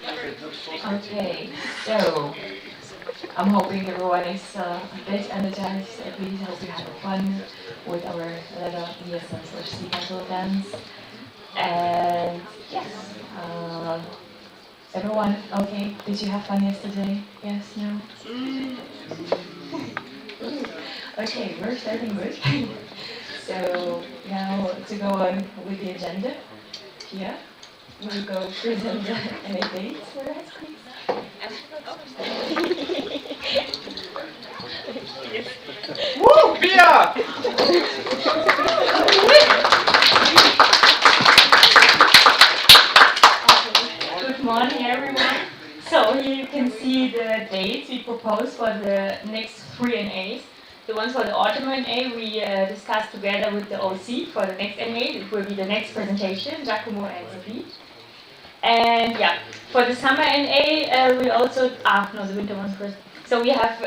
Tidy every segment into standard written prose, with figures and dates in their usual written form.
Okay, so I'm hoping everyone is a bit energized. At least I hope you had fun with our little ESL/C dance. And yes, uh, everyone, okay? Did you have fun yesterday? Yes, no? Okay, we're starting good. So now to go on with the agenda. Pia, will you go present any dates for us, please? Woo, Pia! Good morning, everyone. So here you can see the dates we propose for the next 3 NAs. The ones for the autumn NA we discussed together with the OC for the next NA. It will be the next presentation, Giacomo and Sophie. And yeah, for the summer NA we also the winter one's first. So we have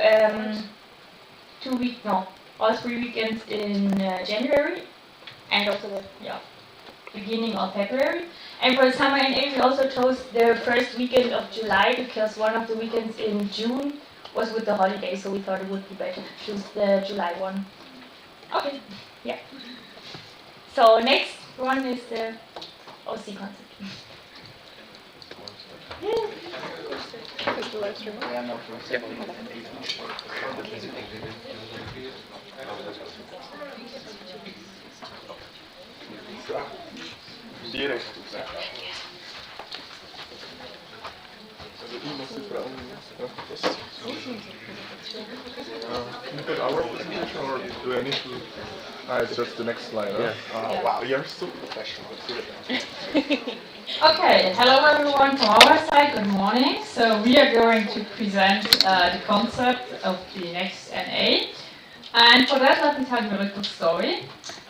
all 3 weekends in January and also the beginning of February. And for the summer NA, we also chose the first weekend of July because one of the weekends in June was with the holiday, so we thought it would be better to choose the July one. Okay, yeah. So next one is the OC concept. Direkt. Can you put our presentation or do I need to? It's just the next slide. Huh? Yeah. Wow, you're so professional. Okay, hello everyone from our side, good morning. So we are going to present the concept of the next NA. And for that, let me tell you a little story.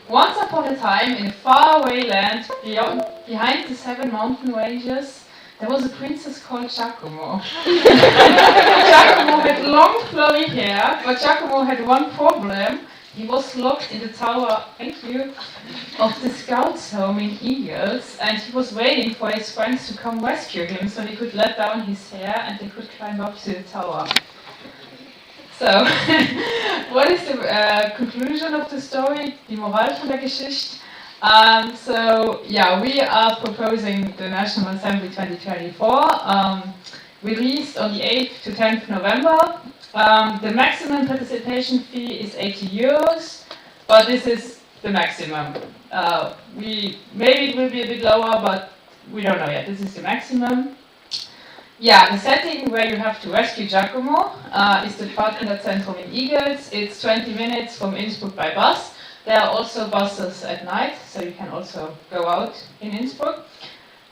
Once upon a time, in a faraway land behind the 7 mountain ranges, there was a princess called Giacomo. Giacomo had long flowy hair, but Giacomo had one problem. He was locked in the tower, of the scouts home in Eagles, and he was waiting for his friends to come rescue him so he could let down his hair and they could climb up to the tower. So, what is the conclusion of the story? Die Moral von der Geschichte? We are proposing the National Assembly 2024, released on the 8th to 10th November. The maximum participation fee is 80 euros, but this is the maximum. Maybe it will be a bit lower, but we don't know yet. This is the maximum. Yeah, the setting where you have to rescue Giacomo is the Pfadfinderzentrum in Eagles. It's 20 minutes from Innsbruck by bus. There are also buses at night, so you can also go out in Innsbruck.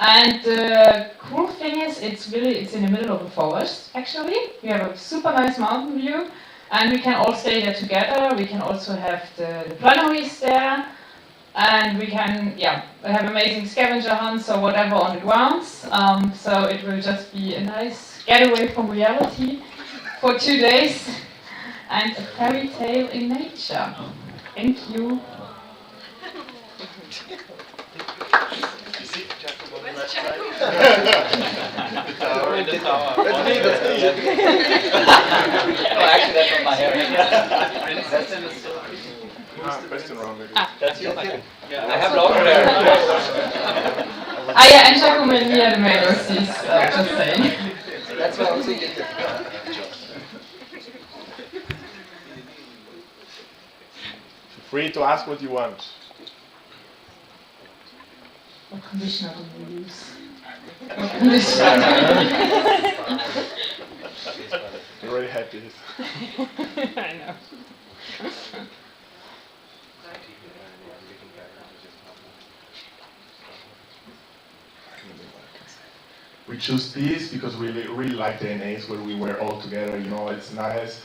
And the cool thing is, it's in the middle of a forest, actually. We have a super nice mountain view, and we can all stay there together. We can also have the planaries there, and we can, have amazing scavenger hunts or whatever on the grounds. So it will just be a nice getaway from reality for 2 days, and a fairy tale in nature. Thank you. The tower. That's me. Oh, actually, that's not my hair. That's in the story. Question wrong. That's your hair. I have longer hair. Yeah, and Giacomo and me are the main OCs, just saying. That's what I was thinking. Free to ask what you want. What conditioner do you use? What conditioner do you use? You're already happy. I know. We choose these because we really like the NAs where we were all together. You know, it's nice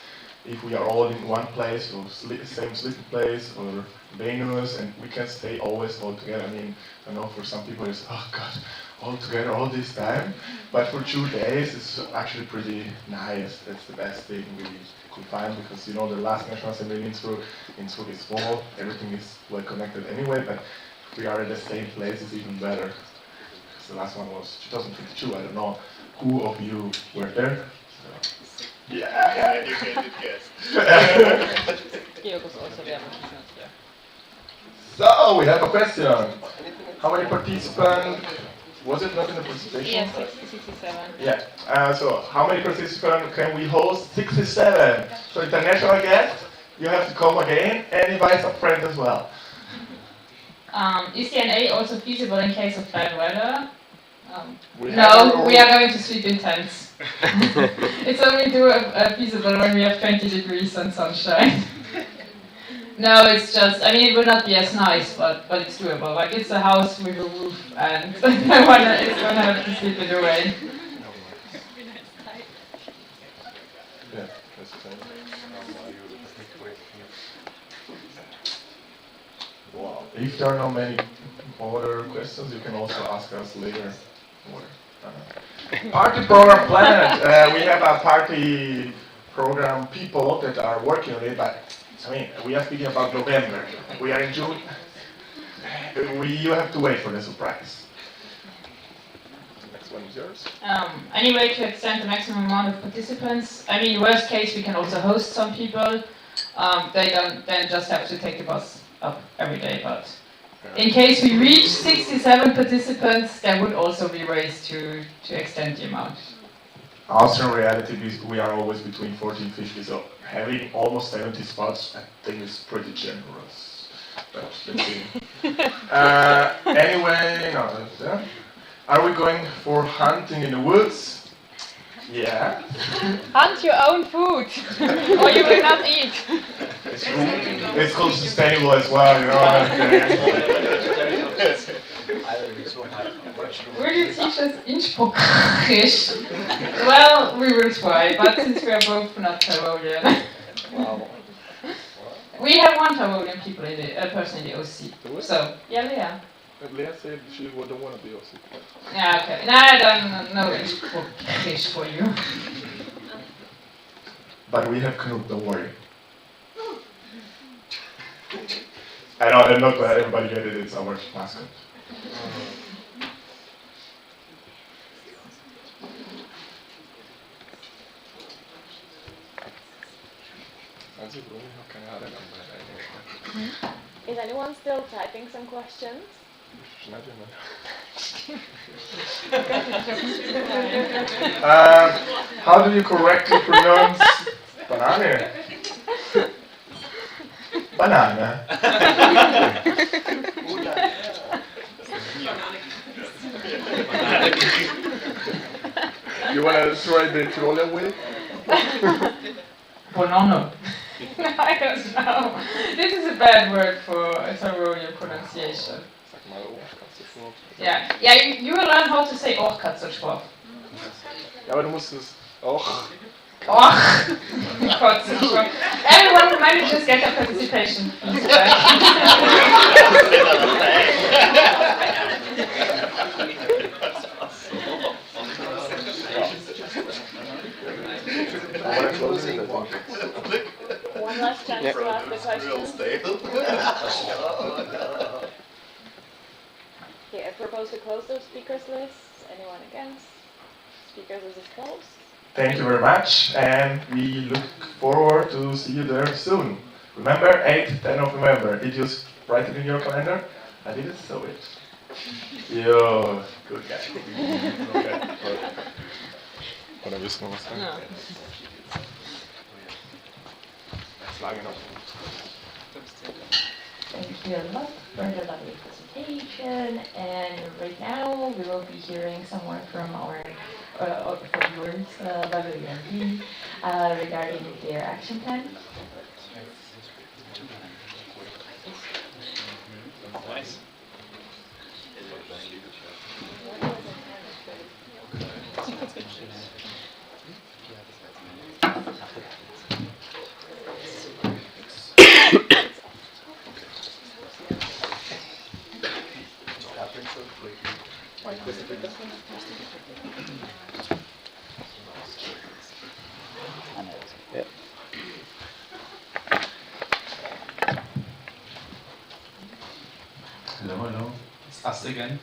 if we are all in one place or same sleeping place or venues, and we can stay always all together. I mean, I know for some people it's, oh God, all together all this time. But for 2 days, it's actually pretty nice. That's the best thing we could find because, you know, the last National Assembly in Innsbruck is full. Everything is well connected anyway, but if we are at the same place, it's even better. The last one was 2022. I don't know who of you were there? Yeah, educated guess. Georg was also there, but he's not here. So, we have a question. How many participants? Was it not in the presentation? Yes, 67. Yeah. So, how many participants can we host? 67. So, international guest, you have to come again and invite a friend as well. Is the NA also feasible in case of bad weather? We We are going to sleep in tents. It's only feasible when we have 20 degrees and sunshine. No, it's just, I mean, it will not be as nice, but it's doable. Like, it's a house with a roof, and no one is going to have to sleep in the rain. Yeah, that's the same. Wow. If there are not many other questions, you can also ask us later. Party program planned. We have a party program people that are working on it, but I mean, we are speaking about November. We are in June. You have to wait for the surprise. The next one is yours. Anyway, to extend the maximum amount of participants, I mean, worst case, we can also host some people. They don't then just have to take the bus up every day, but in case we reach 67 participants, there would also be ways to extend the amount. Also, in reality, we are always between 40 and 50, so having almost 70 spots, I think is pretty generous. But let's see. Anyway, no, that's it. Are we going for hunting in the woods? Yeah. Hunt your own food, or you will not eat. It's called sustainable as well, you know. Will you teach us Innsbruckerisch? Well, we will try, but since we are both not Tirolian. Wow. We have one Tirolian person in the OC. So, yeah, Leah. Leah said she wouldn't want to be OC. Yeah, okay. No, I don't know Innsbruckerisch for you. But we have Knut, don't worry. I know, I'm not glad everybody get it, it's our mascot. Is anyone still typing some questions? How do you correctly pronounce banana? Banana. You want to try the Tyrolean way? Banana. I don't know. This is a bad word for a Tyrolean pronunciation. Yeah, you will learn how to say Katzenschwab. Ja, aber du musst es auch. Katzenschwab. Everyone who manages get a participation. One last chance to ask the question. Okay, I propose to close the speakers list. Anyone against? Speakers list is closed. Thank you very much, and we look forward to see you there soon. Remember, 8th, 10th of November. Did you write it in your calendar? I didn't saw it. Yo, good guy. Oder willst du noch was sagen? No. Lang enough. Thank you a lot for the lovely presentation. And right now we will be hearing some more from our from yours, WMD, regarding their action plan. Nice. Yeah. Hello, it's us again.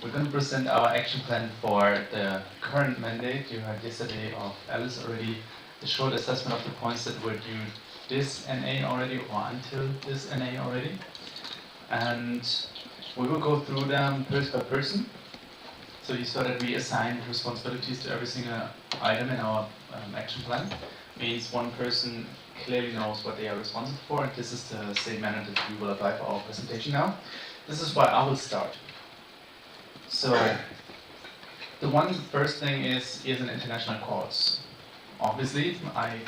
We're going to present our action plan for the current mandate. You heard yesterday of Alice already a short assessment of the points that were due this NA already or until this NA already. And we will go through them person by person. So you saw that we assigned responsibilities to every single item in our action plan. Means one person clearly knows what they are responsible for, and this is the same manner that we will apply for our presentation now. This is why I will start. So the first thing is an international course. Obviously, I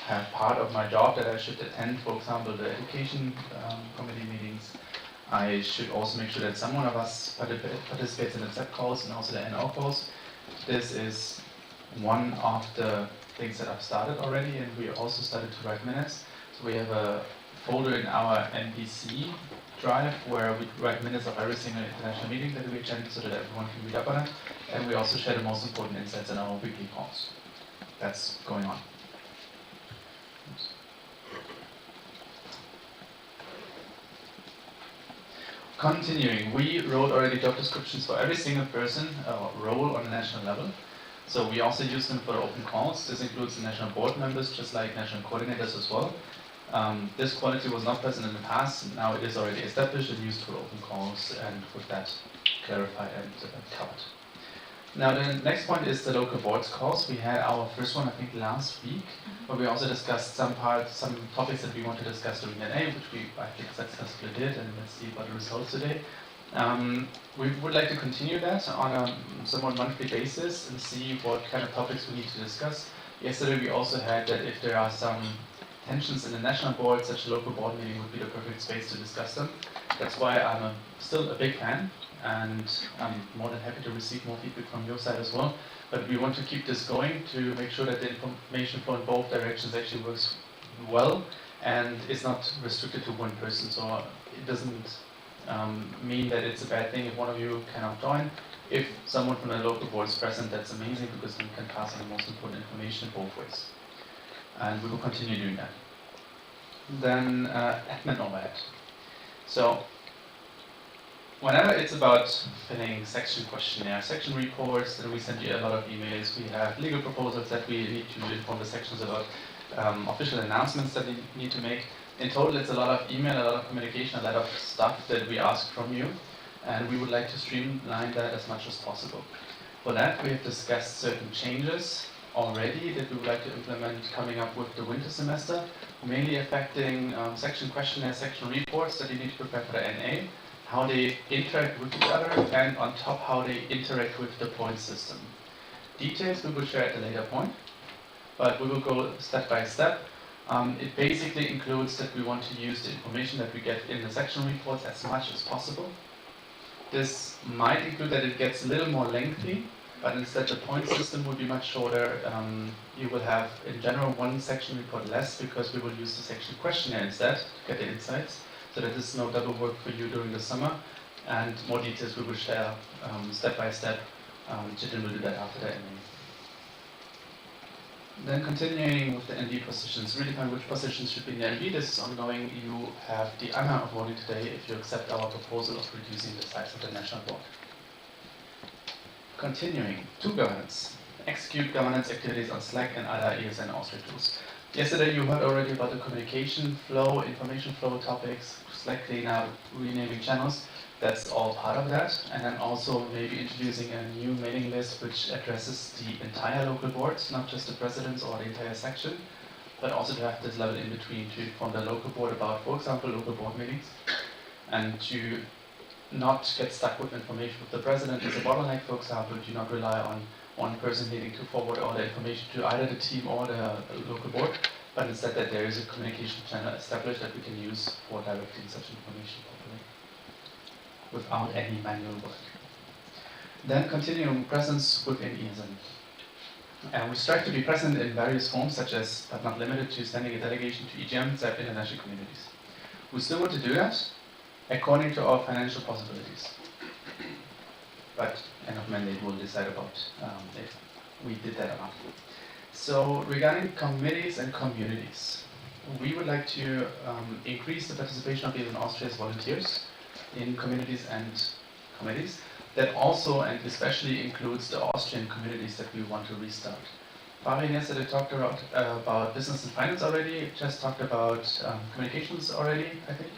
have part of my job that I should attend, for example, the education committee meetings. I should also make sure that someone of us participates in the ZEP calls and also the NO calls. This is one of the things that I've started already, and we also started to write minutes. So we have a folder in our MPC drive where we write minutes of every single international meeting that we attend so that everyone can read up on it. And we also share the most important insights in our weekly calls. That's going on. Oops. Continuing, we wrote already job descriptions for every single person or role on a national level. So we also use them for open calls. This includes the national board members, just like national coordinators as well. This quality was not present in the past. Now it is already established and used for open calls, and with that clarified and covered. Now the next point is the local boards calls. We had our first one, I think, last week, where we also discussed some topics that we want to discuss during NA, which we, I think, successfully did, and let's see what the results today. We would like to continue that on a somewhat monthly basis and see what kind of topics we need to discuss. Yesterday we also had that if there are some tensions in the national board, such a local board meeting would be the perfect space to discuss them. That's why I'm still a big fan, and I'm more than happy to receive more feedback from your side as well. But we want to keep this going to make sure that the information flow in both directions actually works well and is not restricted to one person. So it doesn't mean that it's a bad thing if one of you cannot join. If someone from the local board is present, that's amazing because we can pass on the most important information both ways. And we will continue doing that. Then admin overhead. So whenever it's about filling section questionnaires, section reports, then we send you a lot of emails. We have legal proposals that we need to inform the sections about, official announcements that we need to make. In total, it's a lot of email, a lot of communication, a lot of stuff that we ask from you, and we would like to streamline that as much as possible. For that, we have discussed certain changes already that we would like to implement coming up with the winter semester, mainly affecting section questionnaires, section reports that you need to prepare for the NA, how they interact with each other, and on top how they interact with the point system. Details we will share at a later point, but we will go step by step. It basically includes that we want to use the information that we get in the section reports as much as possible. This might include that it gets a little more lengthy, but instead the point system will be much shorter. You will have, in general, one section report less because we will use the section questionnaire instead to get the insights, so that there's no double work for you during the summer. And more details we will share step by step. Chitin will do that after the NA. Then continuing with the ND positions, redefine which positions should be in the ND. This is ongoing. You have the honor of voting today if you accept our proposal of reducing the size of the national board. Continuing, to governance. Execute governance activities on Slack and other ESN Austria tools. Yesterday you heard already about the communication flow, information flow topics, Slack cleanup, renaming channels. That's all part of that. And then also maybe introducing a new mailing list which addresses the entire local board, not just the presidents or the entire section, but also to have this level in between to inform the local board about, for example, local board meetings, and to not get stuck with information with the president as a bottleneck, for example. Do not rely on one person needing to forward all the information to either the team or the local board, but instead that there is a communication channel established that we can use for directing such information properly without any manual work. Then continuing presence within ESN. And we strive to be present in various forms, such as, but not limited to, sending a delegation to EGM, ZEP, international communities. We still want to do that according to our financial possibilities. But end of mandate will decide about if we did that or not. So regarding committees and communities, we would like to increase the participation of ESN Austria's volunteers in communities and committees. That also and especially includes the Austrian communities that we want to restart. Fabian yesterday talked about business and finance already, just talked about communications already, I think.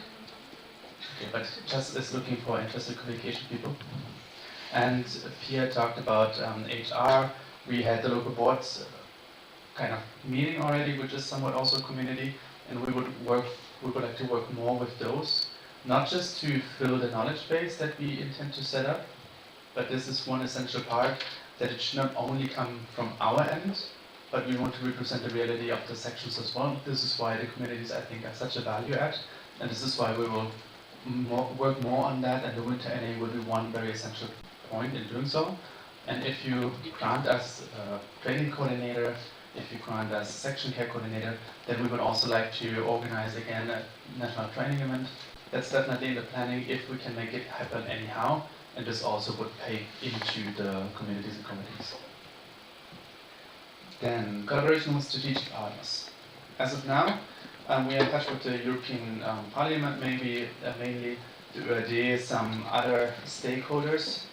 Okay, but just is looking for interested communication people. And Pia talked about HR. We had the local boards kind of meeting already, which is somewhat also a community, and we would like to work more with those, not just to fill the knowledge base that we intend to set up, but this is one essential part, that it should not only come from our end, but we want to represent the reality of the sections as well. This is why the communities, I think, are such a value add, and this is why we will work more on that, and the winter NA will be one very essential point in doing so. And if you grant us a training coordinator, if you grant us section care coordinator, then we would also like to organize again a national training event. That's definitely in the planning if we can make it happen anyhow, and this also would pay into the communities and committees. Then, collaboration with strategic partners. As of now, we are in touch with the European Parliament, maybe mainly the ÖAD, some other stakeholders,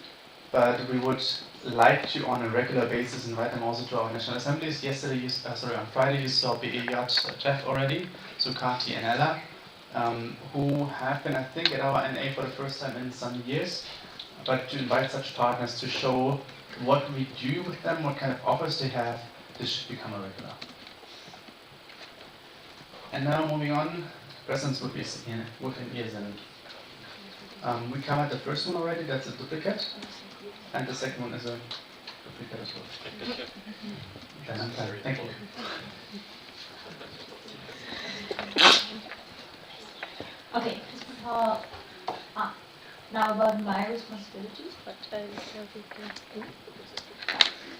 but we would like to, on a regular basis, invite them also to our national assemblies. Yesterday, on Friday, you saw BEJ Jeff already, so Kati and Ella, who have been, I think, at our NA for the first time in some years, but to invite such partners to show what we do with them, what kind of offers they have, this should become a regular. And now moving on, presence within ESN. We covered the first one already, that's a duplicate, and the second one is a duplicate as well. Then I'm done. Thank you. Okay, so now about my responsibilities. What shall we do?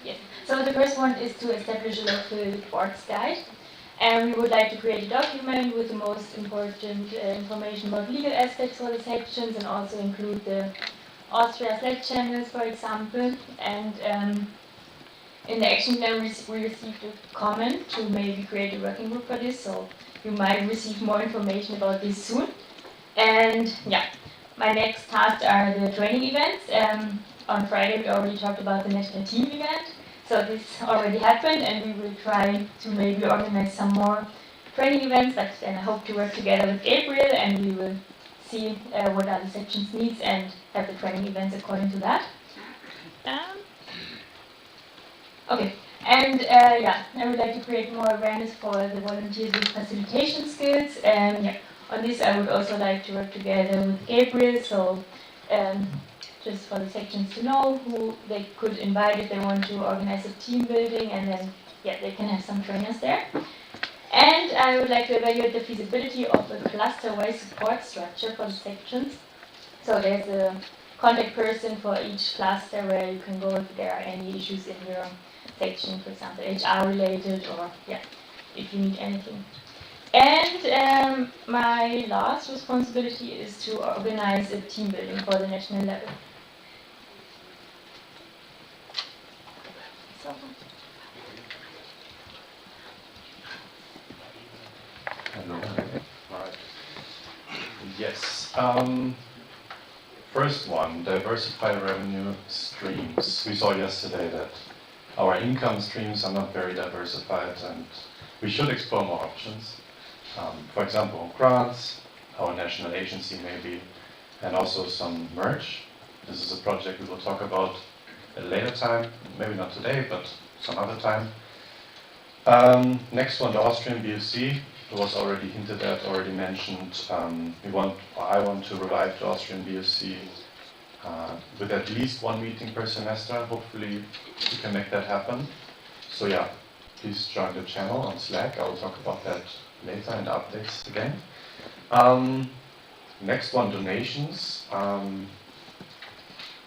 Yes, so the first one is to establish a local boards guide. And we would like to create a document with the most important information about legal aspects for the sections, and also include the Austria Slack channels, for example. And in the action plan, we received a comment to maybe create a working group for this, so you might receive more information about this soon. And yeah, my next tasks are the training events. On Friday, we already talked about the national team event. So this already happened, and we will try to maybe organize some more training events, but I hope to work together with Gabriel, and we will see what are the sections needs and have the training events according to that. Okay, and yeah, I would like to create more awareness for the volunteers with facilitation skills, and yeah, on this I would also like to work together with Gabriel, so just for the sections to know who they could invite if they want to organize a team building, and then yeah, they can have some trainers there. And I would like to evaluate the feasibility of a cluster-wise support structure for the sections. So there's a contact person for each cluster where you can go if there are any issues in your section, for example, HR related, or yeah, if you need anything. And my last responsibility is to organize a team building for the national level. Hello. Right. Yes. First one, diversify revenue streams. We saw yesterday that our income streams are not very diversified, and we should explore more options. For example, grants, our national agency maybe, and also some merge. This is a project we will talk about at a later time, maybe not today, but some other time. Next one, the Austrian BUC. It was already hinted at, already mentioned. I want to revive the Austrian BUC with at least one meeting per semester. Hopefully we can make that happen. So yeah, please join the channel on Slack. I will talk about that later in the updates again. Next one, donations.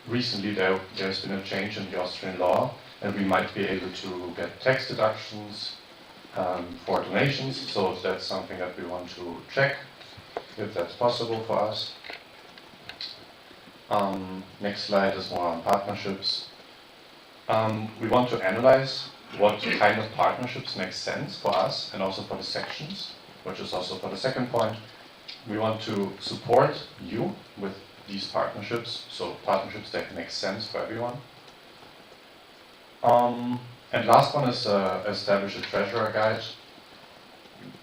Recently there's been a change in the Austrian law, and we might be able to get tax deductions for donations, so that's something that we want to check if that's possible for us. Next slide is more on partnerships. We want to analyze what kind of partnerships make sense for us and also for the sections, which is also for the second point. We want to support you with these partnerships, so partnerships that make sense for everyone. And last one is establish a treasurer guide.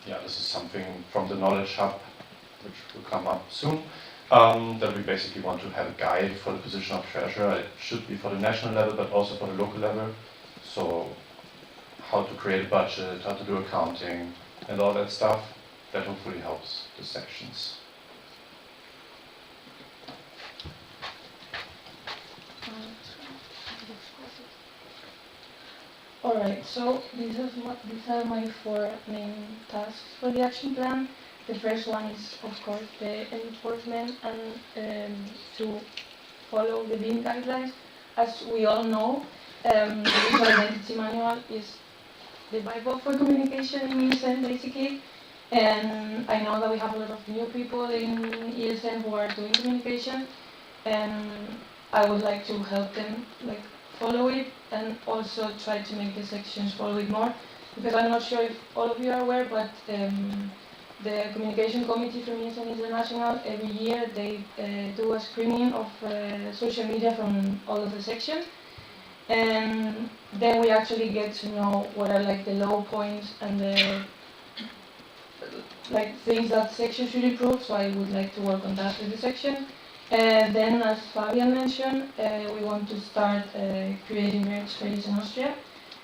Yeah, this is something from the Knowledge Hub, which will come up soon, that we basically want to have a guide for the position of treasurer. It should be for the national level, but also for the local level. So how to create a budget, how to do accounting, and all that stuff. That hopefully helps the sections. Alright, so these are my 4 main tasks for the action plan. The first one is, of course, the enforcement and to follow the BIM guidelines. As we all know, the Digital Identity Manual is the Bible for communication in ESN, basically. And I know that we have a lot of new people in ESN who are doing communication, and I would like to help them follow it and also try to make the sections follow it more, because I'm not sure if all of you are aware, but the communication committee from ESN International, every year they do a screening of social media from all of the sections, and then we actually get to know what are the low points and the things that section should improve. So I would like to work on that with the section. Then, as Fabian mentioned, we want to start creating registries in Austria.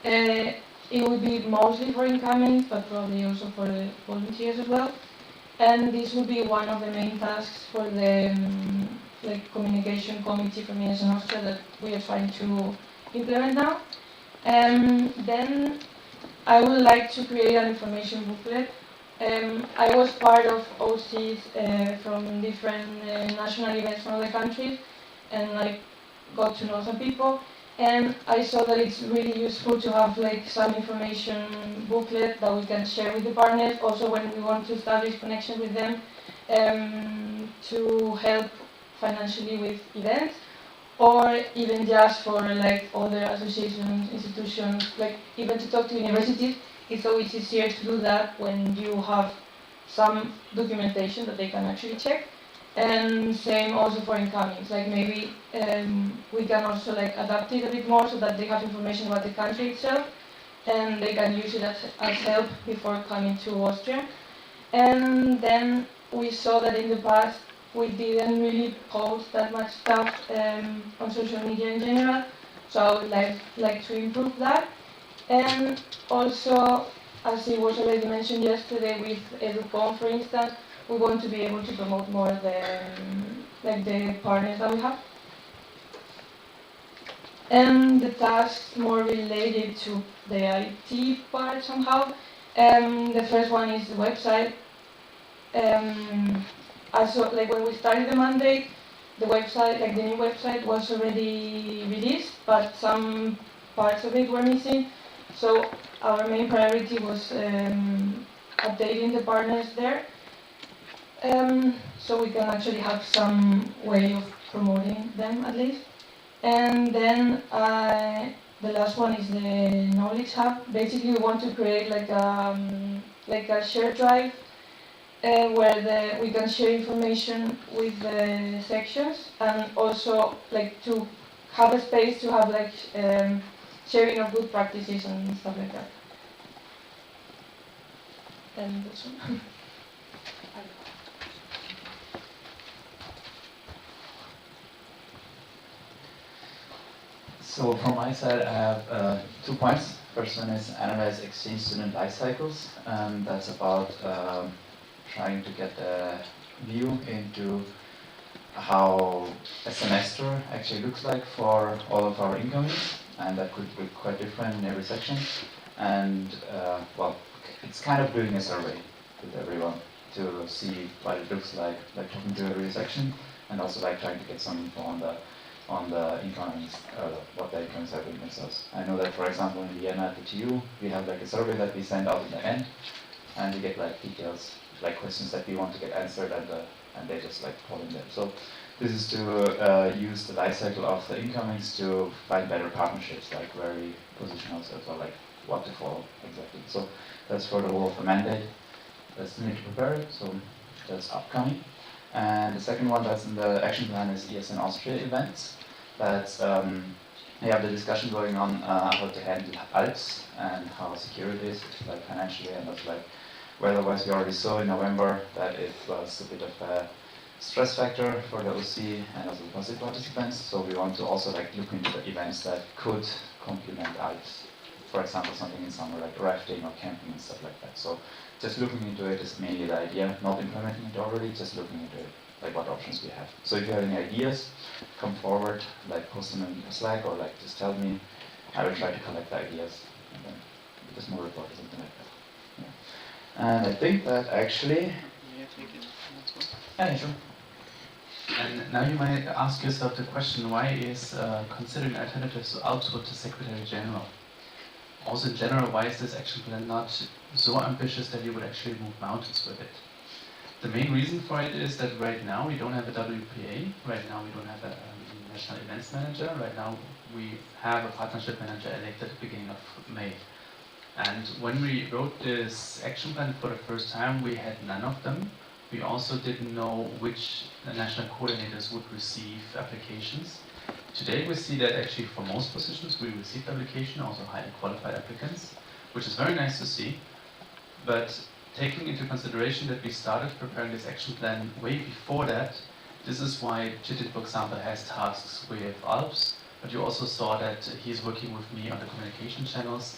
It would be mostly for incoming, but probably also for the volunteers as well. And this would be one of the main tasks for the communication committee from ESN Austria that we are trying to implement now. Then I would like to create an information booklet. I was part of OCs from different national events from other countries, and I got to know some people, and I saw that it's really useful to have some information booklet that we can share with the partners, also when we want to establish connection with them, to help financially with events, or even just for other associations, institutions, even to talk to universities. It's always easier to do that when you have some documentation that they can actually check. And same also for incomings. Maybe we can also adapt it a bit more so that they have information about the country itself, and they can use it as help before coming to Austria. And then we saw that in the past we didn't really post that much stuff on social media in general, so I would like to improve that. And also, as it was already mentioned yesterday with EduCom, for instance, we want to be able to promote more the partners that we have. And the tasks more related to the IT part somehow. The first one is the website. Also, when we started the mandate, the website, the new website was already released, but some parts of it were missing. So our main priority was updating the partners there, so we can actually have some way of promoting them at least. And then the last one is the Knowledge Hub. Basically, we want to create a shared drive where we can share information with the sections, and also to have a space to have sharing of good practices and stuff like that. And that's all. So from my side, I have 2 points. First one is analyze exchange student life cycles. That's about trying to get a view into how a semester actually looks like for all of our incomings, and that could be quite different in every section. And well, it's kind of doing a survey with everyone to see what it looks like talking to every section, and also trying to get some info on the incomings, what the incomings have been themselves. I know that, for example, in Vienna at the TU, we have a survey that we send out in the end, and we get details, questions that we want to get answered, and they just fall in there. So this is to use the life cycle of the incomings to find better partnerships, where we position ourselves, or what to follow exactly. So that's for the whole of the mandate. That's the need to prepare it, so that's upcoming. And the second one that's in the action plan is ESN Austria events. That's we have the discussion going on how to handle Alps and how secure it is, like financially, and also like weather-wise. We already saw in November that it was a bit of a stress factor for the OC and also the positive participants. So we want to also like look into the events that could complement Alps. For example, something in summer like rafting or camping and stuff like that. So just looking into it is mainly the idea, not implementing it already, just looking into it, like what options we have. So if you have any ideas, come forward, like post them in Slack or like just tell me. I will try to collect the ideas and then do a small report or something like that. Yeah. And I think that actually. Yeah, sure. And now you might ask yourself the question, why is considering alternatives to outsource to Secretary General? Also in general, why is this action plan not so ambitious that you would actually move mountains with it? The main reason for it is that right now we don't have a WPA, right now we don't have a National Events Manager, right now we have a Partnership Manager elected at the beginning of May. And when we wrote this action plan for the first time, we had none of them. We also didn't know which national coordinators would receive applications. Today we see that actually for most positions we received application, also highly qualified applicants, which is very nice to see. But taking into consideration that we started preparing this action plan way before that, this is why Chitit, for example, has tasks with Alps, but you also saw that he's working with me on the communication channels.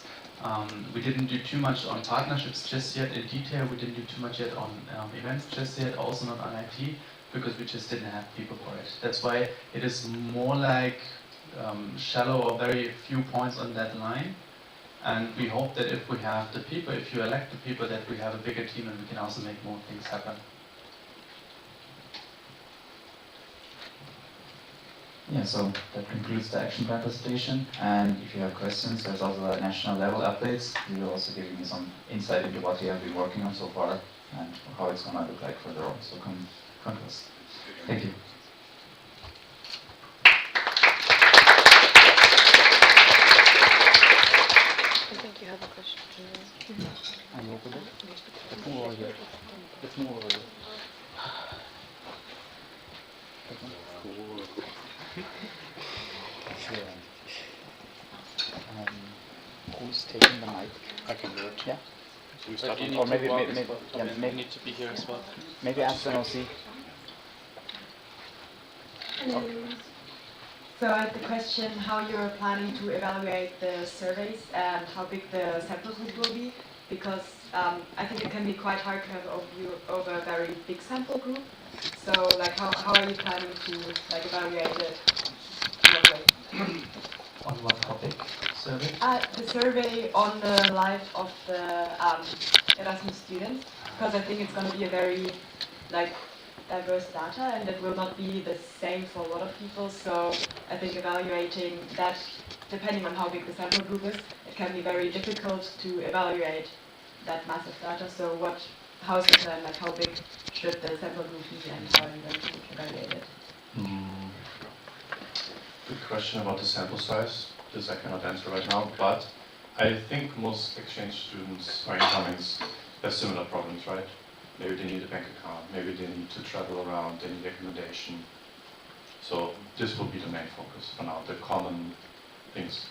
We didn't do too much on partnerships just yet in detail, we didn't do too much yet on events just yet, also not on IT, because we just didn't have people for it. That's why it is more like shallow or very few points on that line. And we hope that if we have the people, if you elect the people, that we have a bigger team and we can also make more things happen. Yeah, so that concludes the action plan presentation. And if you have questions, there's also the national level updates. We will also give you some insight into what we have been working on so far and how it's going to look like further on. So come to us. Thank you. I think you have a question. I'm over there. Let's move over here. Let's move over here. Who's taking the mic? I can do it. Yeah. So we start Or maybe need to be here as well. maybe ask the OC. So I had the question how you're planning to evaluate the surveys and how big the sample group will be, because I think it can be quite hard to have an overview over a very big sample group. So like how are you planning to like evaluate it? On what topic? Survey? The survey on the life of the Erasmus students, because I think it's going to be a very like diverse data and it will not be the same for a lot of people. So I think evaluating that, depending on how big the sample group is, it can be very difficult to evaluate that massive data. So how is the plan, like how big should the sample group be and how are you going to evaluate it? Good question about the sample size. This I cannot answer right now, but I think most exchange students or incomings have similar problems, right? Maybe they need a bank account, maybe they need to travel around, they need accommodation. So this will be the main focus for now, the common things.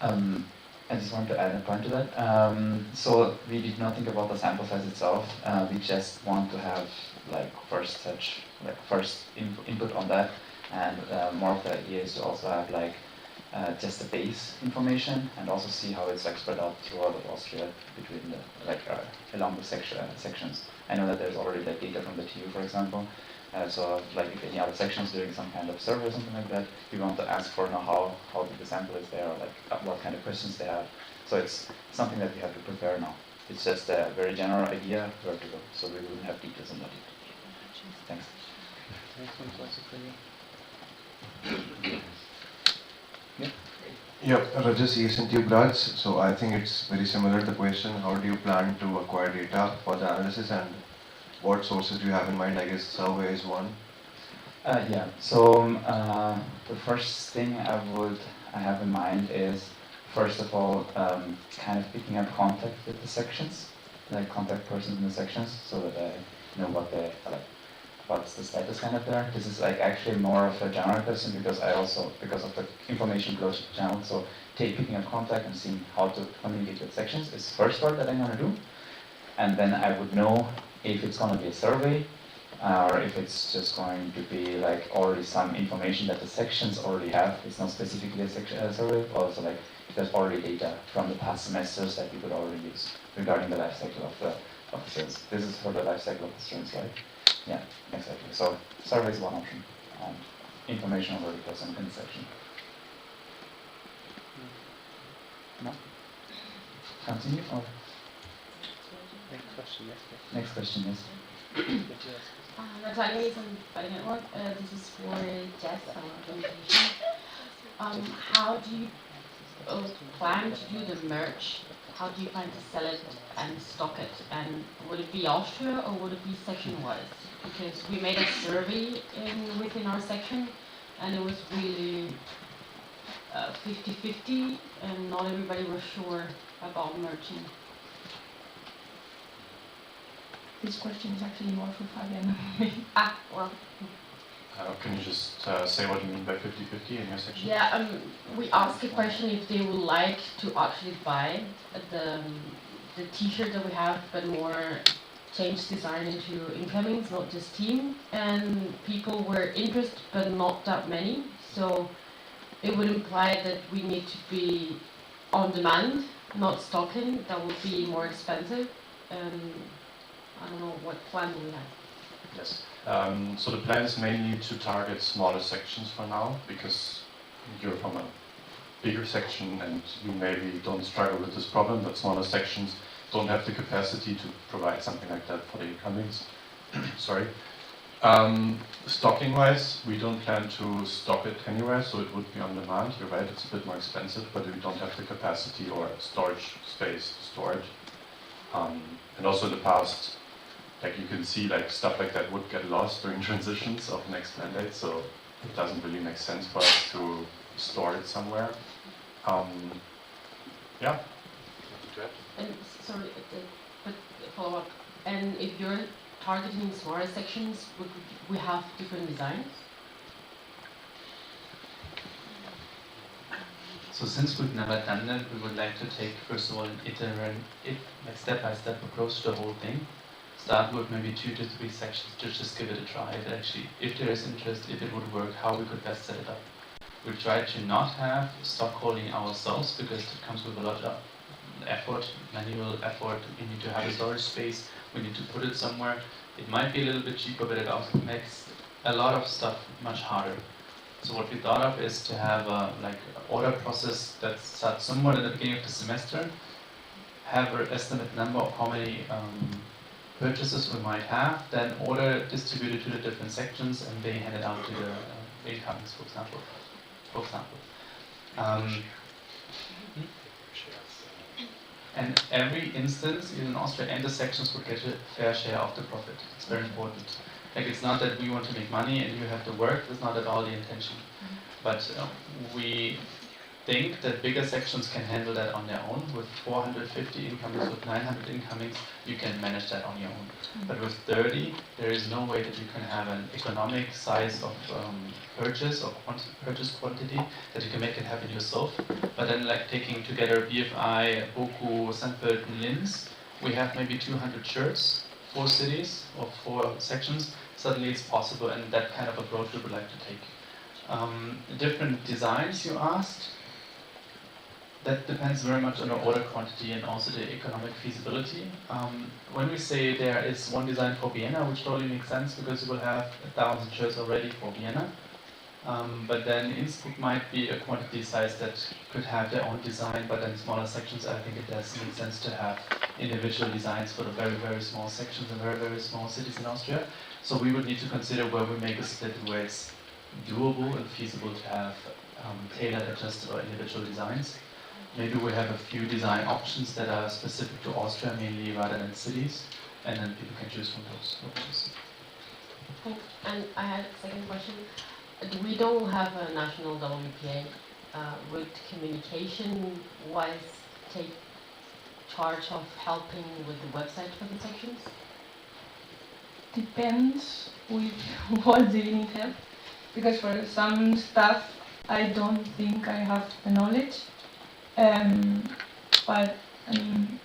I just want to add a point to that. So we did not think about the sample size itself. We just want to have like first input on that, and more of the idea is to also have like just the base information and also see how it's like spread out throughout Austria between the along the sections. I know that there's already like data from the TU, for example. So like if any other sections doing some kind of survey or something like that, we want to ask for how big the sample is there, or like what kind of questions they have. So it's something that we have to prepare now. It's just a very general idea where to go. So we wouldn't have details on that yet. Thanks. Yeah, Rajas, ESNTU grads. So I think it's very similar to the question, how do you plan to acquire data for the analysis and what sources do you have in mind? I guess survey is one. Yeah, so the first thing I have in mind is, first of all, kind of picking up contact with the sections. like contact persons in the sections, so that I know what they like, what's the status kind of there. This is like actually more of a general question because I also, because of the information flows channel, so picking a contact and seeing how to communicate with sections is first part that I'm gonna do. And then I would know if it's gonna be a survey, or if it's just going to be like already some information that the sections already have. It's not specifically a survey, but also like there's already data from the past semesters that we could already use regarding the life cycle of the students. This is for the life cycle of the students, right? Yeah, exactly. So survey is one option, and information already present in the section. No? Continue or? Next question, yes. Next question, yes. Natalia from Body Network. This is for Jess, our implementation. How do you plan to do the merge? How do you plan to sell it and stock it? And would it be Austria or would it be section-wise? Because we made a survey within our section, and it was really 50-50, and not everybody was sure about merging. This question is actually more for Fabian. Well. Can you just say what you mean by 50-50 in your section? Yeah, we asked a question if they would like to actually buy the T-shirt that we have, but more change design into incomings, not just team. And people were interested, but not that many. So it would imply that we need to be on demand, not stocking. That would be more expensive. I don't know what plan do we have. Yes. So the plan is mainly to target smaller sections for now, because you're from a bigger section and you maybe don't struggle with this problem, but smaller sections don't have the capacity to provide something like that for the incomings. Sorry. Stocking wise, we don't plan to stock it anywhere, so it would be on demand. You're right, it's a bit more expensive, but we don't have the capacity or storage space to store it. And also in the past, like you can see, like stuff like that would get lost during transitions of next mandate, so it doesn't really make sense for us to store it somewhere. Yeah. And sorry, but follow up. And if you're targeting smaller sections, would we have different designs? So since we've never done that, we would like to take first of all an like step-by-step approach to the whole thing. Start with maybe 2 to 3 sections to just give it a try. That actually, if there is interest, if it would work, how we could best set it up. We try to not have stock holding ourselves because it comes with a lot of effort, manual effort. We need to have a storage space. We need to put it somewhere. It might be a little bit cheaper, but it also makes a lot of stuff much harder. So what we thought of is to have a like order process that starts somewhere at the beginning of the semester, have an estimate number of how many purchases we might have, then order distributed to the different sections, and they hand it out to the incomings, for example. And every instance in Austria and the sections would get a fair share of the profit. It's very important. Like it's not that we want to make money and you have to work. That's not at all the intention. But we think that bigger sections can handle that on their own. With 450 incomings, with 900 incomings, you can manage that on your own. But with 30, there is no way that you can have an economic size of purchase or purchase quantity that you can make it happen yourself. But then, like taking together BFI, Boku, St. Pölten, Linz, we have maybe 200 shirts, 4 cities or 4 sections. Suddenly it's possible, and that kind of approach we would like to take. Different designs you asked. That depends very much on the order quantity and also the economic feasibility. When we say there is one design for Vienna, which totally makes sense because you will have 1,000 shirts already for Vienna. But then Innsbruck might be a quantity size that could have their own design, but in smaller sections I think it does make sense to have individual designs for the very, very small sections and very, very small cities in Austria. So we would need to consider where we make a split where it's doable and feasible to have tailored, adjusted or individual designs. Maybe we have a few design options that are specific to Austria mainly rather than cities, and then people can choose from those options. And I had a second question. We don't have a national WPA. Would communication-wise take charge of helping with the website for the sections? Depends with what do you need help. Because for some stuff, I don't think I have the knowledge. But I mean,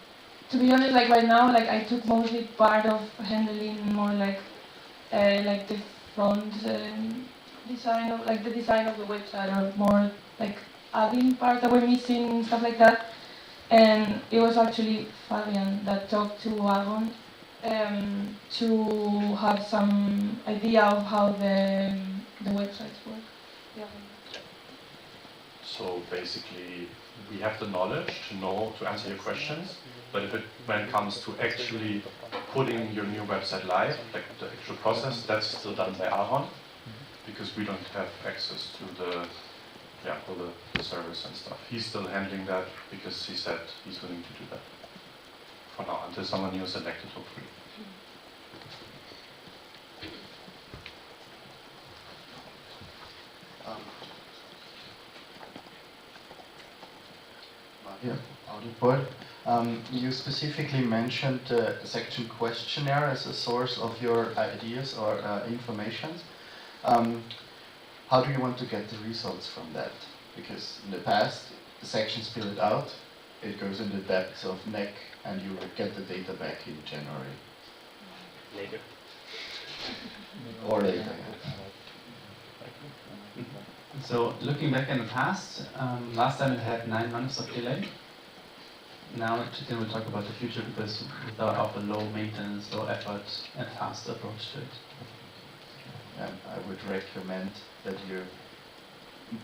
to be honest, like right now, like I took mostly part of handling more like the front design of like the design of the website, or more like adding part that we're missing, stuff like that. And it was actually Fabian that talked to Agon to have some idea of how the websites work. Yeah. So basically, we have the knowledge to answer your questions, but when it comes to actually putting your new website live, like the actual process, that's still done by Aaron, because we don't have access to all the servers and stuff. He's still handling that because he said he's willing to do that for now, until someone new is elected, hopefully. Yeah, Audiport. You specifically mentioned the section questionnaire as a source of your ideas or informations. How do you want to get the results from that? Because in the past, the sections fill it out, it goes in the depths of NEC, and you will get the data back in January. Later. Or later. So looking back in the past, last time it had 9 months of delay. Now today we'll talk about the future, because without our low maintenance, low effort, and fast approach to it. And I would recommend that you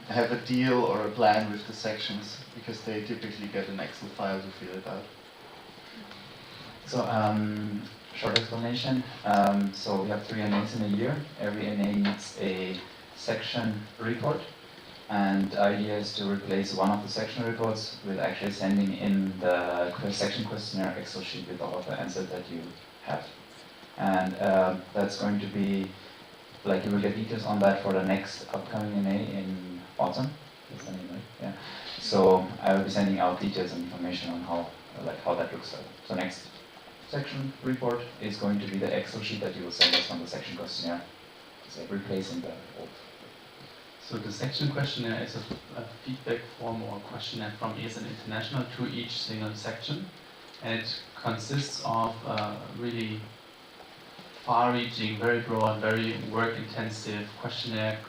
have a deal or a plan with the sections, because they typically get an Excel file to fill it out. So, short explanation. So we have 3 NAs in a year. Every NA needs a section report, and the idea is to replace one of the section reports with actually sending in the section questionnaire Excel sheet with all of the answers that you have. And that's going to be, like, you will get details on that for the next upcoming NA in autumn. That's the name, right? Yeah. So I will be sending out details and information on how that looks like. So next section report is going to be the Excel sheet that you will send us from the section questionnaire. So replacing the old. So the section questionnaire is a feedback form or questionnaire from ESN International to each single section. And it consists of really far-reaching, very broad, very work-intensive questionnaire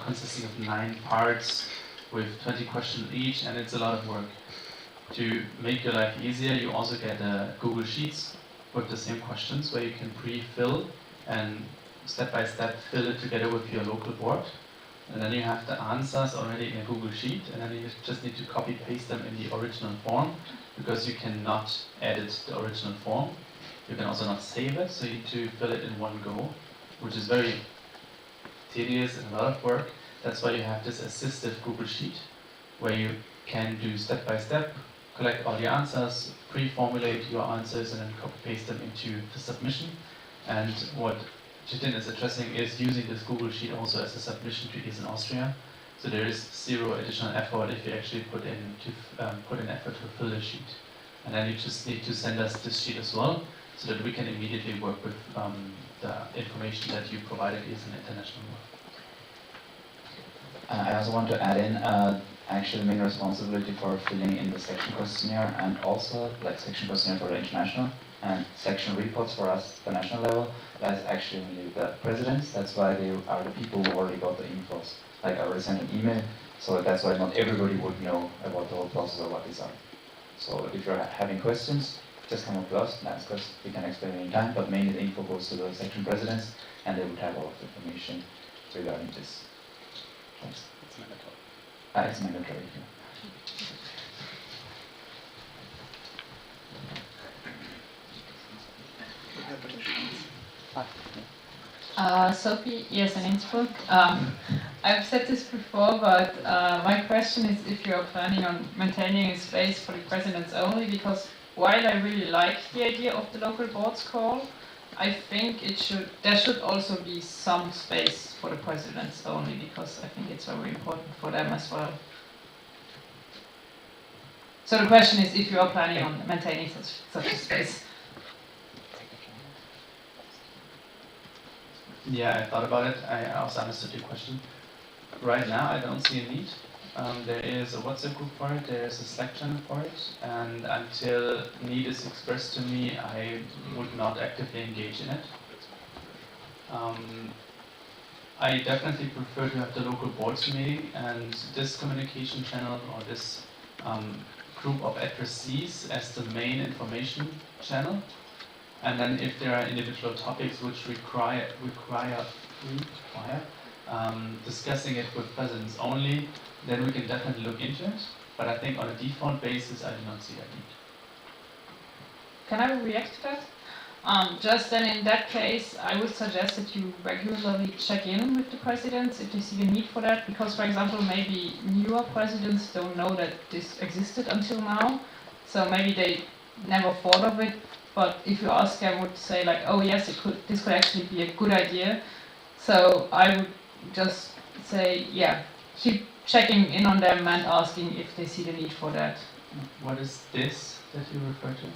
consisting of 9 parts with 20 questions each, and it's a lot of work. To make your life easier, you also get Google Sheets with the same questions where you can pre-fill and step-by-step fill it together with your local board. And then you have the answers already in a Google Sheet, and then you just need to copy-paste them in the original form, because you cannot edit the original form. You can also not save it, so you need to fill it in one go, which is very tedious and a lot of work. That's why you have this assistive Google Sheet, where you can do step-by-step, collect all the answers, pre-formulate your answers, and then copy-paste them into the submission. And what Jitin is addressing is using this Google Sheet also as a submission to ESN Austria. So there is 0 additional effort if you actually put in effort to fill the sheet. And then you just need to send us this sheet as well, so that we can immediately work with the information that you provided ESN International. I also want to add in actually the main responsibility for filling in the section questionnaire, and also like section questionnaire for the international and section reports for us, the national level. That's actually only the presidents. That's why they are the people who already got the infos. Like I already sent an email, so that's why not everybody would know about the whole process or what these are. So if you're having questions, just come up to us and ask us. We can explain any time, but mainly the info goes to the section presidents, and they would have all of the information regarding this. Thanks. It's mandatory. It's mandatory. Sophie, yes, in Innsbruck. I've said this before, but my question is if you're planning on maintaining a space for the presidents only, because while I really like the idea of the local boards call, I think there should also be some space for the presidents only, because I think it's very important for them as well. So the question is if you are planning on maintaining such a space. Yeah, I thought about it. I also understood your question. Right now, I don't see a need. There is a WhatsApp group for it, there is a Slack channel for it, and until need is expressed to me, I would not actively engage in it. I definitely prefer to have the local boards meeting, and this communication channel or this group of addressees as the main information channel. And then if there are individual topics which require discussing it with presidents only, then we can definitely look into it. But I think on a default basis, I do not see that need. Can I react to that? Just then in that case, I would suggest that you regularly check in with the presidents if they see the need for that, because for example, maybe newer presidents don't know that this existed until now, so maybe they never thought of it, but if you ask, I would say like, oh yes, this could actually be a good idea. So I would just say, yeah, keep checking in on them and asking if they see the need for that. What is this that you refer to?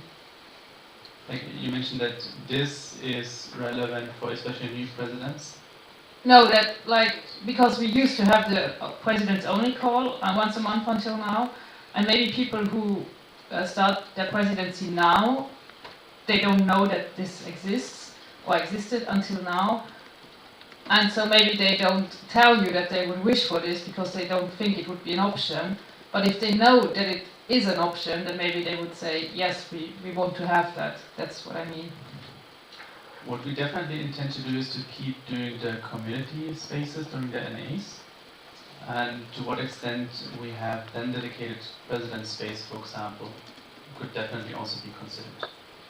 Like you mentioned that this is relevant for especially new presidents. No, that like because we used to have the president's only call once a month until now, and maybe people who start their presidency now, they don't know that this exists or existed until now, and so maybe they don't tell you that they would wish for this because they don't think it would be an option. But if they know that it is an option, then maybe they would say, yes, we want to have that. That's what I mean. What we definitely intend to do is to keep doing the community spaces during the NAs. And to what extent we have then dedicated president space, for example, could definitely also be considered.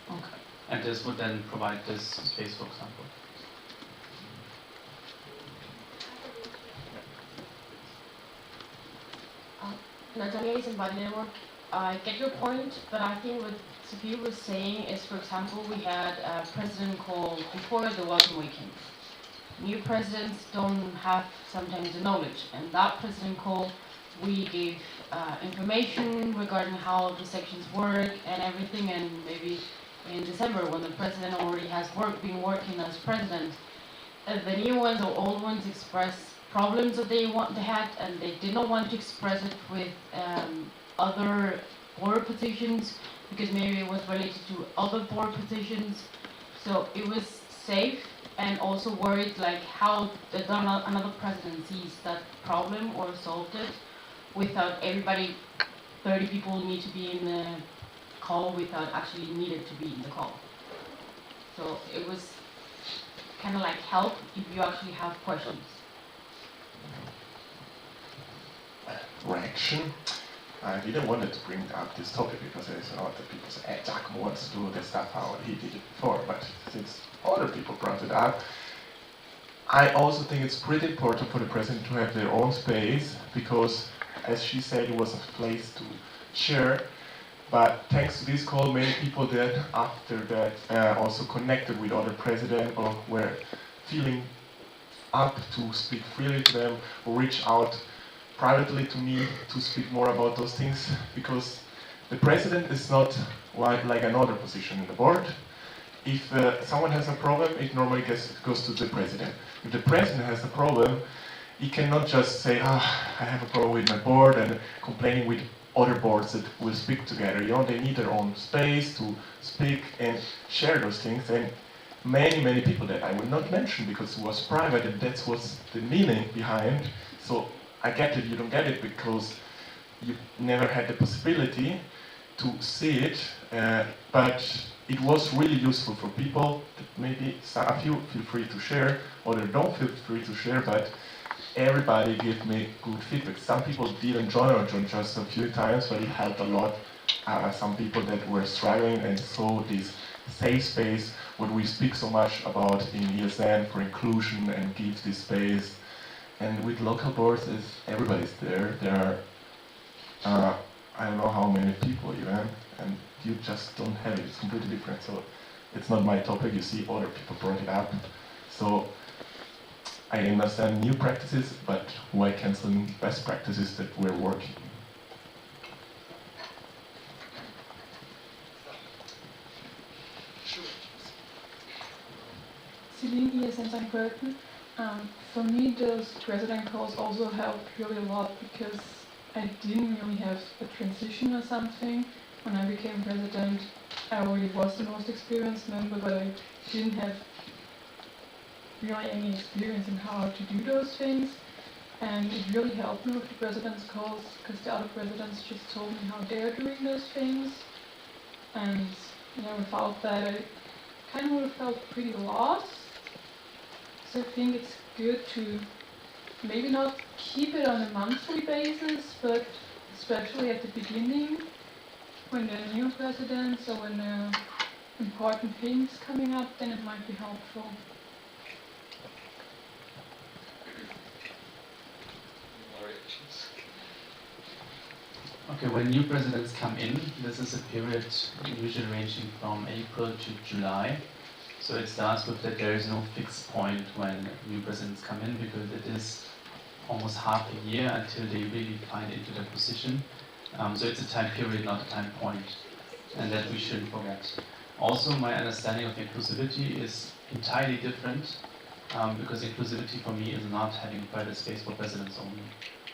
Okay. And this would then provide this space, for example. Natalia is invited network. I get your point, but I think what Sophie was saying is, for example, we had a president call before the welcome weekend. New presidents don't have sometimes the knowledge, and that president call, we gave information regarding how the sections work and everything, and maybe in December when the president already has been working as president, the new ones or old ones express problems that they had, and they did not want to express it with other board positions because maybe it was related to other board positions. So it was safe and also worried like how another president sees that problem or solved it without everybody, 30 people need to be in the call without actually needed to be in the call. So it was kind of like help if you actually have questions. Reaction. I didn't want to bring up this topic because there's a lot of people say, hey, Giacomo wants to do this stuff how he did it before, but since other people brought it up, I also think it's pretty important for the president to have their own space because, as she said, it was a place to share. But thanks to this call, many people then after that also connected with other presidents or were feeling up to speak freely to them or reach out privately to me to speak more about those things because the president is not like another position in the board. If someone has a problem, it normally goes to the president. If the president has a problem, he cannot just say, I have a problem with my board and complaining with other boards that will speak together. You know, they need their own space to speak and share those things. And many people that I will not mention because it was private and that's what's the meaning behind. So I get it, you don't get it because you never had the possibility to see it, but it was really useful for people. Maybe some of you feel free to share, others don't feel free to share, but everybody gave me good feedback. Some people didn't join or joined just a few times, but it helped a lot. Some people that were struggling and saw this safe space, what we speak so much about in ESN for inclusion and give this space. And with local boards, everybody's there. There are, I don't know how many people even, and you just don't have it. It's completely different. So it's not my topic. You see other people brought it up. So I understand new practices, but why canceling best practices that were working? Celine ESN St. Quentin. For me, those president calls also helped really a lot because I didn't really have a transition or something. When I became president, I already was the most experienced member, but I didn't have really any experience in how to do those things. And it really helped me with the president's calls because the other presidents just told me how they're doing those things. And without that, I kind of would have felt pretty lost. So I think it's good to maybe not keep it on a monthly basis, but especially at the beginning, when there are new presidents or when there are important things coming up, then it might be helpful. Okay, when new presidents come in, this is a period usually ranging from April to July. So it starts with that there is no fixed point when new presidents come in because it is almost half a year until they really find into their position. So it's a time period, not a time point, and that we shouldn't forget. Also, my understanding of inclusivity is entirely different because inclusivity for me is not having private space for presidents only.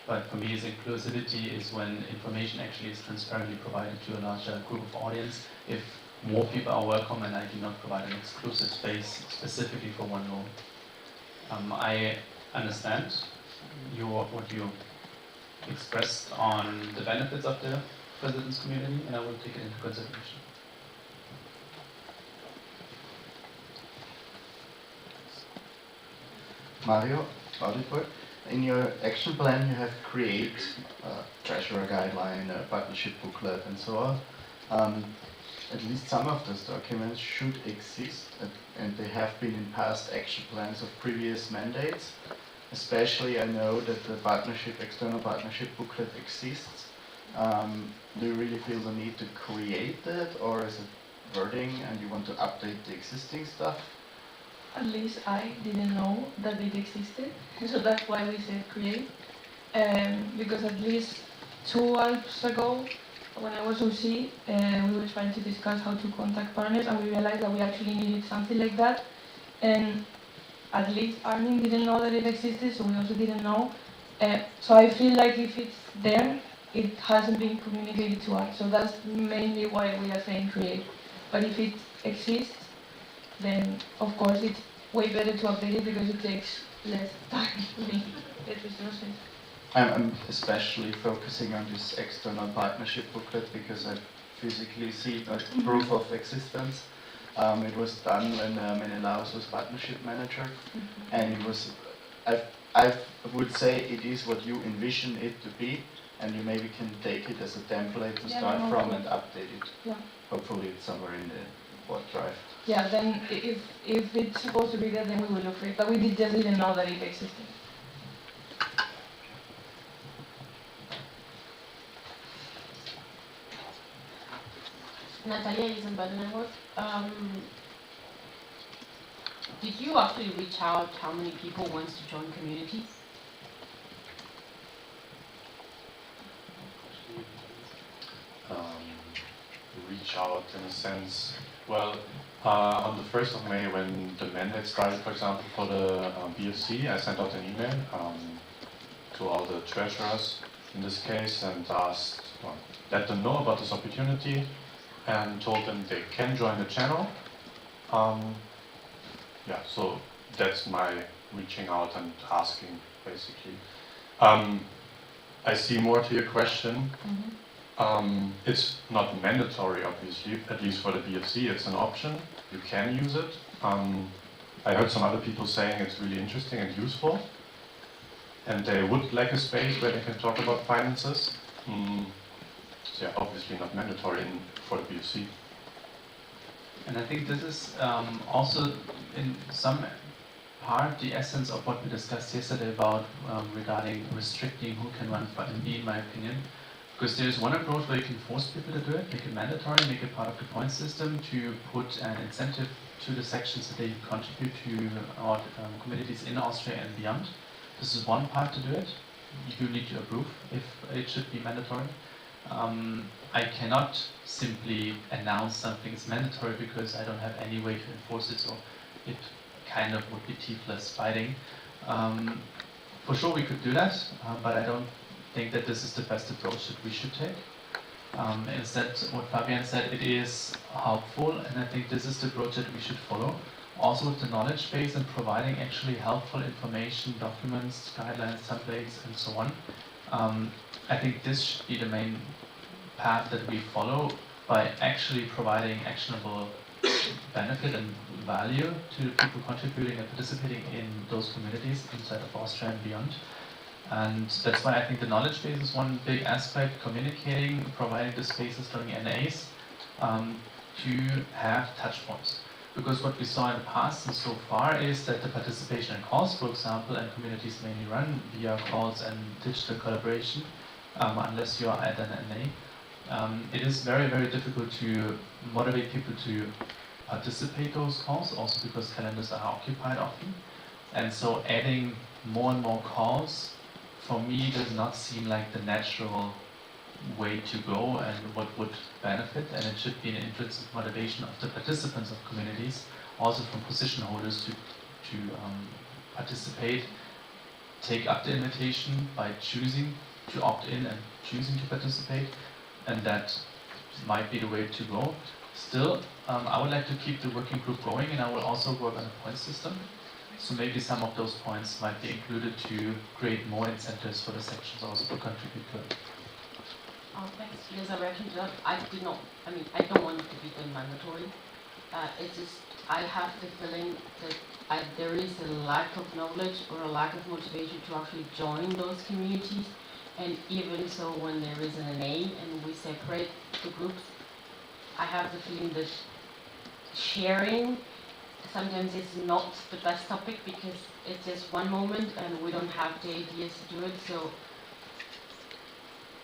But for me, inclusivity is when information actually is transparently provided to a larger group of audience. If more people are welcome and I do not provide an exclusive space specifically for one role. I understand what you expressed on the benefits of the president's community, and I will take it into consideration. Mario, Audiport, in your action plan you have create a treasurer guideline, a partnership booklet and so on. At least some of those documents should exist and they have been in past action plans of previous mandates. Especially I know that the external partnership booklet exists. Do you really feel the need to create that, or is it wording and you want to update the existing stuff? At least I didn't know that it existed, so that's why we said create. Because at least 2 months ago, when I was OC, we were trying to discuss how to contact partners, and we realized that we actually needed something like that. And at least Armin didn't know that it existed, so we also didn't know. So I feel like if it's there, it hasn't been communicated to us. So that's mainly why we are saying create. But if it exists, then of course it's way better to update it because it takes less time, less resources. I'm especially focusing on this external partnership booklet because I physically see proof of existence. It was done when Menelaus was partnership manager, and it was, I would say it is what you envision it to be, and you maybe can take it as a template to start from and update it. Yeah. Hopefully it's somewhere in the board drive. Yeah, then if it's supposed to be there, then we will look for it. But we just didn't know that it existed. Natalia is in Baden-Württemberg. Did you actually reach out how many people wants to join community? Reach out in a sense. Well, on the 1st of May, when the mandate started, for example, for the BFC, I sent out an email to all the treasurers in this case and asked, let them know about this opportunity and told them they can join the channel. Yeah, so that's my reaching out and asking, basically. I see more to your question. It's not mandatory, obviously, at least for the BFC, it's an option. You can use it. I heard some other people saying it's really interesting and useful. And they would like a space where they can talk about finances. So yeah, obviously not mandatory for the BFC. And I think this is also in some part the essence of what we discussed yesterday about regarding restricting who can run for MD, in my opinion. Because there's one approach where you can force people to do it, make it mandatory, make it part of the point system to put an incentive to the sections that they contribute to our communities in Austria and beyond. This is one part to do it. You need to approve if it should be mandatory. I cannot simply announce something is mandatory because I don't have any way to enforce it, so it kind of would be teethless fighting. For sure we could do that, but I don't think that this is the best approach that we should take. Instead, what Fabian said, it is helpful, and I think this is the approach that we should follow. Also with the knowledge base and providing actually helpful information, documents, guidelines, templates, and so on. I think this should be the main path that we follow by actually providing actionable benefit and value to the people contributing and participating in those communities inside of Austria and beyond. And that's why I think the knowledge base is one big aspect, communicating, providing the spaces during NAs to have touch points. Because what we saw in the past and so far is that the participation in calls, for example, and communities mainly run via calls and digital collaboration, unless you are at an NA. It is very, very difficult to motivate people to participate those calls, also because calendars are occupied often. And so adding more and more calls, for me, does not seem like the natural way to go and what would benefit, and it should be an intrinsic motivation of the participants of communities, also from position holders to participate, take up the invitation by choosing to opt in and choosing to participate, and that might be the way to go. Still, I would like to keep the working group going, and I will also work on a point system. So maybe some of those points might be included to create more incentives for the sections also to contribute to it. Thanks. Yes, I reckon that I don't want it to be done mandatory. It's just, I have the feeling that there is a lack of knowledge or a lack of motivation to actually join those communities. And even so, when there is an NA and we separate the groups, I have the feeling that sharing sometimes is not the best topic because it's just one moment and we don't have the ideas to do it. So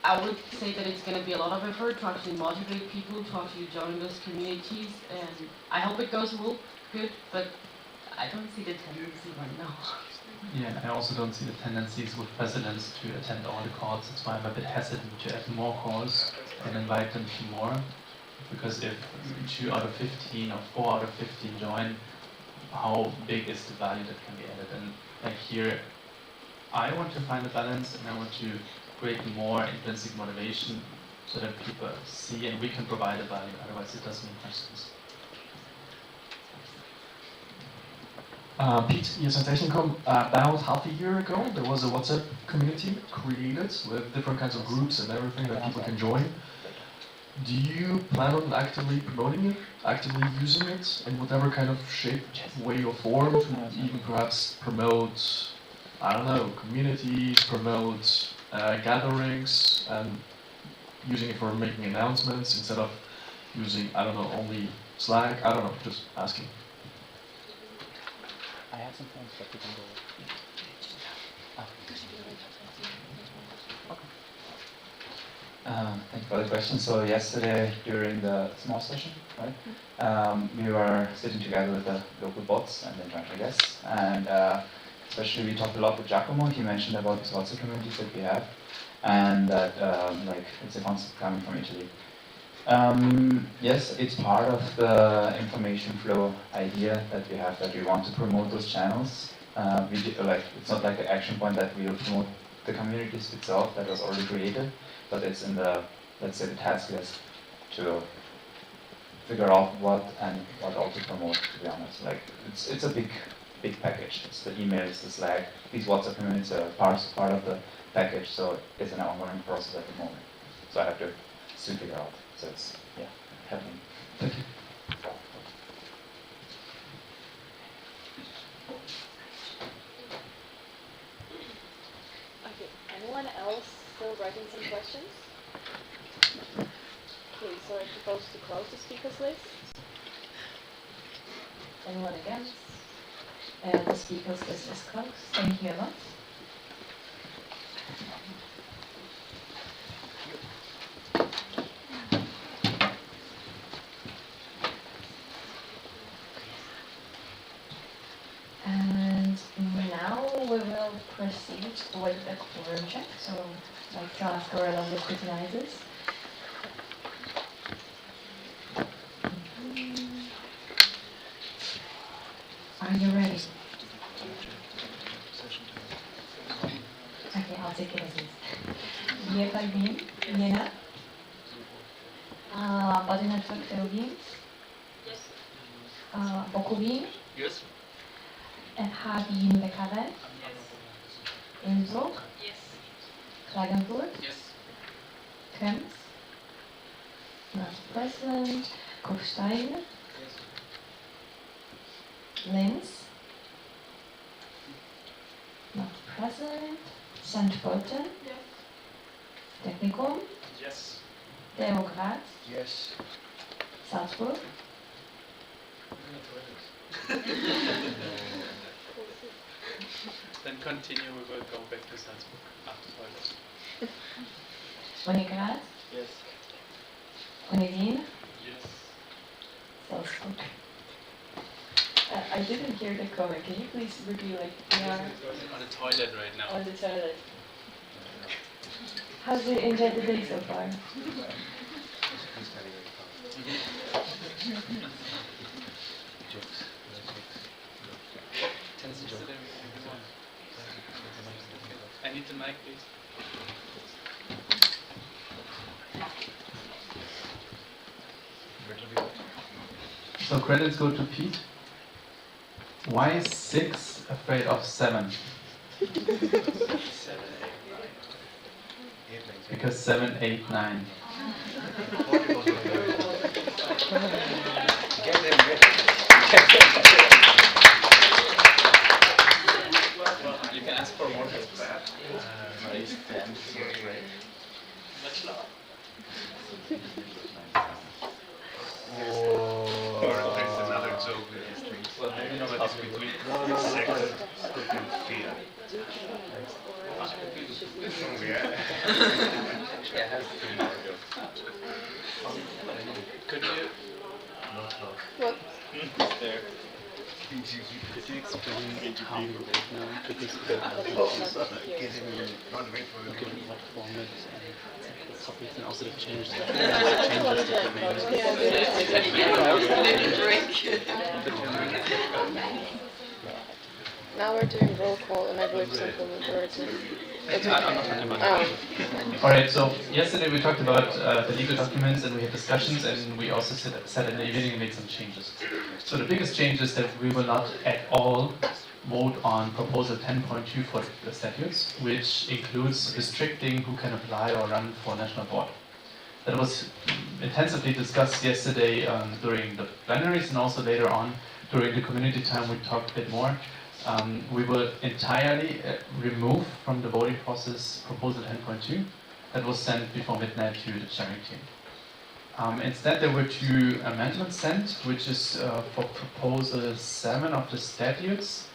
I would say that it's going to be a lot of effort to actually motivate people to actually join those communities, and I hope it goes well, good, but I don't see the tendency right now. Yeah, I also don't see the tendencies with presidents to attend all the calls. That's why I'm a bit hesitant to add more calls and invite them to more. Because if 2 out of 15 or 4 out of 15 join, how big is the value that can be added? And like here, I want to find a balance, and I want to create more intrinsic motivation so that people see and we can provide a value. Otherwise, it doesn't make much sense. Pete, yes, and Technicum, about half a year ago, there was a WhatsApp community created with different kinds of groups and everything that people can join. Do you plan on actively promoting it, actively using it in whatever kind of shape, way, or form, to even perhaps promote, I don't know, communities, promote gatherings, and using it for making announcements instead of using, I don't know, only Slack? I don't know, just asking. I have some points, but we can go. Thank you for the question. So yesterday during the small session, right, we were sitting together with the local bots and the international guests, and especially we talked a lot with Giacomo. He mentioned about these WhatsApp communities that we have, and that like it's a concept coming from Italy. Yes, it's part of the information flow idea that we have, that we want to promote those channels. It's not like an action point that we will promote the communities itself that was already created, but it's in the, let's say, the task list to figure out what and what all to promote, to be honest. Like, it's a big package. It's the emails, the Slack, these WhatsApp communities are part of the package, so it's an ongoing process at the moment. So I have to still figure out. So it's, yeah, happening. Thank you. Okay, anyone else still writing some questions? Okay, so I propose to close the speakers list. Anyone against? The speakers list is closed. Thank you very much. And now we will proceed with a quorum check. So I'd like to ask our lovely scrutinizers. Are you ready? BFI Wien, Vienna, Bodynet Wien, Boku Wien, Yes. FH Wien BKW, Innsbruck, Klagenfurt, Krems, not present, Kufstein, Linz, not present, St. Pölten, Technikum, Yes. Democrat, Yes. Salzburg, Then continue, we will go back to Salzburg afterwards. Unigrad, Yes. Univien, Yes. Salzburg. I didn't hear the comment. Can you please repeat we are On the toilet right now. on the toilet? How's you enjoyed the day so far? I need the mic, please. So credits go to Pete. Why is 6 afraid of 7? Because 7, 8, 9. You can ask for more. Raise 10, Much love. Or there's another joke with these things. Well, maybe not between 6 and fear. Could you? What? There. Could you explain how you right now? Because given what format and the topics and also the changes that you made. Now we're doing roll call, and I believe simple majority. Alright, so yesterday we talked about the legal documents and we had discussions and we also said in the evening and made some changes. So the biggest change is that we will not at all vote on proposal 10.2 for the statutes, which includes restricting who can apply or run for national board. That was intensively discussed yesterday during the plenaries and also later on during the community time we talked a bit more. We will entirely remove from the voting process proposal 10.2 that was sent before midnight to the chairing team. Instead, there were 2 amendments sent, which is for proposal 7 of the statutes.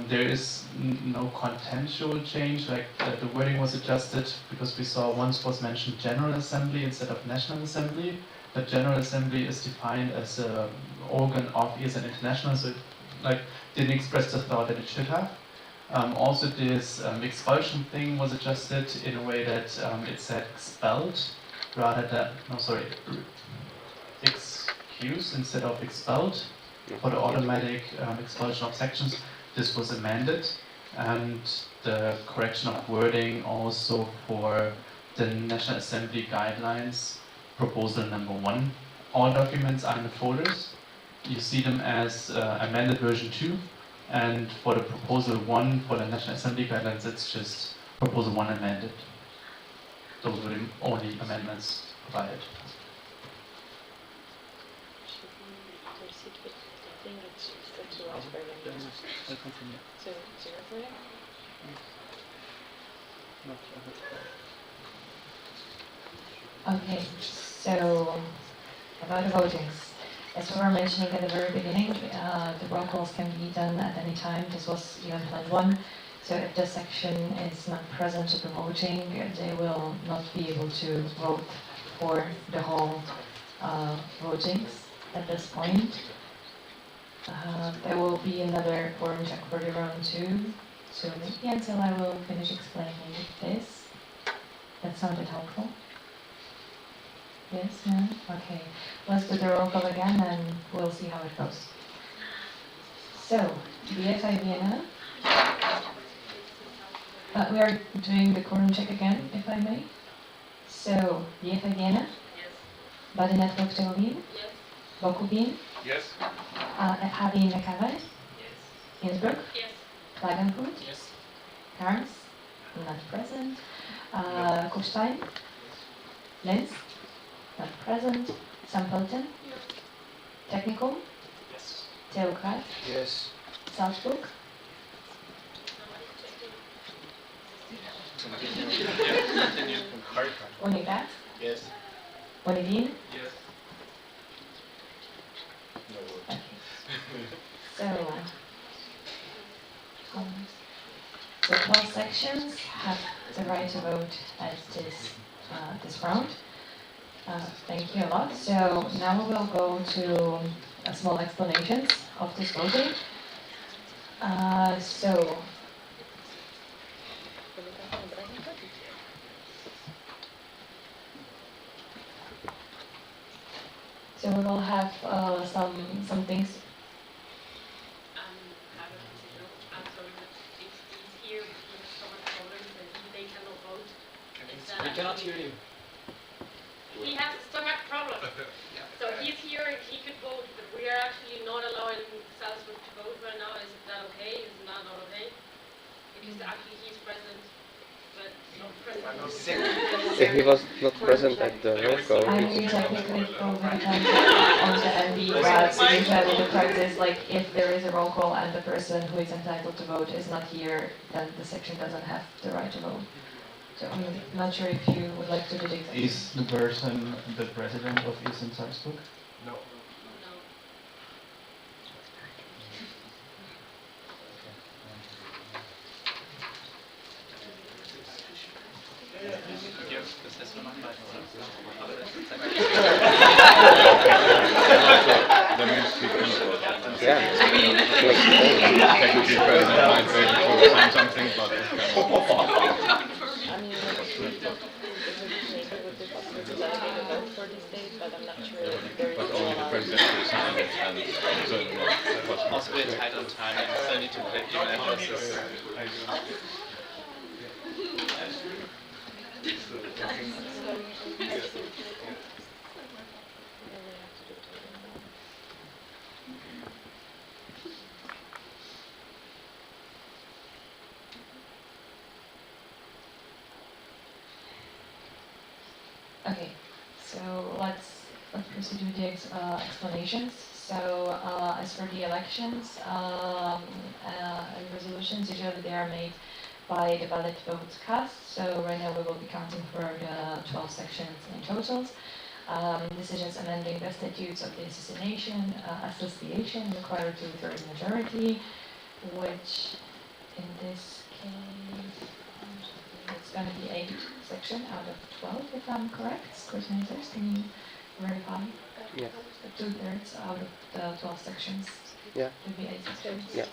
There is no contextual change, like the wording was adjusted because we saw once was mentioned General Assembly instead of National Assembly. The General Assembly is defined as an organ of ESN International, so it didn't express the thought that it should have. Also, this expulsion thing was adjusted in a way that it said expelled rather than, excuse instead of expelled for the automatic expulsion of sections. This was amended, and the correction of wording also for the National Assembly guidelines, proposal number 1. All documents are in the folders. You see them as amended version 2, and for the proposal 1 for the National Assembly guidelines, it's just proposal 1 amended. Those were the only amendments provided. Okay, so about the votings. As we were mentioning at the very beginning, the roll calls can be done at any time. This was even planned 1. So if the section is not present at the voting, they will not be able to vote for the whole votings at this point. There will be another quorum check for the round 2. So maybe until I will finish explaining this. That sounded helpful. Yes, no? Okay. Let's do the roll call again and we'll see how it goes. So, BFI Vienna. We are doing the quorum check again, if I may. So, Vienna, Baden-Württemberg Terolin, Bokubin, Yes. FHB Neckarwald, Innsbruck, Klagenfurt, Karms, not present, Kufstein, Linz, not present, St. Pölten, Technikum, Theograd, Yes. Salzburg, Continue. Unigrad, Yes. Univin. Yes. Okay. So, the 12 sections have the right to vote at this round. Thank you a lot. So now we will go to small explanations of this voting. So we will have some things. We cannot hear you. He has a stomach problem. So he's here and he could vote, but we are actually not allowing Salzburg to vote right now. Is that okay? Is that not okay? Because actually he's present, but not present. If he was not present at the roll call, I mean, technically probably on the MD, but usually the practice, like if there is a roll call and the person who is entitled to vote is not here, then the section doesn't have the right to vote. So I'm not sure if you would like to do it. Is the person the president of Eastern Salzburg? No. Yes, das lässt man noch gleich, oder? That means he can vote. Yeah. Technically, president might be able to sign something, but he I mean, maybe would be possible to delegate a vote for these days, but I'm not sure if there is but only the president will sign it, and so that was Also be entitled time, and still need to put email addresses. Okay, so let's proceed with the explanations. So as for the elections and resolutions, usually they are made by the ballot votes cast. So right now we will be counting for the 12 sections in totals. Decisions amending the statutes of the association require 2/3 majority, which in this case it's going to be 8 sections out of 12, if I'm correct. Coordinators, can you verify? Yeah. 2/3 out of the 12 sections. Yeah. Would be 8 sections. Yeah.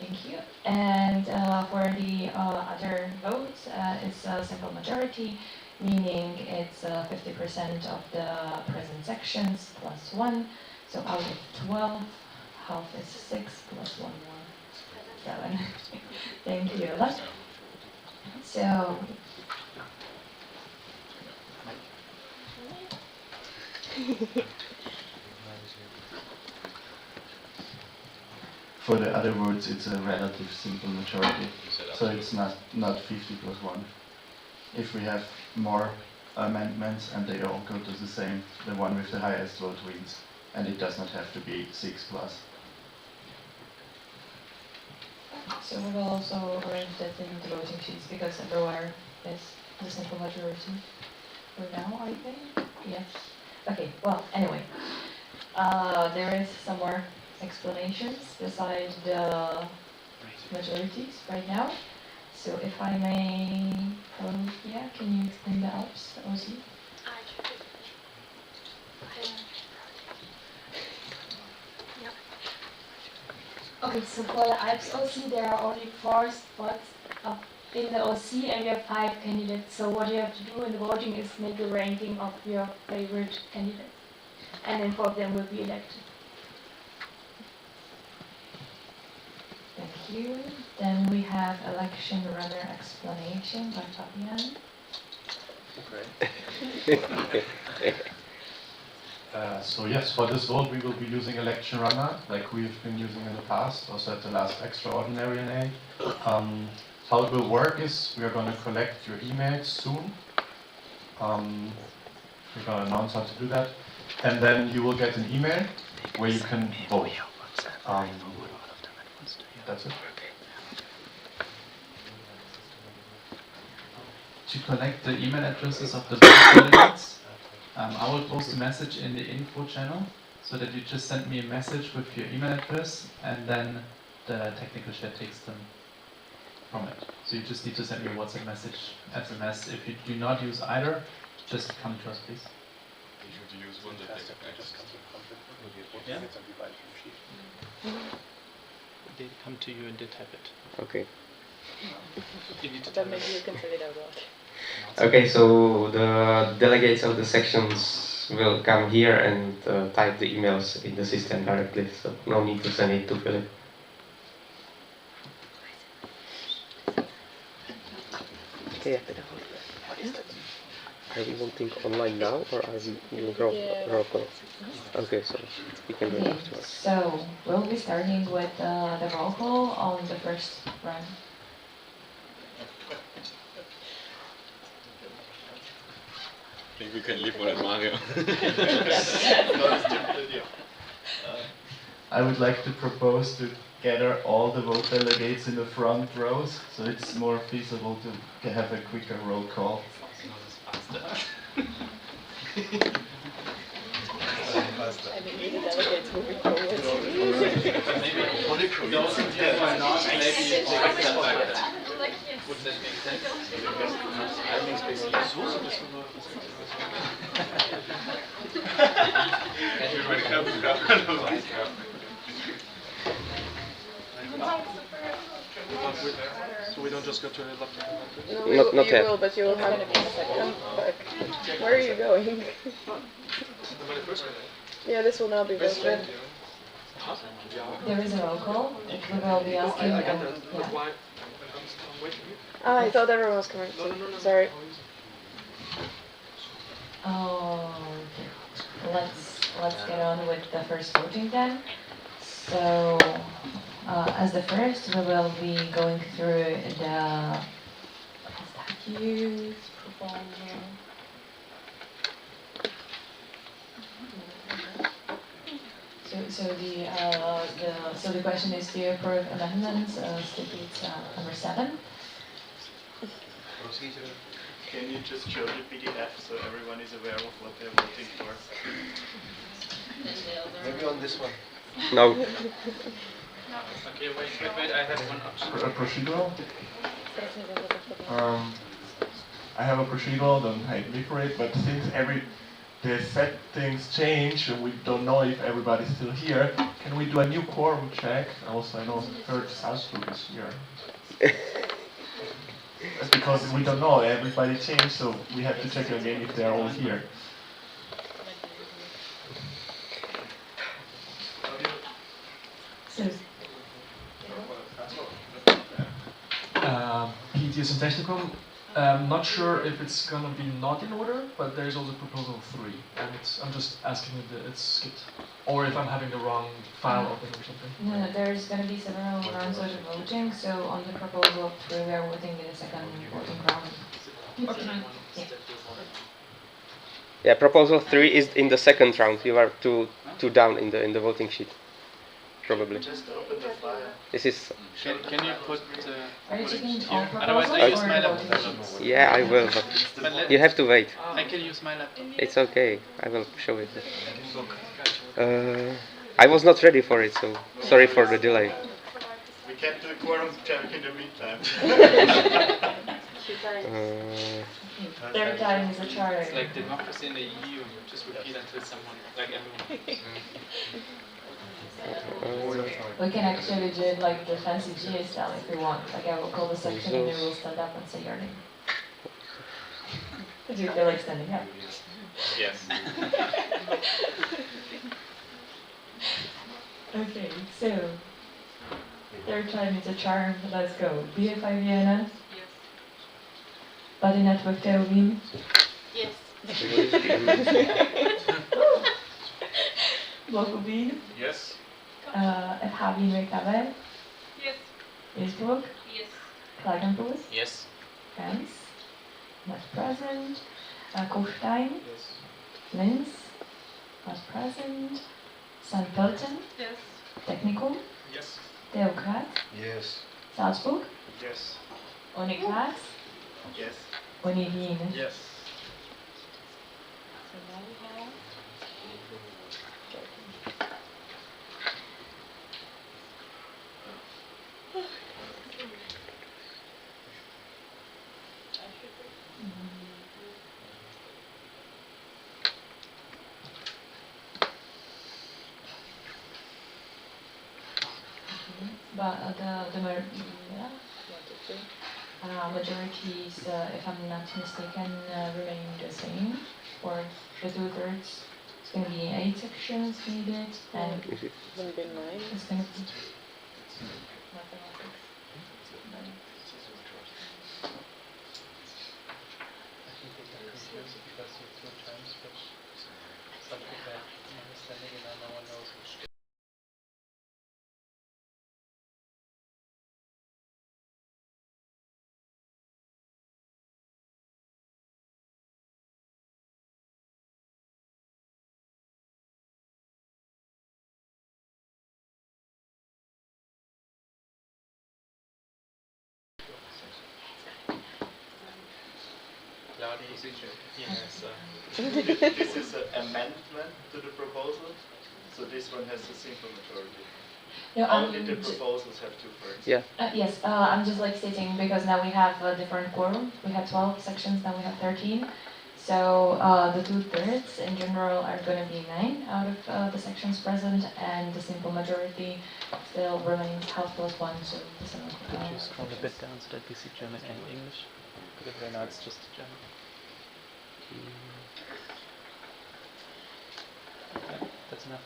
Thank you. And for the other votes, it's a simple majority, meaning it's 50% of the present sections plus 1. So out of 12, half is 6 plus 1 more, 7. Thank you a lot. So, For the other words, it's a relative simple majority, so it's not 50 plus 1. If we have more amendments and they all go to the same, the one with the highest vote wins, and it does not have to be 6 plus. so we will also arrange that in the voting sheets because everywhere is the simple majority for now, I think. Yes. Okay, well, anyway. There is some more explanations besides the majorities right now. So if I may, yeah, can you explain the Alps, OC? Okay, so for the Alps OC, there are only 4 spots up in the OC and we have 5 candidates. So what you have to do in the voting is make a ranking of your favorite candidates. And then 4 of them will be elected. Thank you. Then we have election runner explanation by Fabian. So yes, for this vote we will be using election runner, like we've been using in the past, also at the last extraordinary NA. How it will work is we are going to collect your emails soon. We're going to announce how to do that. And then you will get an email where you can vote. That's it. To collect the email addresses of the delegates, I will post a message in the info channel so that you just send me a message with your email address and then the technical chat takes them from it. So you just need to send me a WhatsApp message, SMS. If you do not use either, just come to us, please. Yeah? They come to you and they type it. Okay. Then maybe you can say it out loud. Okay, so the delegates of the sections will come here and type the emails in the system directly, so no need to send it to Philip. Okay, what is that? Are we voting online now or are we doing roll call? Okay, so we can do it afterwards. So we'll be starting with the roll call on the first run. I think we can leave one at Mario. I would like to propose to gather all the vote delegates in the front rows, so it's more feasible to have a quicker roll call. I mean, the delegates moving forward. Maybe those of you who are not, maybe you take a step back. Would that make sense? So we don't just go to a laptop? No, Not you yet. will, but you will have to come back. Where are you going? Yeah, this will now be voted. There is a roll call. We will be asking. Ah, I thought everyone was coming. Sorry. Oh, okay. Let's get on with the first voting then. So, as the first, we will be going through the statutes proposal. So the question is, do you approve amendments statutes number 7? Can you just show the PDF so everyone is aware of what they're voting for? Maybe on this one. No. Okay, wait, I have one option. Procedural? I have a procedural, don't hate me for it, but since the settings change and we don't know if everybody's still here, can we do a new quorum check? Also, I know third Salzburg is here. That's because we don't know, everybody changed, so we have to check again if they're all here. PTS and Technicum. Not sure if it's gonna be not in order, but there's also proposal 3, and I'm just asking if it's skipped, or if I'm having the wrong file open or something. No, there's going to be several rounds of voting, so on the proposal 3 we are voting in the second voting round. Okay. Yeah, proposal 3 is in the second round. You are two down in the voting sheet, probably. Just open the file. This is. Can you put Are you checking here? all Otherwise proposals I use or my the laptop. voting sheets? Yeah, I will, but you have to wait. I can use my laptop. It's okay. I will show it. I was not ready for it, so sorry for the delay. We can't do a quorum check in the meantime. Third time is a charter. It's like democracy in the EU. Just repeat until someone, like everyone. We can actually do it like the fancy GA style if we want. Like I will call the section and they will stand up and say your name. Do you feel like standing up? Yes. Okay, so third time is a charm. Let's go. BFI Vienna. Body Network Terwin. So what is the amendment? Bokubin, Yes. FH WKW, Yes. Innsbruck, Yes. Klagenfurt, Yes. Krems, not present, Kufstein, Yes. Linz, not present, St. Pölten, Yes. Technikum, Yes. Theokrat, Yes. Salzburg, Yes. Uni Graz, Yes. Uni Wien. Yes. So now we have But majorities, if I'm not mistaken, remain the same. For the 2/3, it's going to be 8 sections needed, and Is it? it's gonna be 9. it's going to be mathematics. I think they get confused because you two terms which some people have an understanding and no one knows which. Claudia, yes, this is an amendment to the proposal, so this one has a simple majority. No, Only the proposals have 2/3. Yeah. Yes, I'm just like stating because now we have a different quorum. We had 12 sections, now we have 13. So the 2/3 in general are going to be 9 out of the sections present, and the simple majority still remains half plus 1, so the 7. Could you scroll a bit down so that we see German and English? Because right now it's just German. Yeah, that's enough.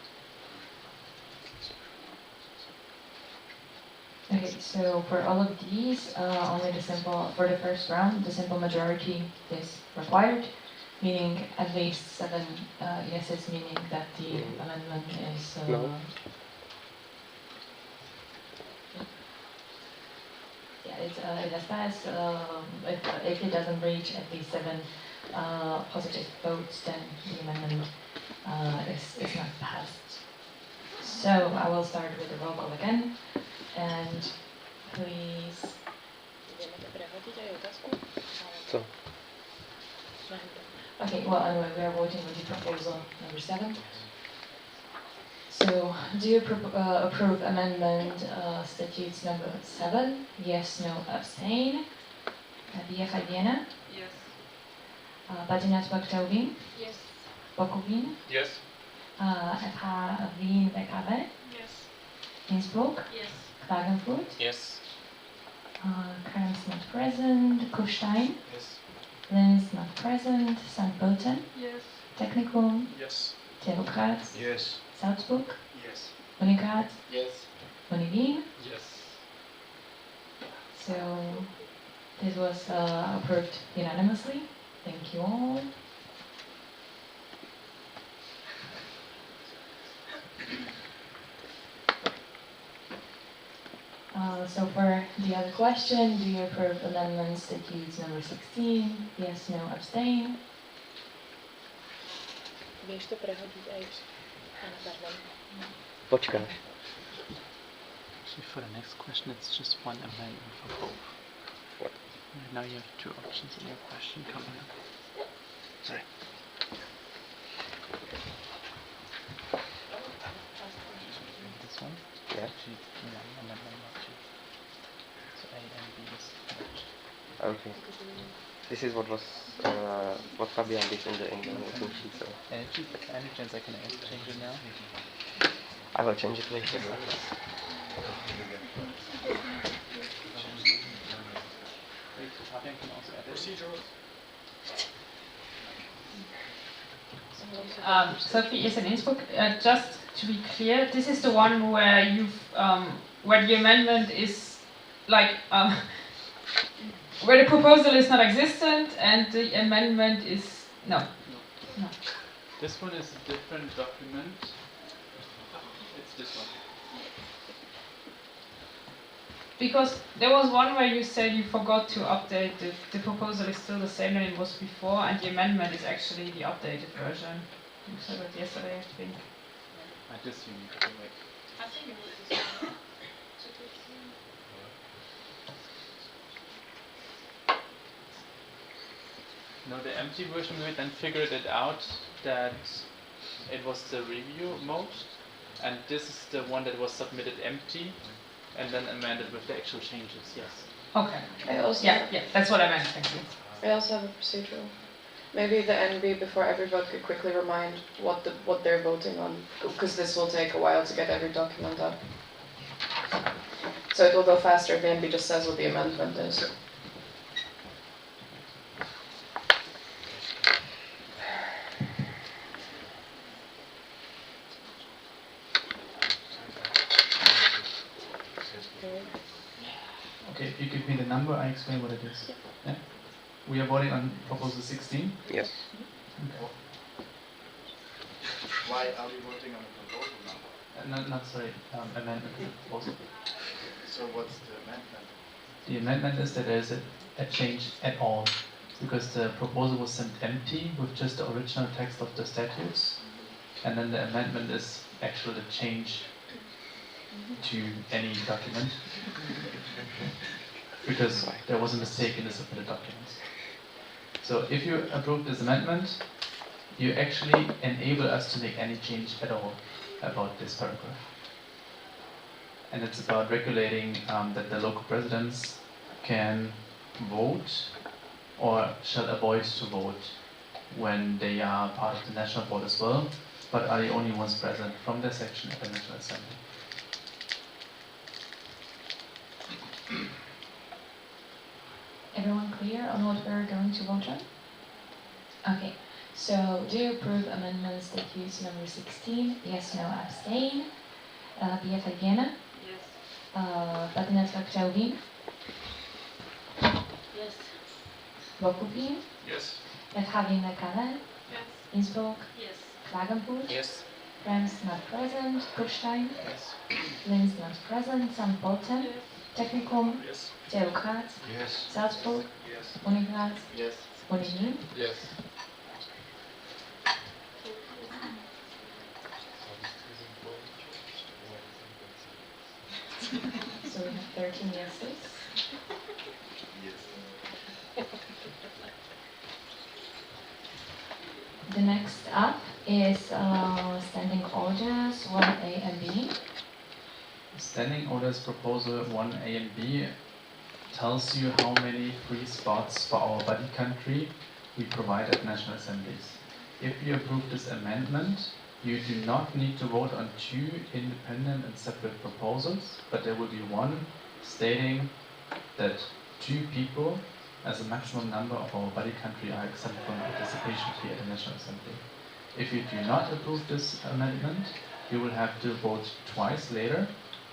Okay, so for all of these, only the simple, for the first round, the simple majority is required, meaning at least 7 yeses, meaning that the amendment is... No. Yeah, it has passed. If it doesn't reach at least 7 positive votes, then the amendment is not passed. So I will start with the roll call again, and please. So. Okay, well, anyway, we are voting on the proposal number 7. So, do you approve amendment statutes number 7? Yes, no, abstain. BFI Vienna? Yes. Badinat Baktovin? Yes. Bokubin? Yes. FH Wien WKW? Yes. Innsbruck? Yes. Klagenfurt? Yes. Krems not present. Kufstein? Yes. Linz not present. St. Pölten? Yes. Technikum? Yes. Theokrat? Yes. Salzburg? Yes. Uni Graz? Yes. Uni Wien? Yes. So this was approved unanimously. Thank you all. So for the other question, do you approve amendments that use number 16? Yes, no, abstain. Vieš to prehodiť aj pardon. Počkáš. Actually, for the next question, it's just one amendment for both. What? Right now you have 2 options in your question coming up. Sorry. This one? Yeah. Actually, amendment not 2. So A and B is matched. Okay. This is what was what Fabian did in the meeting sheet. So Any chance I can change it now? I will change it later. Fabian can also add it. Sophie is in Innsbruck. Just to be clear, this is the one where where the amendment is like where the proposal is not existent and the amendment is no. No. This one is a different document. It's this one. Because there was one where you said you forgot to update the proposal is still the same than it was before, and the amendment is actually the updated version. You said it yesterday, I think. I just need to wait. I think it was this one. No, the empty version, we then figured it out that it was the review mode, and this is the one that was submitted empty, and then amended with the actual changes, yes. Okay. I also Yeah, that's what I meant, thank you. I also have a procedural. Maybe the NB before every vote could quickly remind what they're voting on, because this will take a while to get every document up. So it will go faster if the NB just says what the amendment is. Okay, if you give me the number, I explain what it is. Yeah. We are voting on proposal 16? Yes. Okay. Why are we voting on the proposal now? Not sorry, amendment to the proposal. So what's the amendment? The amendment is that there is a change at all, because the proposal was sent empty with just the original text of the statutes, and then the amendment is actually the change to any document, because there was a mistake in the submitted documents. So if you approve this amendment, you actually enable us to make any change at all about this paragraph. And it's about regulating that the local presidents can vote or shall avoid to vote when they are part of the national board as well, but are the only ones present from their section at the National Assembly. Everyone clear on what we're going to vote on? Okay, so do you approve amendments that use number 16? Yes, no, abstain. BFA Vienna? Yes. Network Wien? Yes. Wokupin? Yes. Having Kavel? Yes. Innsbruck? Yes. Klagenfurt? Yes. Krems not present. Kufstein? Yes. Linz not present. St. Pölten? Yes. Technicum? Yes. TU Graz? Yes. Salzburg? Yes. Uni Graz? Yes. Uni Wien? Yes. So we have 13 yeses. Yes. The next up is standing orders 1A and B. Standing orders proposal 1A and B tells you how many free spots for our buddy country we provide at national assemblies. If you approve this amendment, you do not need to vote on two independent and separate proposals, but there will be one stating that 2 people as a maximum number of our buddy country are exempt from participation fee at the National Assembly. If you do not approve this amendment, you will have to vote twice later,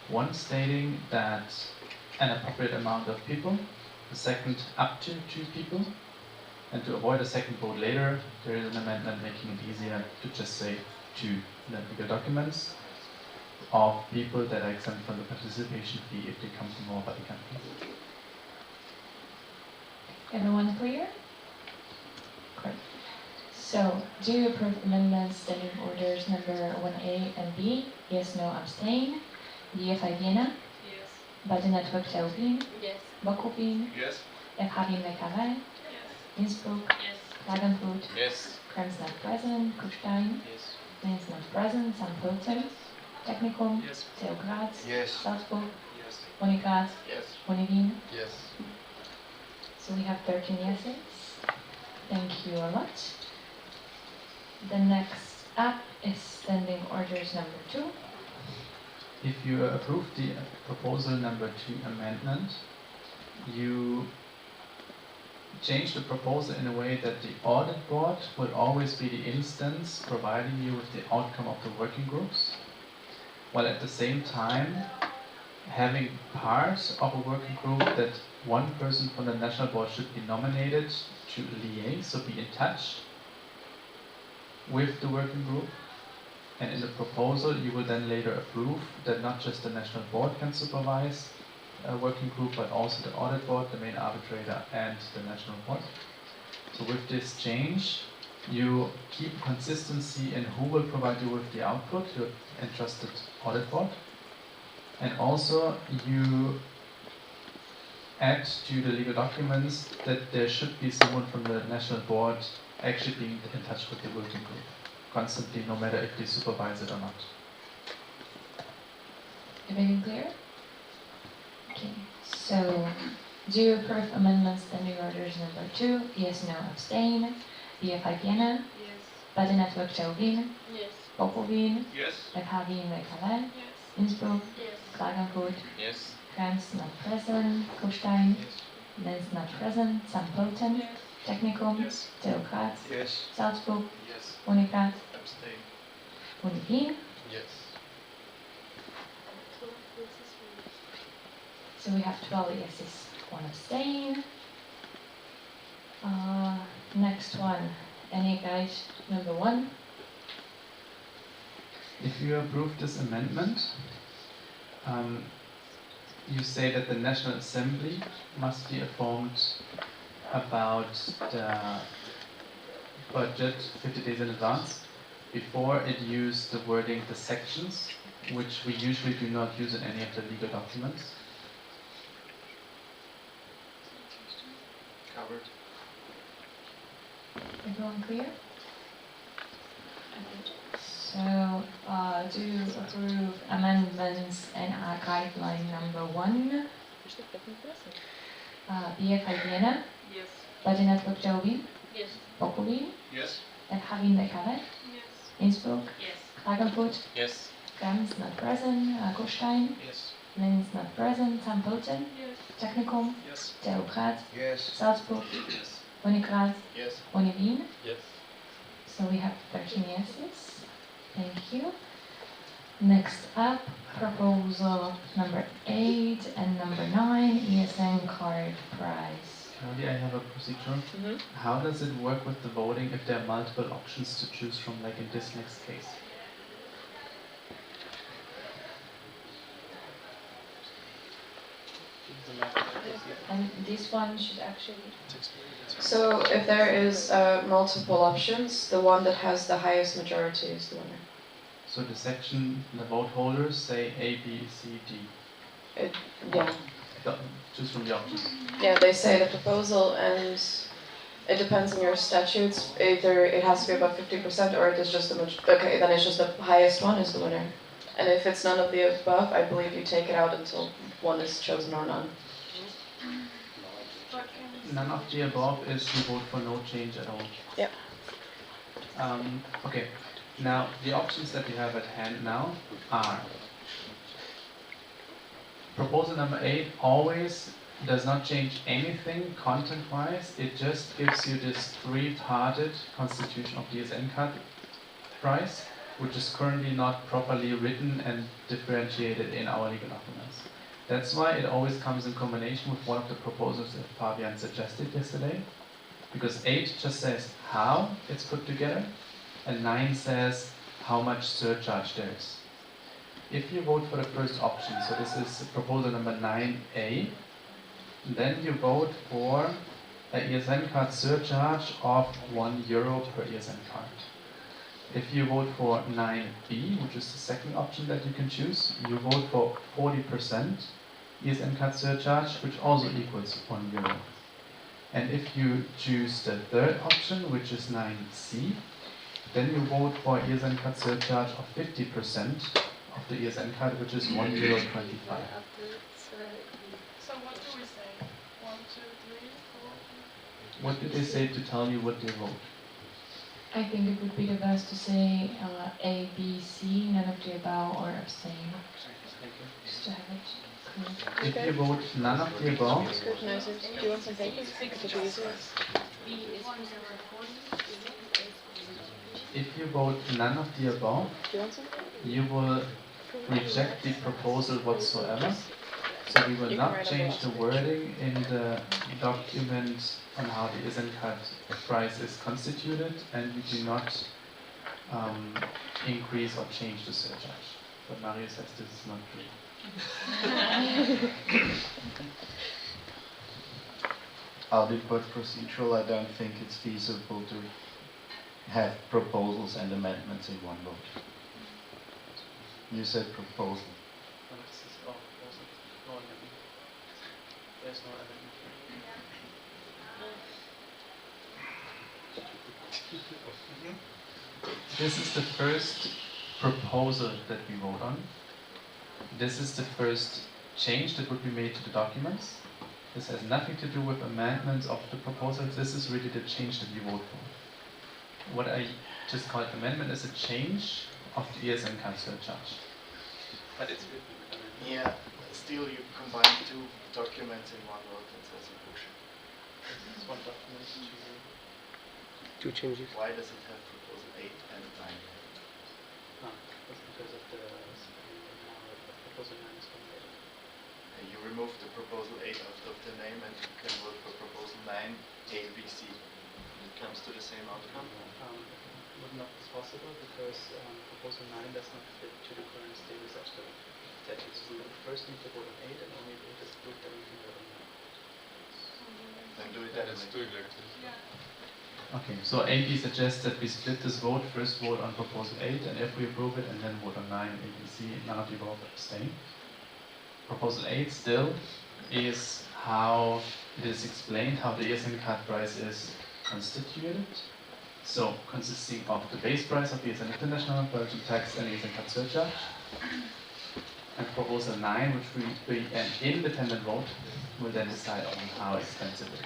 one stating that an appropriate amount of people, the second up to 2 people, and to avoid a second vote later, there is an amendment making it easier to just say 2 bigger documents of people that are exempt from the participation fee if they come from our buddy country. Everyone clear? Great. So, do you approve amendments standing orders number 1A and B? Yes, no, abstain. BFI Vienna? Yes. Network Wien? Yes. Wokupin? Yes. Having Kavel? Yes. Innsbruck? Yes. Klagenfurt? Yes. Krems not present. Kufstein? Yes. Linz not present. St. Pölten? Technicum? Yes. TU Graz? Yes. Salzburg? Yes. Uni Graz? Yes. Uni Wien? Yes. So we have 13 yeses. Thank you a lot. The next up is standing orders number 2. If you approve the proposal number 2 amendment, you change the proposal in a way that the audit board will always be the instance providing you with the outcome of the working groups, while at the same time having part of a working group that one person from the national board should be nominated to liaise, so be in touch with the working group. And in the proposal, you will then later approve that not just the national board can supervise a working group, but also the audit board, the main arbitrator, and the national board. So with this change, you keep consistency in who will provide you with the output, your entrusted audit board. And also you add to the legal documents that there should be someone from the national board actually being in touch with the working group constantly, no matter if they supervise it or not. Everything clear? Okay, so do you approve amendments standing orders number 2? Yes, no, abstain. BFI Vienna? Yes. Body Network Wien? Yes. Popo Wien? Yes. FH Wien Calais? Yes. Innsbruck? Yes. Klagenfurt? Yes. Krems not present. Kufstein? Linz not present. St. Pölten? Yes. Technicum? Yes. Theokrat? Yes. Salzburg? Yes. Unikat? Abstain. Uni Wien? Yes. So we have 12 yeses, 1 abstain. Next one, any guide number 1? If you approve this amendment, you say that the National Assembly must be informed about the budget 50 days in advance before it use the wording the sections, which we usually do not use in any of the legal documents. Covered. Everyone clear? So, do you approve amendments in our guideline number 1? BFI Vienna? Yes. Body Network Wien? Yes. Popo Wien? Yes. FH Wien Calais? Yes. Innsbruck? Yes. Klagenfurt? Yes. Krems not present. Kufstein? Yes. Linz not present. St. Pölten? Yes. Technicum? Yes. Theokrat? Yes. Salzburg? Yes. Unikat? Yes. Uni Wien? Yes. So we have 13 yeses. Thank you. Next up, proposal number 8 and number 9, ESN card price. Claudia, I have a procedure. How does it work with the voting if there are multiple options to choose from, like in this next case? And this one should actually... So if there is multiple options, the one that has the highest majority is the winner. So the section, the vote holders say A, B, C, D. Yeah. Choose from the options. Yeah, they say the proposal, and it depends on your statutes. Either it has to be above 50% or it is just okay, then it's just the highest one is the winner. And if it's none of the above, I believe you take it out until one is chosen or none. None of the above is you vote for no change at all. Yep. Okay. Now, the options that we have at hand now are proposal number 8 always does not change anything content-wise. It just gives you this 3-parted constitution of the ESN card price, which is currently not properly written and differentiated in our legal documents. That's why it always comes in combination with one of the proposals that Fabian suggested yesterday, because 8 just says how it's put together, and 9 says how much surcharge there is. If you vote for the first option, so this is proposal number 9A, then you vote for an ESN card surcharge of €1 per ESN card. If you vote for 9B, which is the second option that you can choose, you vote for 40% ESN card surcharge, which also equals €1. And if you choose the third option, which is 9C, then you vote for ESN card surcharge of 50% of the ESN card, which is €1.25. So what do we say? 1, 2, 3, 4? What did they say to tell you what they vote? I think it would be the best to say A, B, C, none of the above, or abstain. Just to have it clear. If you vote none of the above, Scrutinizers, do you want some papers? It'll be easier. if you vote none of the above, Do you want some? you will reject the proposal whatsoever. So we will You can not write on the change the last page. wording in the document on how the ESN card price is constituted, and we do not increase or change the surcharge. But Mario says this is not true. Audit but procedural, I don't think it's feasible to have proposals and amendments in one vote. You said proposal. No, this is also no amendment. There's no amendment here. This is the first proposal that we vote on. This is the first change that would be made to the documents. This has nothing to do with amendments of the proposals. This is really the change that we vote for. What I just called amendment is a change of the ESN card surcharge. But it's written. Yeah, still you combine two documents in one vote, and that's a bullshit. It's one document, Two changes. Why does it have proposal 8 and 9? That's because of the proposal 9 is from later. You remove the proposal 8 out of the name and you can vote for proposal 9, A, B, C. It comes to the same outcome. Would not be possible because proposal 9 does not fit to the current status of the statutes. So we first need to vote on 8 and only if 8 is approved then we can vote on 9. Then do it Yeah, let's do it like this. Okay, so AB suggests that we split this vote, first vote on proposal 8, and if we approve it, and then vote on 9, A, B, C, none of you both abstain. Proposal 8 still is how it is explained, how the ESN card price is constituted. So, consisting of the base price of ESN International, Belgian tax, and ESN card surcharge. And proposal 9, which will be an independent vote, will then decide on how expensive it is.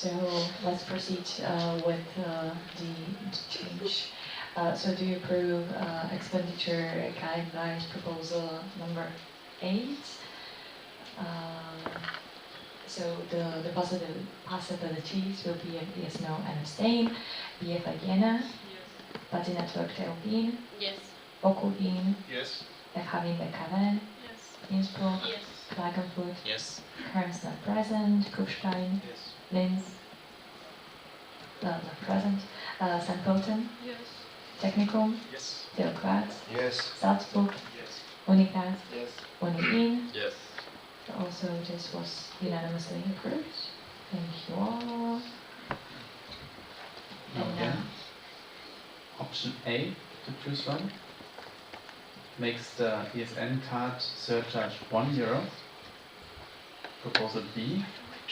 So let's proceed with the change. So do you approve expenditure guidelines proposal number 8? So the possibilities will be yes, no, and abstain. BFI Vienna, Party Network Wien, Yes. Oko Wien, Yes. FH Wien Bekaven, Yes. Innsbruck, Yes. Klagenfurt, Yes. Krems not present, Kufstein, Yes. Linz, not present, St. Pölten, Yes. Technicum, Yes. Theocrat, Yes. Salzburg, Yes. Unicat, Yes. Wien. Yes. So also this was unanimously approved. Thank you all. Now And again, option A to choose from makes the ESN card surcharge €1. Proposal B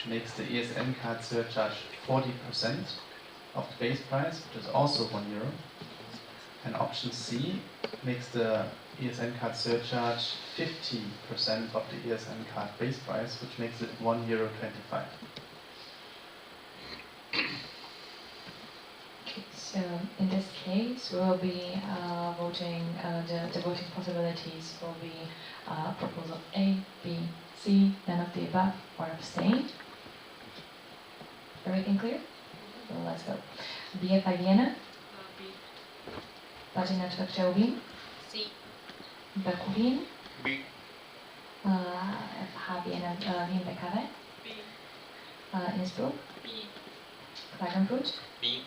makes the ESN card surcharge 40% of the base price, which is also €1. And option C makes the ESN card surcharge 50% of the ESN card base price, which makes it €1.25. Okay, so in this case, we will be voting, the voting possibilities will be proposal A, B, C, none of the above, or abstain. Everything clear? So let's go. BFI Vienna, B. Party Network Wien, C. Baku Wien, B. FH Vienna Wien Bekawe, B. Innsbruck, B. Klagenfurt, B.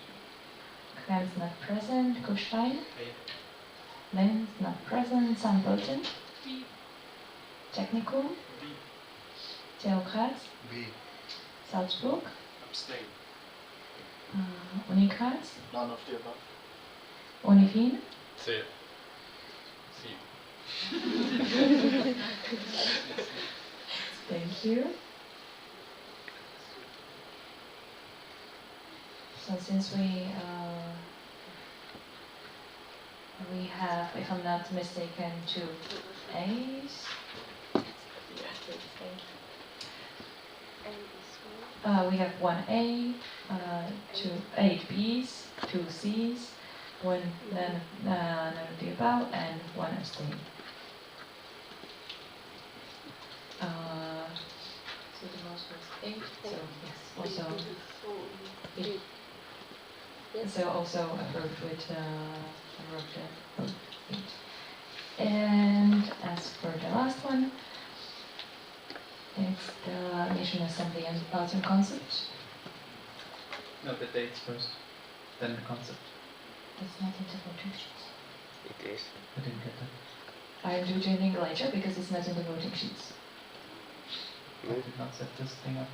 Krems not present, Kufstein, B. Linz not present, St. Pölten, B. Technicum, B. Theocrat, B. Salzburg, Abstain. Unicat, None of the above. Wien. C. C. Thank you. So since we have, if I'm not mistaken, 2 A's. We have 1 A, 8 B's, 2 C's, 1 none of the above, and 1 abstain. So the most was 8. So yes, also B. So also approved with vote. And as for the last one, it's the National Assembly and Belgium concept. No, the dates first, then the concept. That's not in the voting sheets. It is. I didn't get that. I'm doing later because it's not in the voting sheets. I did not set this thing up.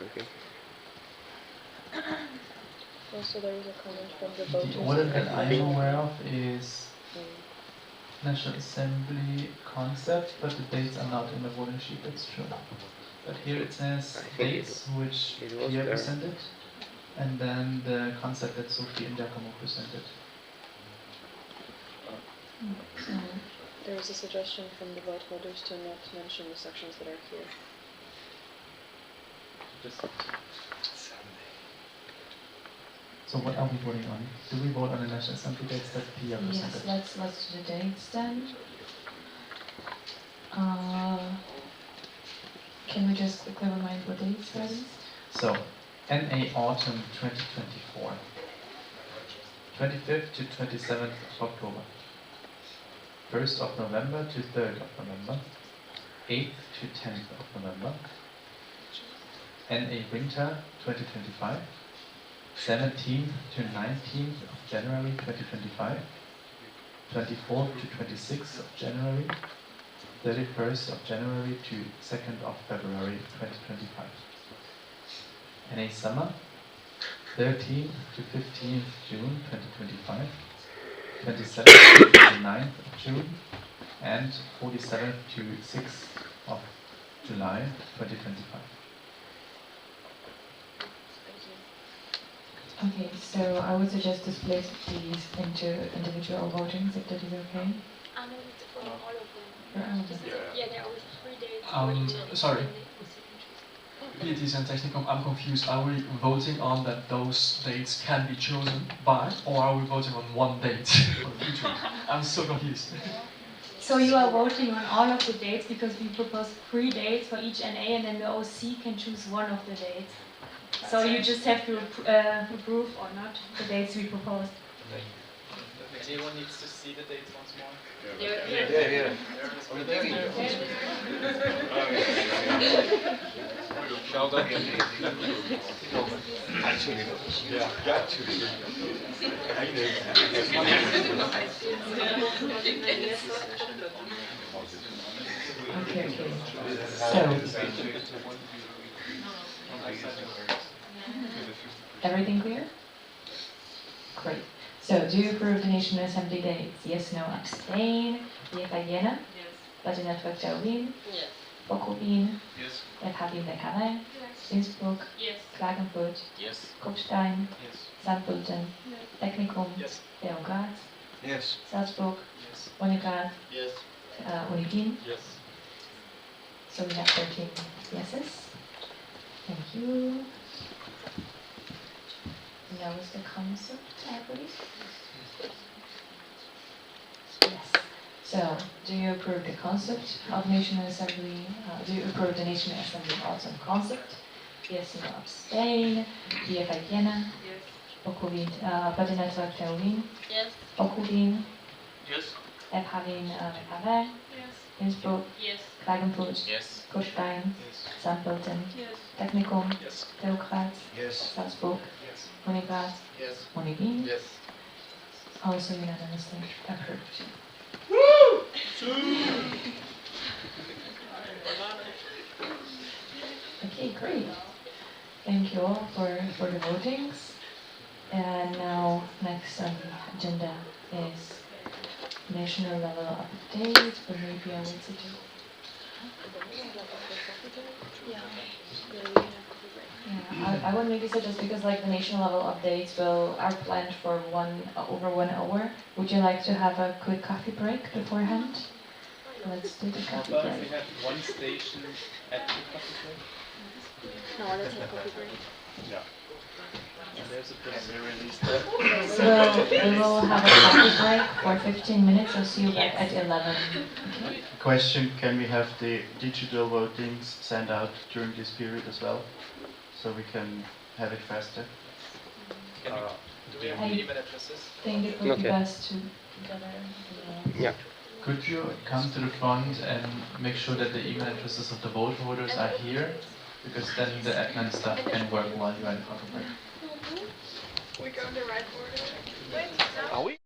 Okay. Also, there was a comment from the The voters. order that I'm aware of is National Assembly concept, but the dates are not in the voting sheet, that's true. But here it says dates which Pierre presented, and then the concept that Sophie and Giacomo presented. There was a suggestion from the vote holders to not mention the sections that are here. So what are we voting on? Do we vote on the National Assembly dates that Pierre presented? Yes, let's do the dates then. Can we just quickly remind what dates that is? So, NA Autumn 2024. 25th to 27th of October. 1st of November to 3rd of November. 8th to 10th of November. NA Winter 2025. 17th to 19th of January 2025. 24th to 26th of January. 31st of January to 2nd of February 2025. NA Summer 13th to 15th June 2025. 27th to 29th of June and 47th to 6th of July 2025. Okay, so I would suggest to split these into individual votings if that is okay. I know it's for all of them. For all of them. Yeah, there are 3 days. Sorry. PTs and Technicum, I'm confused. Are we voting on that those dates can be chosen by, or are we voting on one date for the future? I'm so confused. So you are voting on all of the dates because we propose 3 dates for each NA, and then the OC can choose one of the dates. So you just have to approve or not the dates we propose. Anyone needs to see the dates once more? Yeah. Actually, actually. Okay. Everything clear? Great. So, do you approve the National Assembly dates? Yes, no, abstain. Vienna? Yes. Budget Berlin? Yes. Bokobin? Yes. Habin Bekanai? Innsbruck? Yes. Klagenfurt? Yes. Kopstein? Yes. Saarbrücken? Technikum? Yes. Belgrad? Yes. Salzburg? Yes. Unigrad? Yes. Uni Wien? Yes. So we have 13 yeses. Thank you. And that was the concept, I believe. Yes. So, do you approve the concept of National Assembly? Do you approve the National Assembly Autumn concept? Yes, no, abstain. DFI Vienna? Yes. Okuvin, Budgetnetzwerk Wien? Yes. Okuvin? Yes. Having Mekave? Yes. Innsbruck? Yes. Klagenfurt? Yes. Kopstein? Yes. Saarbrücken? Yes. Technikum? Yes. Belgrad? Yes. Salzburg? Yes. Unigrad? Yes. Uni Wien? Yes. Also unanimously approved. Okay, great. Thank you all for the votings. And now, next on the agenda is national level update, but maybe I will suggest. Yeah, I would maybe suggest, because like the national level updates are planned for over 1 hour. Would you like to have a quick coffee break beforehand? Let's do the coffee But break. we have one station at the coffee break. No, let's have coffee break. Yeah. And there's a Can we release We will have a coffee break for 15 minutes. I'll see you back at 11. Okay? Question, can we have the digital votings sent out during this period as well? So we can have it faster? Can we Do we have I the email addresses? think it would be Okay. best to gather. Yeah. Could you come to the front and make sure that the email addresses of the vote holders are here? Because then the admin stuff can work while you're in front of it. We go in the right order. Wait, Are we?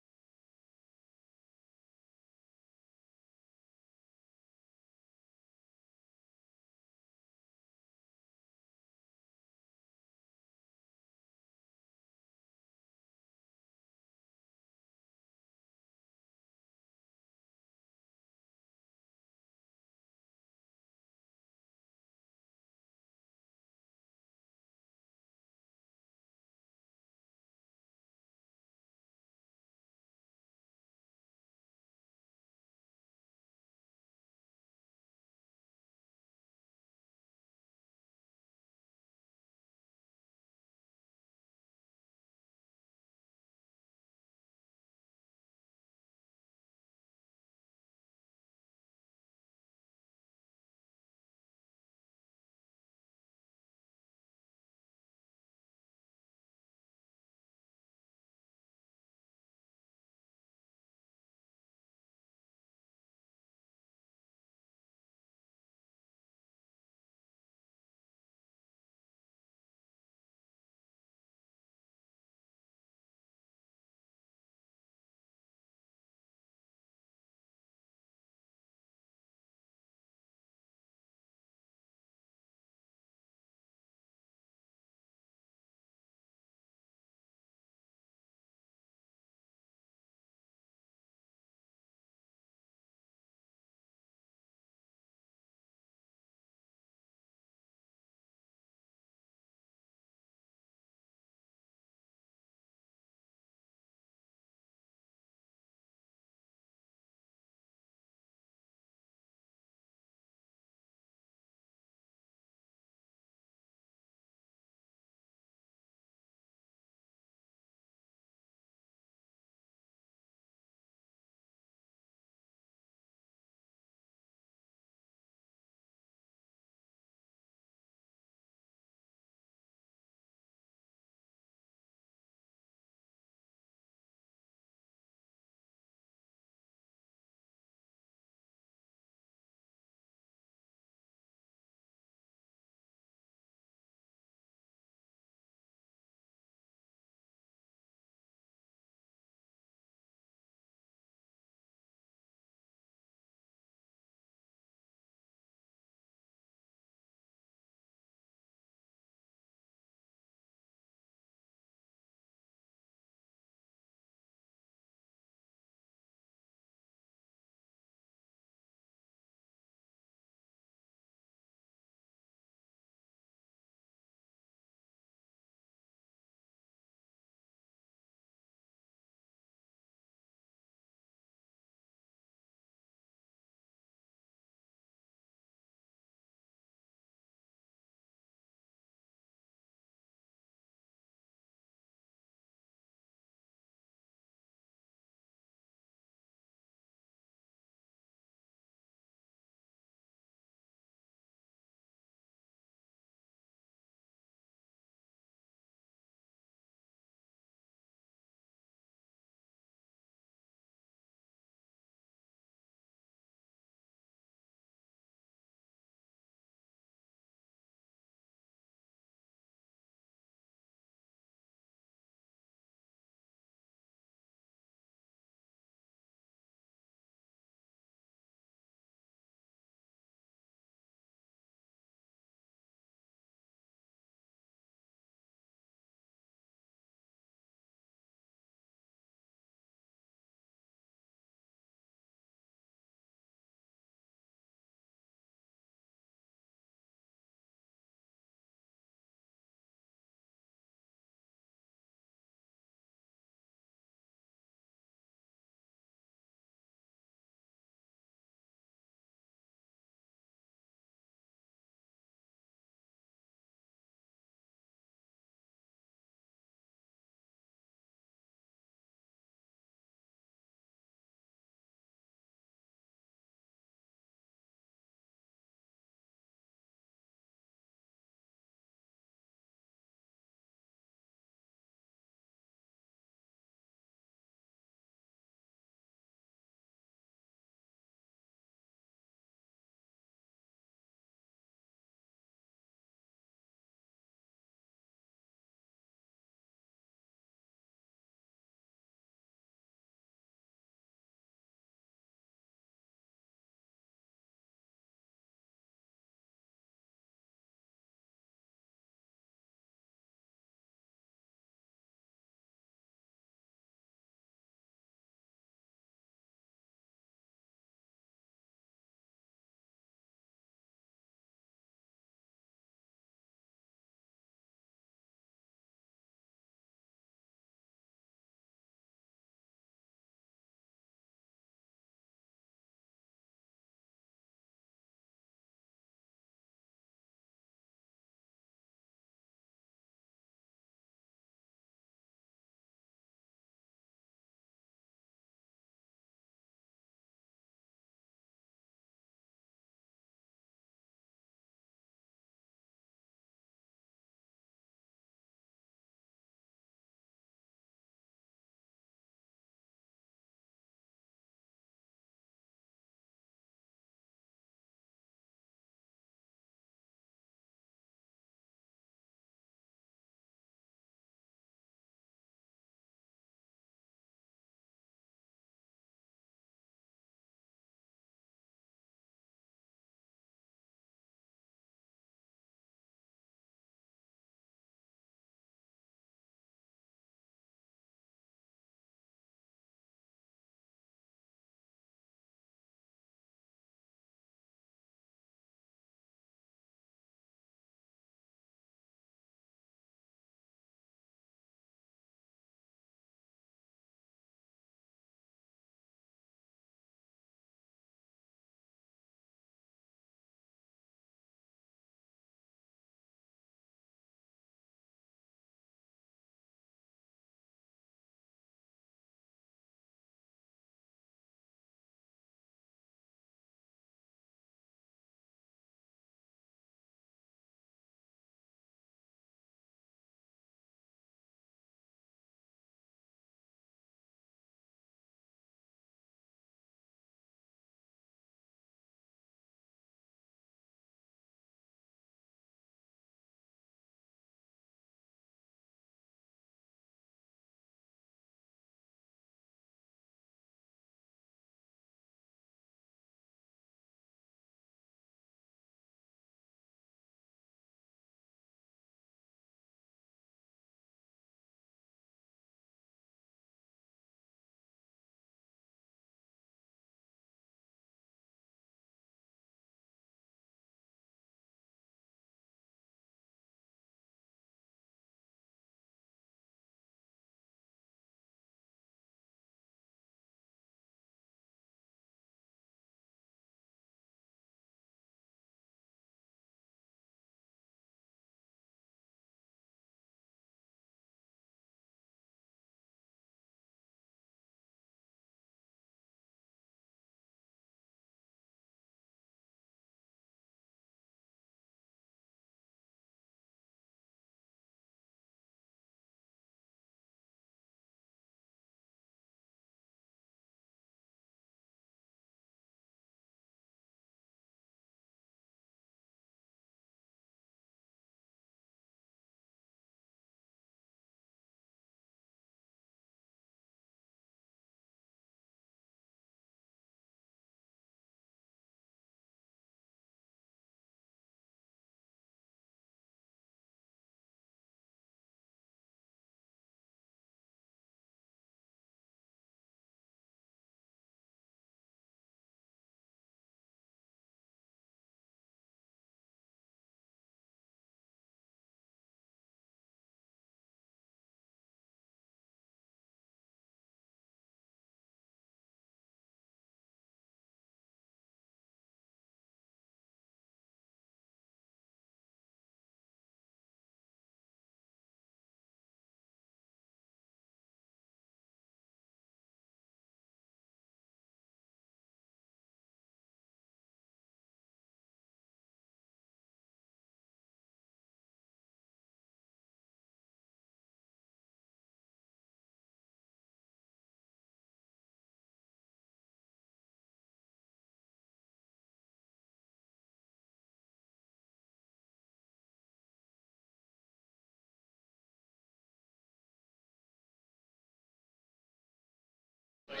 think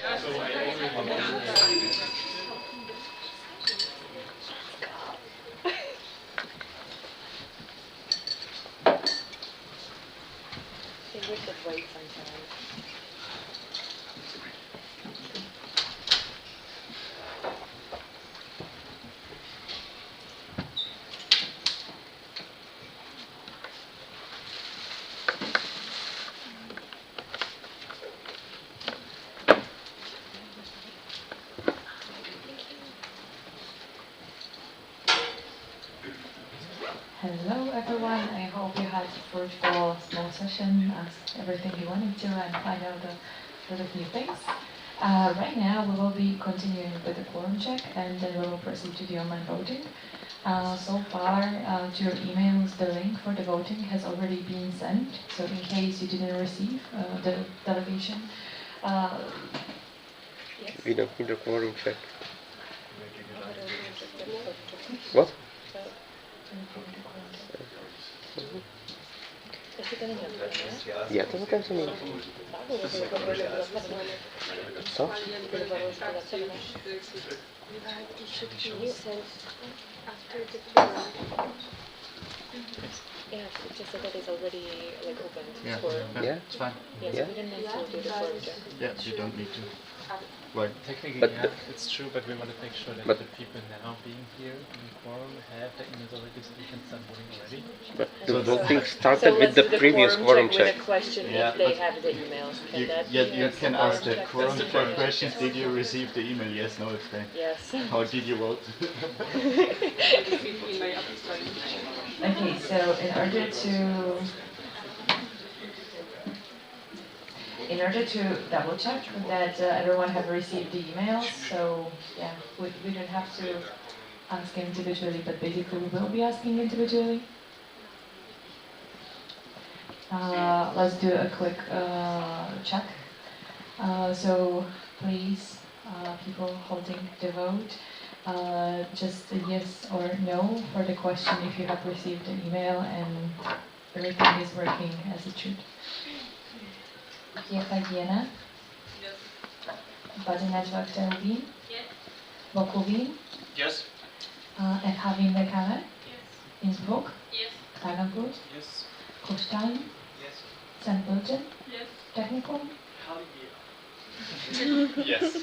we should wait some time. Hello everyone, I hope you had a fruitful small session, asked everything you wanted to and find out a lot of new things. Right now we will be continuing with the quorum check and then we will proceed to the online voting. So far to your emails the link for the voting has already been sent, so in case you didn't receive the delegation. We don't need a quorum check. What? Já to otevřený. Co? Yeah, it's just that it's already like open Yeah, for. yeah, it's fine. Yeah, so we didn't need to do the quorum check. Yeah, you don't need to. Right. Technically, But yeah, it's true, but we want to make sure that the people now being here in quorum have the emails already, so we can start voting already. But the voting started with the previous quorum check. With a question Yeah, if they but have the emails. Can that Yeah, be you a can quorum ask the check? quorum check questions. Did you receive the email? Yes, no, it's there. Yes. How did you vote? Okay, so in order to double check that everyone have received the emails, so yeah, we don't have to ask individually, but basically we will be asking individually. Let's do a quick check. So please, people holding the vote, just a yes or no for the question if you have received an email and everything is working as it should. Vienna? Yes. Badenaj Wien? Yes. Bokovin? Yes. FH Wien-Kamer? Yes. Innsbruck? Yes. Klagenfurt? Yes. Kufstein? Yes. St. Pölten? Yes. Technicum? Yes.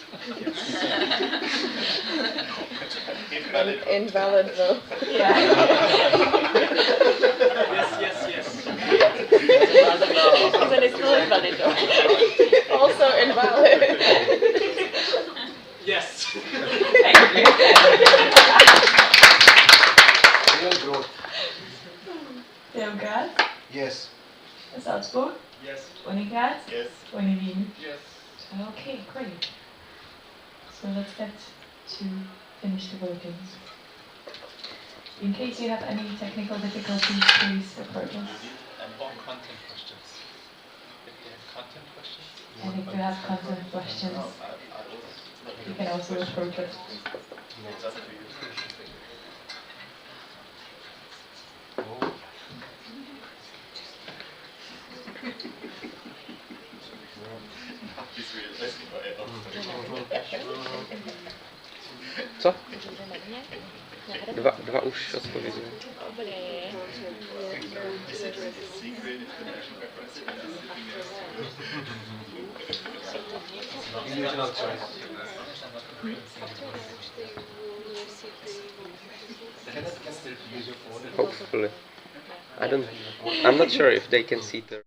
Invalid vote. Yeah. Yes. Then it's still invalid though. Also invalid. Yes. Real growth. Belgrad? Yes. Salzburg? Yes. Unigrad? Yes. Wien? Yes. Okay, great. So let's get to finish the voting. In case you have any technical difficulties, please approach us. And all content questions. If you have content questions. And if you have content questions, you can also approach us. It's up to you. Co? Dva už odpověděli. Hopefully. I'm not sure if they can see the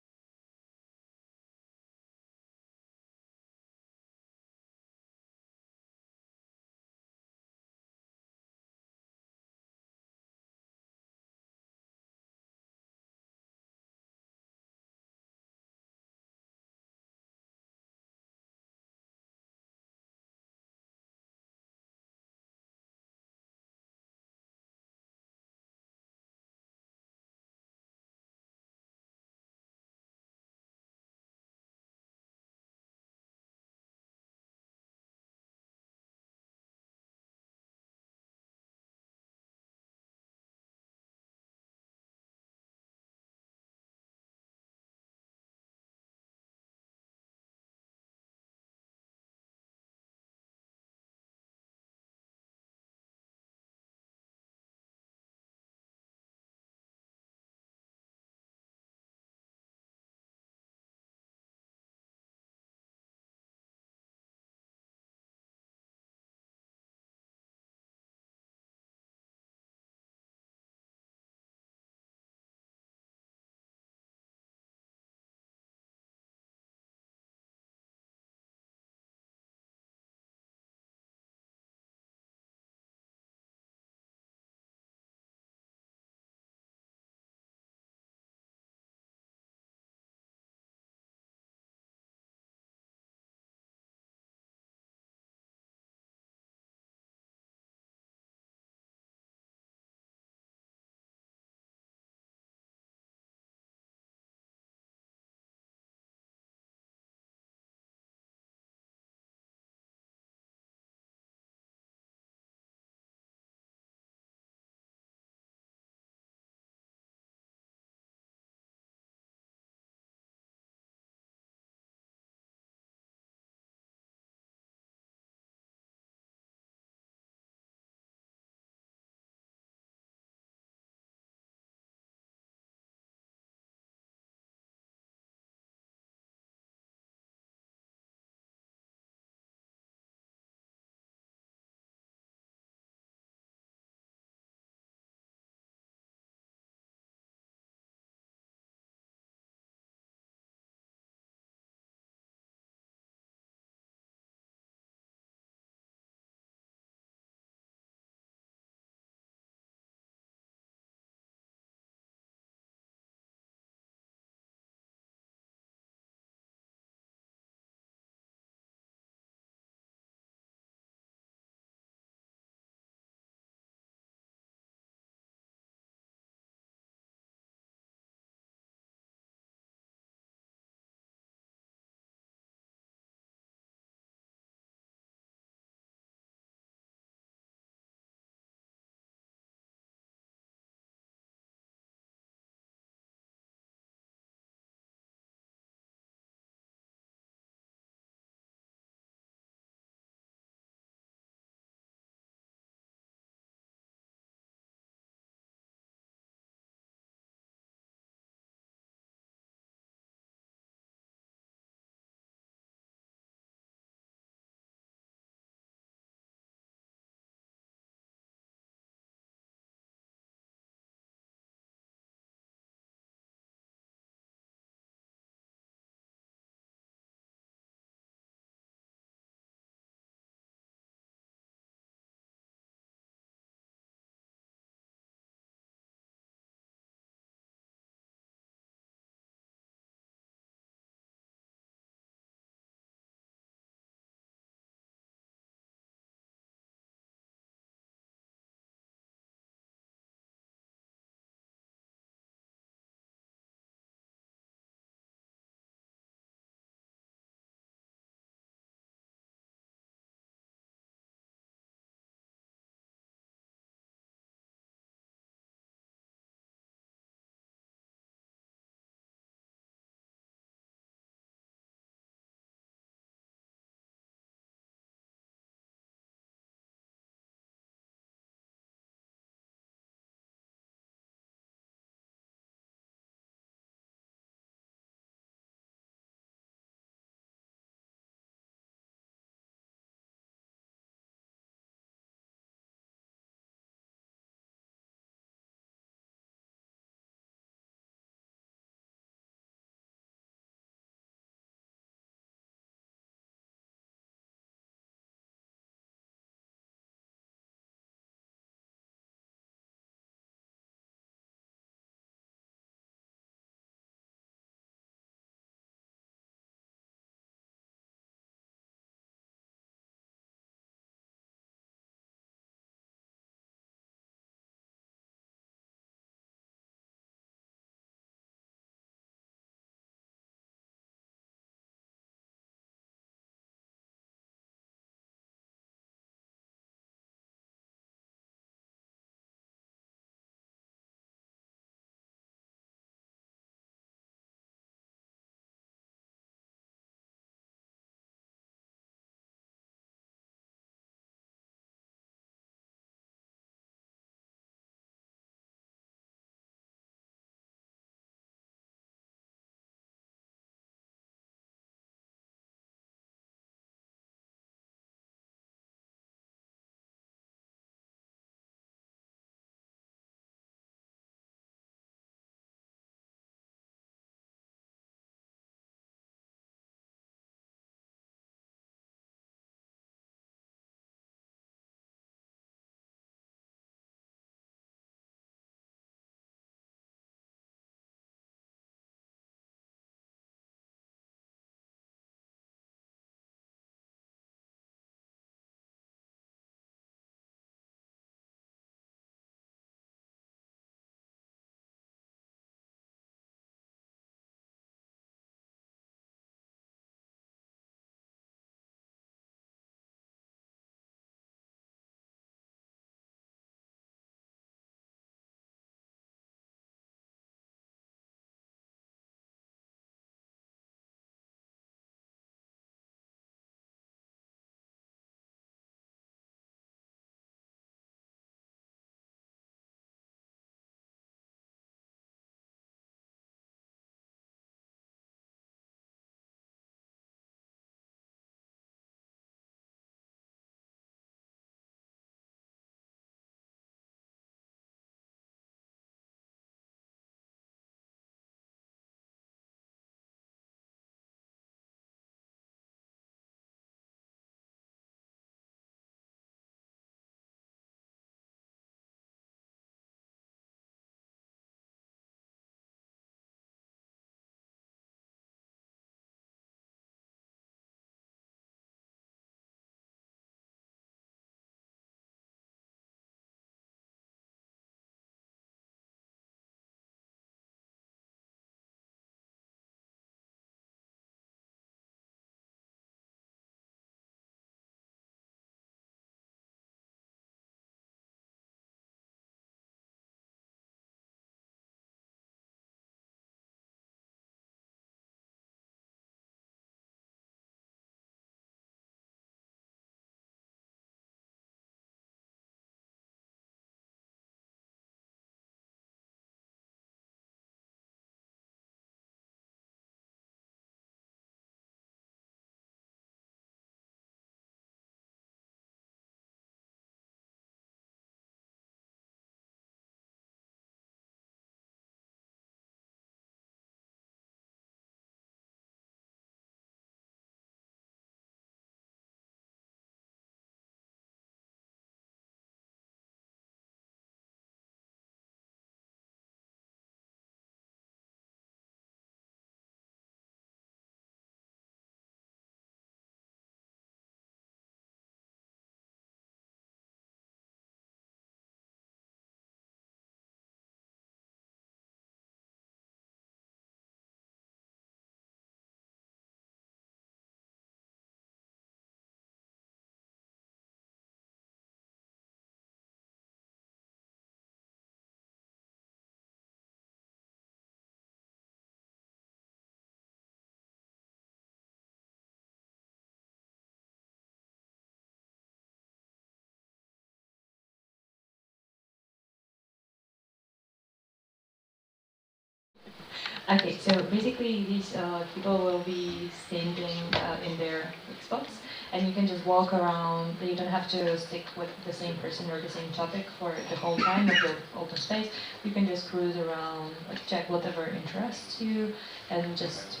Okay, so basically these people will be standing in their spots, and you can just walk around. You don't have to stick with the same person or the same topic for the whole time of the open space. You can just cruise around, like check whatever interests you, and just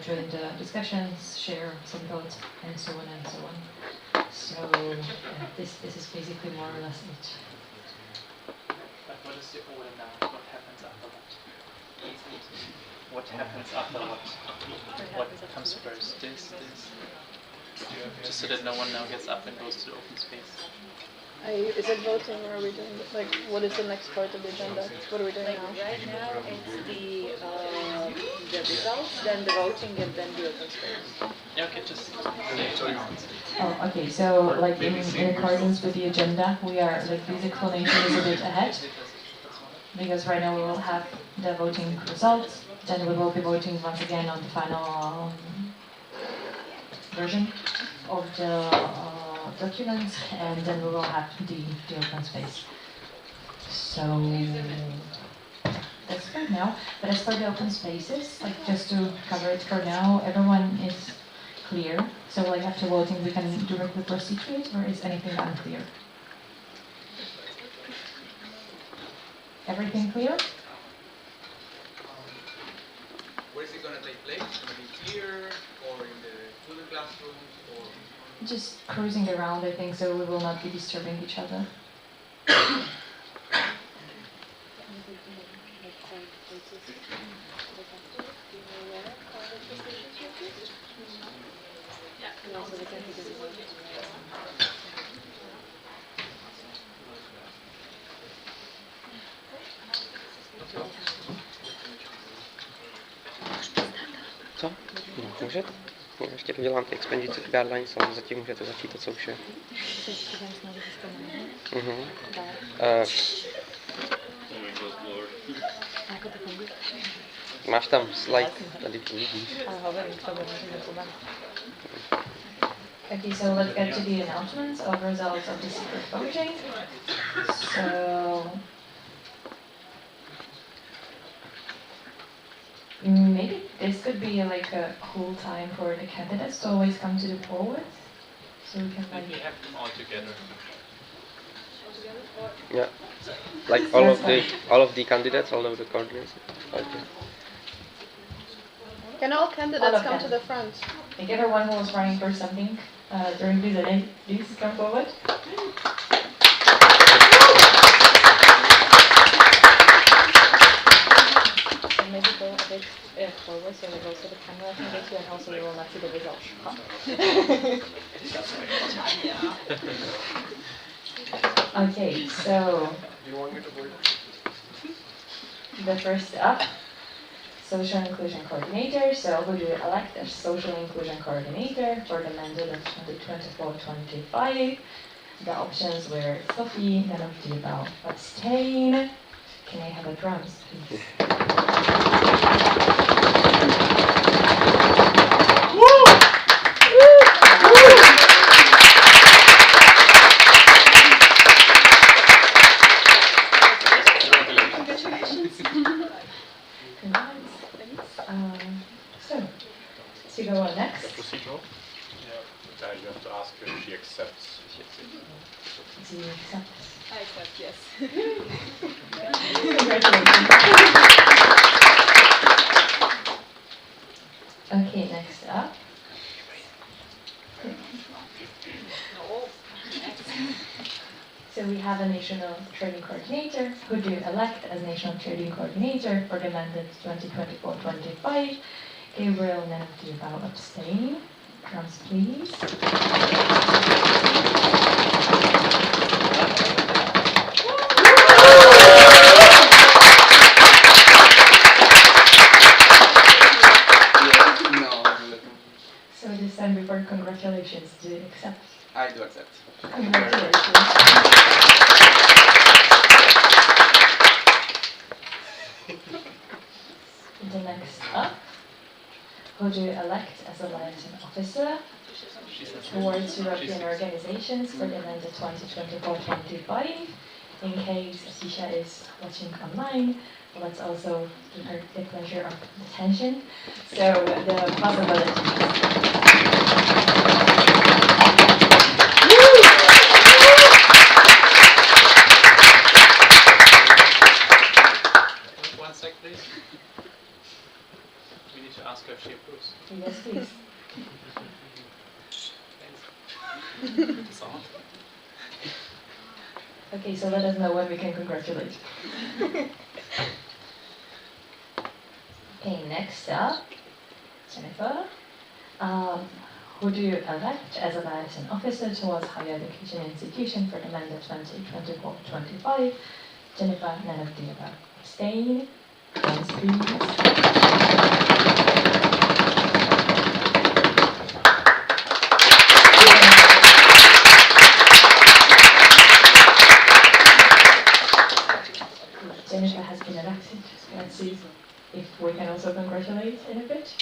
join the discussions, share some thoughts, and so on and so on. So this is basically more or less it. But what is the order now? What happens after what? What happens after what? What comes first? This. Just so that no one now gets up and goes to the open space. Is it voting or are we doing, like, what is the next part of the agenda? What are we doing now? Right now it's the results, then the voting, and then the open space. Yeah, okay, just Oh, okay. So, like in accordance with the agenda, we are like this explanation is a bit ahead, because right now we will have the voting results. Then we will be voting once again on the final version of the documents, and then we will have the open space. So that's for now. But as for the open spaces, like just to cover it for now, everyone is clear. So like after voting, we can directly proceed to it, or is anything unclear? Everything clear? Where is it going to take place? Is it going to be here, or in the Google classrooms, or? Just cruising around, I think, so we will not be disturbing each other. Co? No, může? Já ještě dodělám ty expenditure guidelines, ale zatím můžete začít to, co už je. Máš tam slide, tady to vidíš. Okay, so let's get to the announcements of results of the secret voting. So maybe this could be like a cool time for the candidates to always come to the poll with, so we can like. We have them all together. Yeah, like all of the candidates, all of the coordinates. Okay. Can all candidates come to the front? Like everyone who was running for something during this event, please come forward. And maybe go a bit forward so that also the camera can get you, and also you will not see the results. Okay, so the first up, social inclusion coordinator. So who do you elect as social inclusion coordinator for the mandate of 2024-25? The options were Sophie, none of the above, abstain. Can I have a drums, please? So, to go on next. Procedural? Yeah, you have to ask her if she accepts. Do you accept? I accept, yes. Congratulations. Okay, next up. So we have a national trading coordinator. Who do you elect as national trading coordinator for the mandate 2024-25? Gabriel, none of the above, abstain. Drums, please. So this time before congratulations, do you accept? I do accept. Congratulations. The next up, who do you elect as a liaison officer towards European organizations for the mandate 2024-25? in case Sisha is watching online, let's also give her the pleasure of attention. So the possibilities. One sec, please. We need to ask her if she approves. Yes, please. Thanks. Sound. Okay, so let us know when we can congratulate. Okay, next up, Jennifer. Who do you elect as a liaison officer towards higher education institution for the mandate 2024-25? Jennifer, none of the above. Abstain. Yes, please. Jennifer has been elected. Let's see if we can also congratulate in a bit.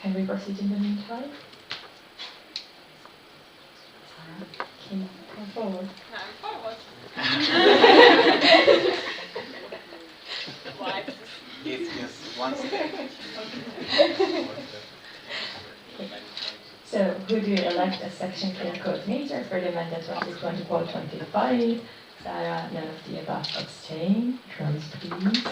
Can we proceed in the meantime? Can you come forward? I'm forward. Yes, one step. So, who do you elect as section care coordinator for the mandate 2024-25? Sarah, none of the above. Abstain. Drums, please.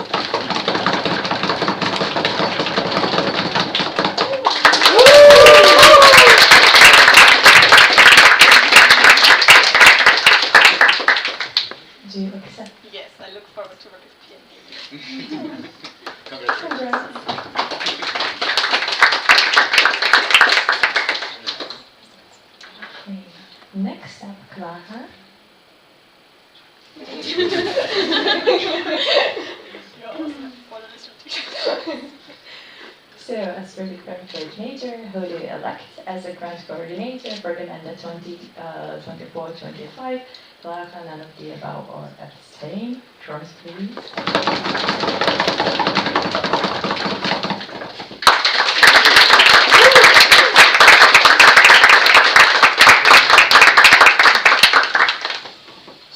Do you accept? Yes, I look forward to working with you. Congratulations. Okay. Next up, Clara. So, as for the grant coordinator, who do you elect as a grant coordinator for the mandate 2024-25? Clara, none of the above or abstain. Drums, please.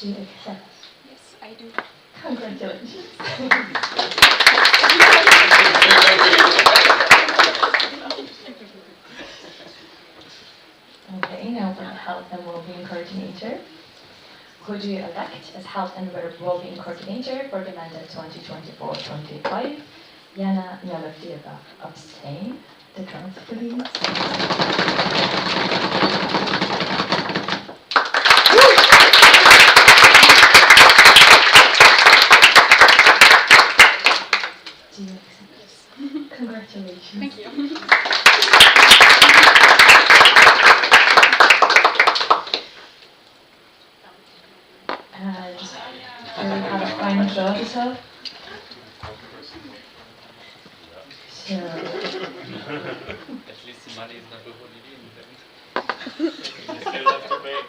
Do you accept? Yes, I do. Congratulations. Okay, now for the health and well-being coordinator. Who do you elect as health and well-being coordinator for the mandate 2024-25? Vienna, none of the above. Abstain. The drums, please. Do you accept? Yes. Congratulations. Thank you. And do we have a financial officer? So, At least the money is not before the You still have to pay.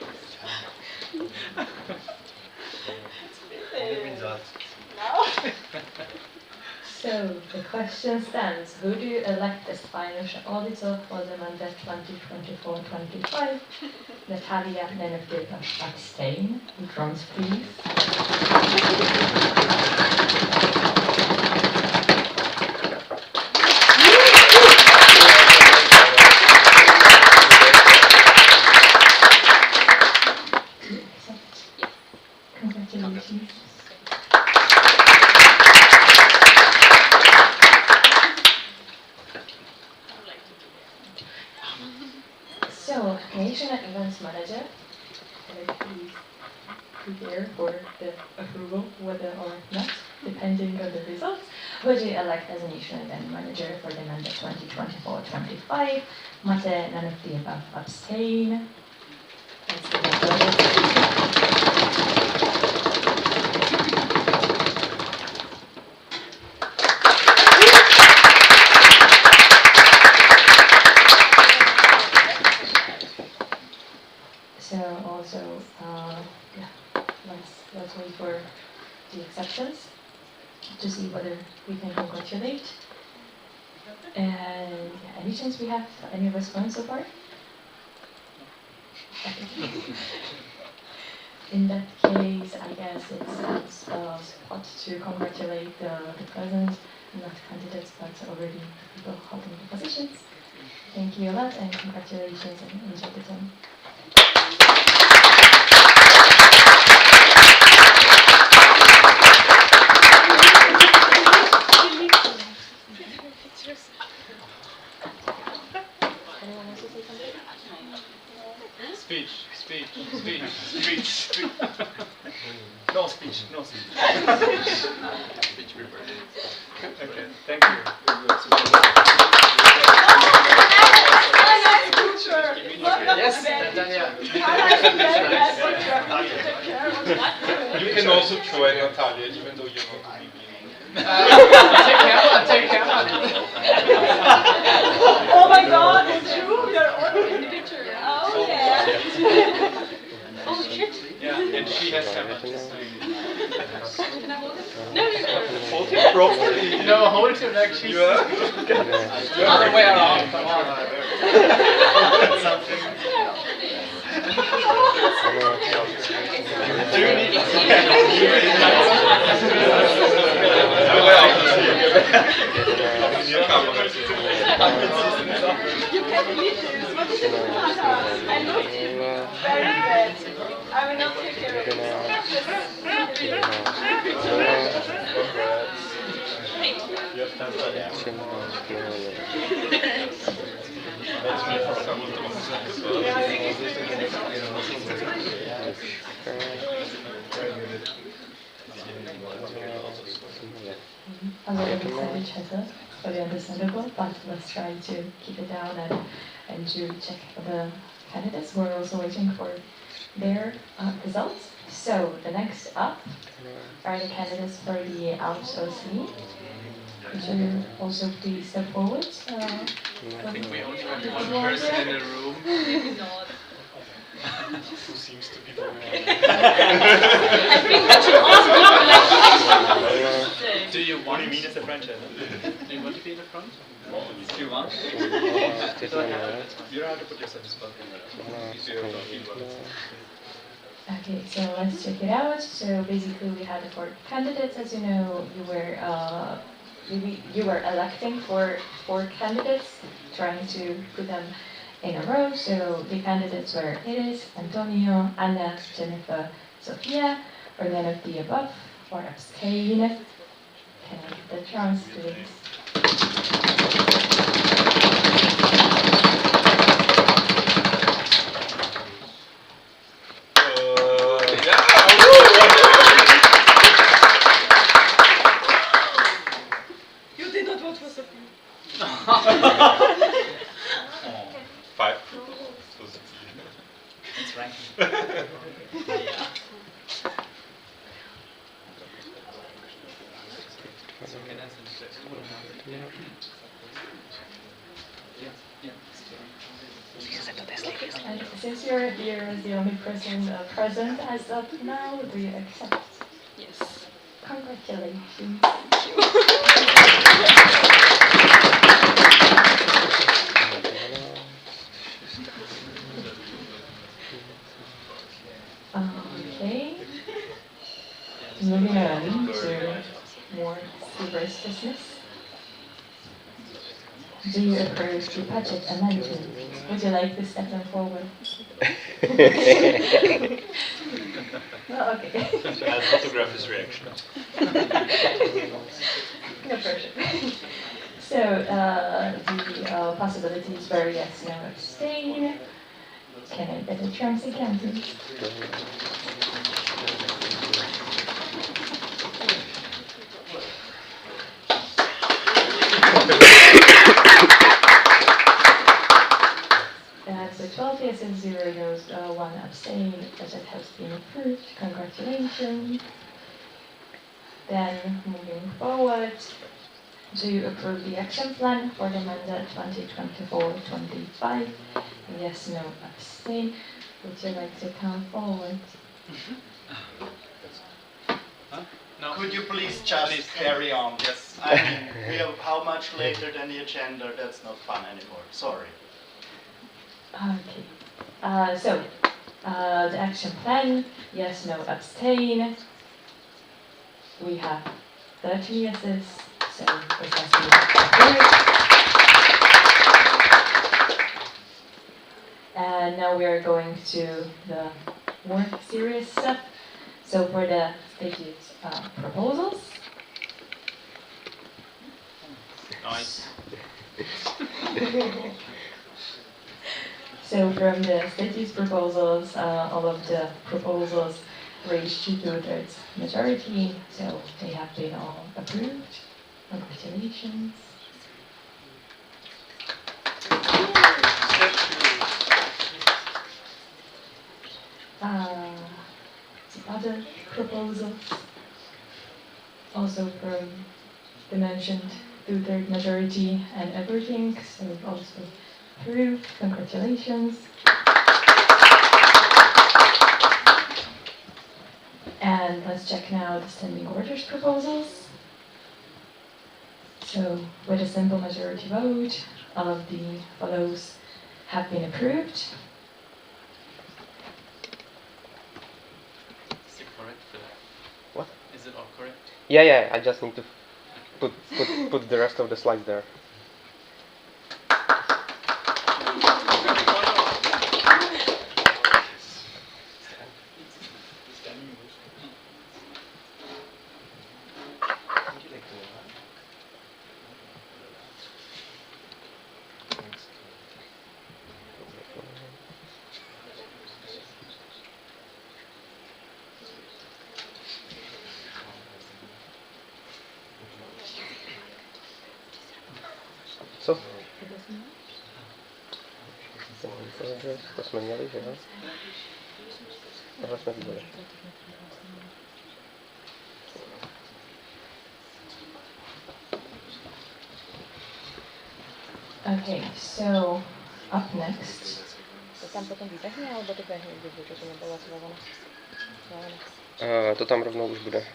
so the question stands, who do you elect as financial auditor for the mandate 2024-25? Natalia, none of the above. Abstain. Drums, please. Congratulations. So, National Events Manager, please prepare for the approval, whether or not, depending on the results. Who do you elect as a National Event Manager for the mandate 2024-25? Mate, none of the above. Abstain. That's the So also, yeah, let's wait for the acceptance to see whether we can congratulate. And yeah, any chance we have any response so far? in that case, I guess it's spot to congratulate the present, not candidates, but already people holding the positions. Thank you a lot and congratulations and enjoy the time. Speech. No speech. Speech prepared. Okay, thank you. Yes, You can also join Natalia, even though you're not leaving. Take camera. Oh my God, it's true. You're already in the picture. Oh yeah. Oh shit. Yeah, and she has hammered. Can I hold it? No. Hold it properly. No, hold him like she's... Other way around. Come on. Something. You can leave this. What is it? I looked very bad. I will not take care of it. You have time for that. A little bit savage heads very understandable, but let's try to keep it down and to check for the candidates. We're also waiting for their results. So the next up are the candidates for the OC. Could you also please step forward? I think we only have one person in the room. Maybe not. Who seems to be the one? I think that you also like. Do you want? What do you mean as a French? Do you want to be in the front? Do you want? You don't have to put yourself in spot. Okay, so let's check it out. So basically, we had 4 candidates. As you know, you were electing for 4 candidates, trying to put them in a row. So the candidates were Iris, Antonio, Anna, Jennifer, Sophia, or none of the above, or abstain. Can I get the chance, please? You did not vote for Sophie. 5. It's ranking. And since you're here as the only person present as of now, do you accept? Yes. Congratulations. Okay. Moving on to more serious business. Do you approve the budget amendment? Would you like to step them forward? No, okay. I'll photograph his reaction. No pressure. So the possibilities were yes, no, abstain. Can I get a chance again, please? So 12 yes and 0 no's, 1 abstain. Budget has been approved. Congratulations. Then moving forward, do you approve the action plan for the mandate 2024-25? Yes, no, abstain. Would you like to come forward? No. Could you please just carry on? Yes. I mean, we have how much later than the agenda? That's not fun anymore. Sorry. Okay. So The action plan, yes, no, abstain. We have 13 yeses, so this has been approved. And now we are going to the more serious stuff. So for the statute proposals. Nice. So from the statute proposals, all of the proposals reached 2/3 majority, so they have been all approved. Congratulations. The other proposals, also from the mentioned 2/3 majority and everything, so also approved. Congratulations. And let's check now the standing orders proposals. So with a simple majority vote, all of the follows have been approved. Is it correct, Philip? What? Is it all correct? Yeah, I just need to put the rest of the slides there. Co? To jsme měli, že jo? Tohle jsme viděli. Okay, so up next. To tam potom vyběhne, alebo to běhne, když to nebylo zvolené? To tam rovnou už bude.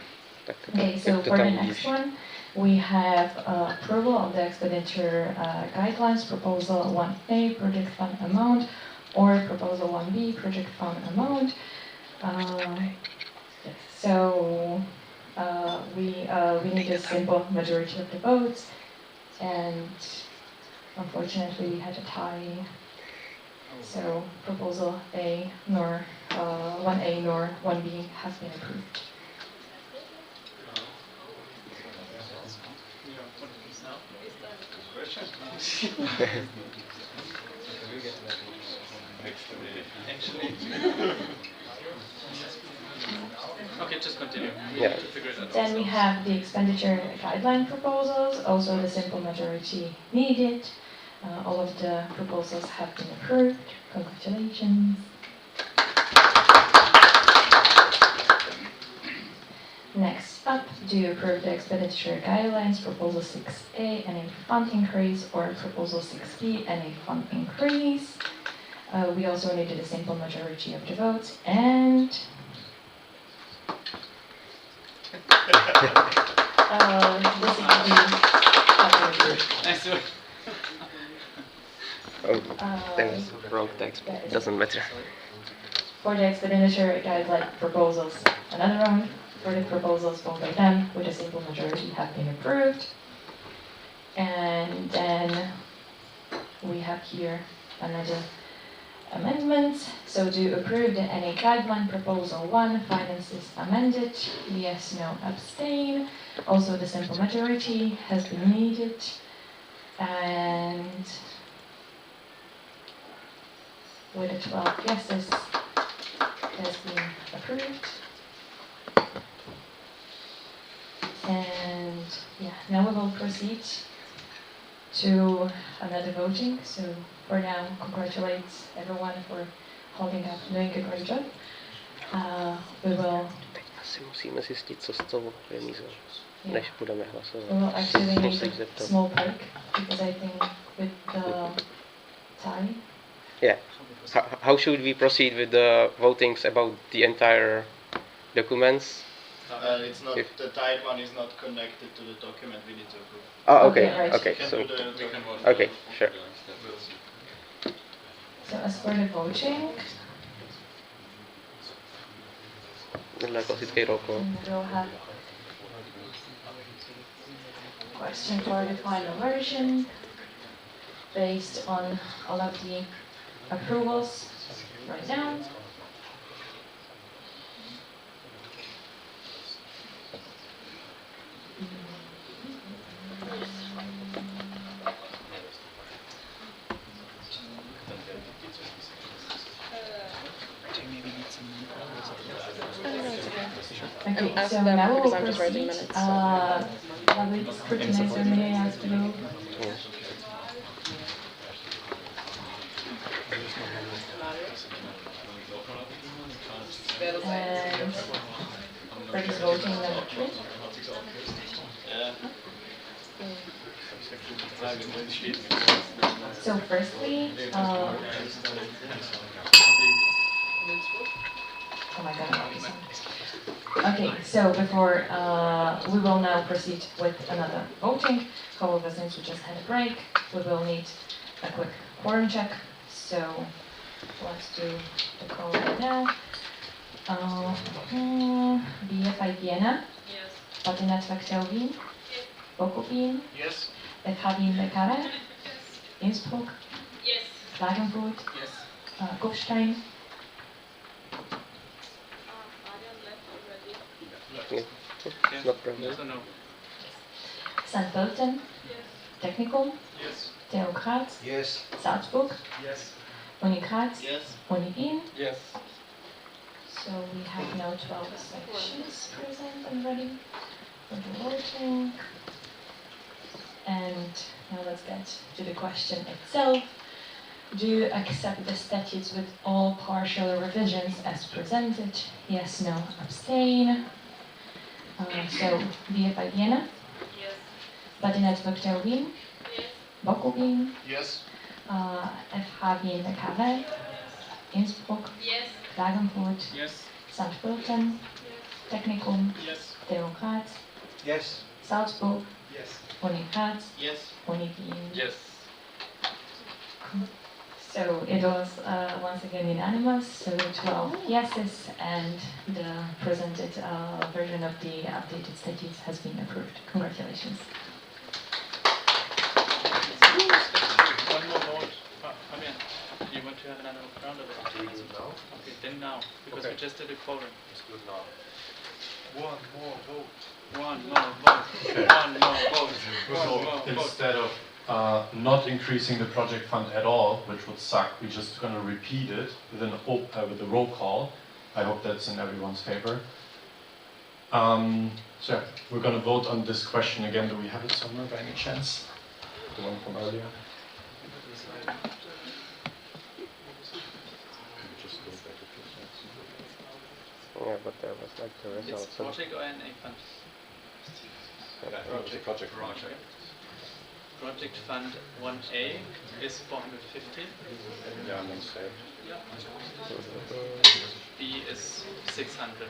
Tak, Okay, so for the next one, we have approval of the expenditure guidelines, proposal 1A, project fund amount, or proposal 1B, project fund amount. So we need a simple majority of the votes, and unfortunately we had a tie. So proposal A nor 1A nor 1B has been approved. Okay, just continue. Yeah. To figure it out. Then we have the expenditure guideline proposals, also the simple majority needed. All of the proposals have been approved. Congratulations. Next up, do you approve the expenditure guidelines, proposal 6A, and a fund increase, or proposal 6B, and a fund increase? We also needed a simple majority of the votes, and this is the Nice work. Oh, that was wrong text, but it doesn't matter. For the expenditure guideline proposals, another round. For the proposals voted by them with a simple majority have been approved. And then we have here another amendment. So to approve the NA guideline proposal 1, finances amended, yes, no, abstain. Also the simple majority has been needed. And with the 12 yeses, it has been approved. And yeah, now we will proceed to another voting. So for now, congratulate everyone for holding up, doing a great job. We will. Asi musíme zjistit, co s tou remízou, než budeme hlasovat. We will actually need a small break because I think with the tie. Yeah. How should we proceed with the votings about the entire documents? It's not the tied one is not connected to the document we need to approve. Oh, okay, Okay, right. okay, We so can do the okay, sure. So as for the voting, We'll have question for the final version based on all of the approvals right now. Okay, so now we'll proceed. David, scrutinizer, may I ask you? And for this voting number 3. So firstly, oh my god, okay, so before we will now proceed with another voting. However, since we just had a break, we will need a quick quorum check. So let's do the call right now. BFI Vienna. Yes. Patynetzvek Wien. Yes. Boku Wien. Yes. FH Wien Lekare. Yes. Innsbruck. Yes. Klagenfurt. Yes. Kufstein. No problem. Yes or no? St. Pölten. Yes. Technicum. Yes. TU Graz. Yes. Salzburg. Yes. Uni Graz. Yes. Uni Wien. Yes. So we have now 12 sections present and ready for the voting. And now let's get to the question itself. Do you accept the statutes with all partial revisions as presented? Yes, no, abstain. So BFI Vienna. Yes. Patynetzvek Wien. Yes. Boku Wien. Yes. FH Wien Lekare. Innsbruck. Yes. Klagenfurt. Yes. St. Pölten. Technicum. Yes. TU Graz. Yes. Salzburg. Yes. Uni Graz. Yes. Uni Wien. Yes. So it was once again unanimous, so 12 yeses, and the presented version of the updated statutes has been approved. Congratulations. One more vote. Fabian, you want to have another round of it? Do we do it now? Okay, then now, because Okay. we just did a quorum. Let's do it now. One more vote. One more vote. Okay. One more vote. One So more vote. instead of not increasing the project fund at all, which would suck, we're just going to repeat it with with a roll call. I hope that's in everyone's favor. So yeah, we're going to vote on this question again. Do we have it somewhere by any chance? The one from earlier? Yeah, but there was like the It's results. project or NA fund? Project. Project fund 1A is 450. Yeah, I'm on stage. Yeah. B is 600.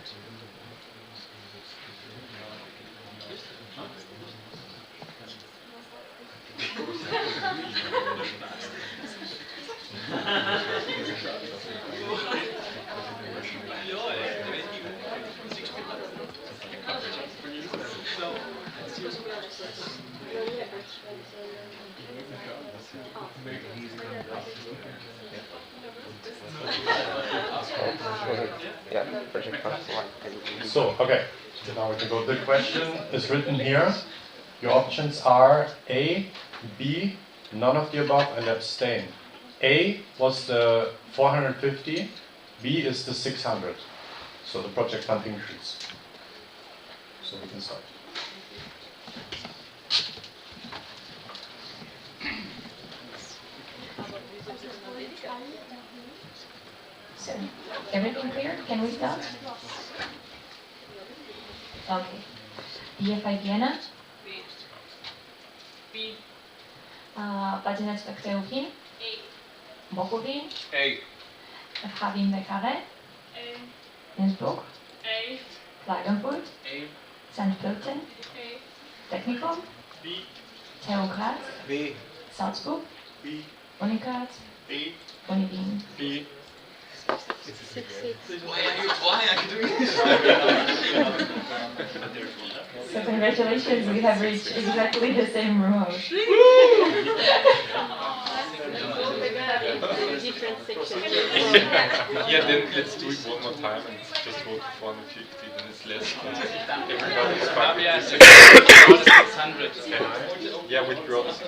So, okay, now we can go. The question is written here. Your options are A, B, none of the above, and abstain. A was the 450, B is the 600. So the project fund increase. So we can start. So, everything clear? Can we start? Okay. BFI Vienna. B. Patynetzvek Wien. A. Boku Wien. A. FH Wien Lekare. A. Innsbruck. A. Klagenfurt. A. St. Pölten. A. Technicum. B. TU Graz. B. Salzburg. B. Uni Graz. B. Uni Wien. B. Six. Why are you twice? So congratulations, we have reached exactly the same room. Yeah, then let's do it one more time and just vote for 150, then it's less. Everybody's fine. Yeah, 600. Yeah, with gross.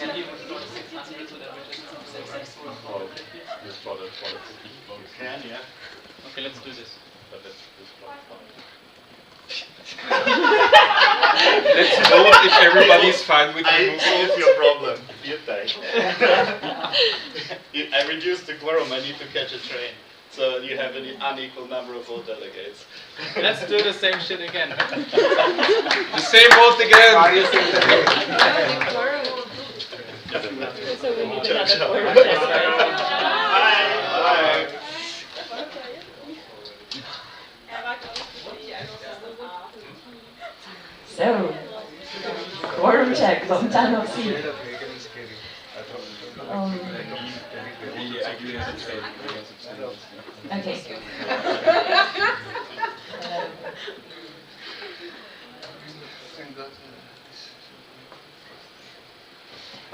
And he would go to 600 so that we just Just for the vote. Can, yeah. Okay, let's do this. But let's Let's vote if everybody's fine with I removal. solve your problem. I reduced the quorum, I need to catch a train. So you have an unequal number of vote delegates. Let's do the same shit again. The same vote again! So we need another Ciao, ciao. quorum. Bye. So, quorum check, long time no see. Okay.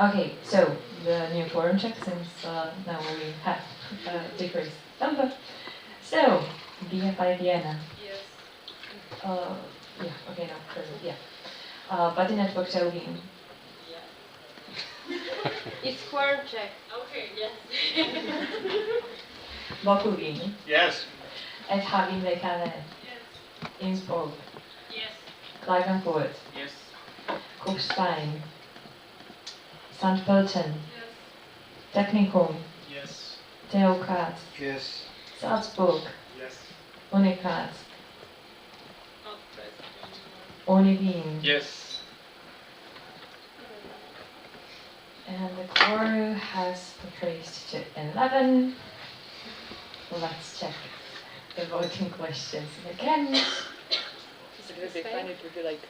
Okay, so the new quorum check since now we have decreased number. So, BFI Vienna. Yes. Yeah, okay, no, present, yeah. Body network Telvin. It's quorum check. Okay, yes. Bokuvin. Yes. At Havin Lekane. Yes. Innsbruck. Yes. Klagenfurt. Yes. Kufstein. St. Pölten. Yes. Technikum. Yes. Theokrat. Yes. Salzburg. Yes. Unikat. Not present. Uni Wien. Yes. And the quorum has decreased to 11. Let's check the voting questions again. It would be fun if it would be like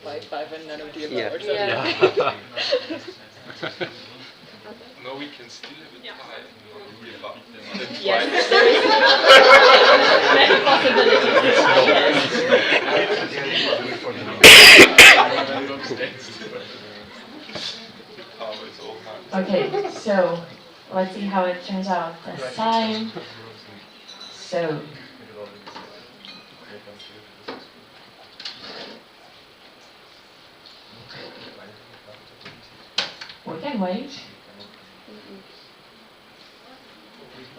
5-5 and none of the above Yeah. or something. Yeah. No, we can still have a tie. Yes, there is many possibilities. Okay, so let's see how it turns out this time. So, we can wait.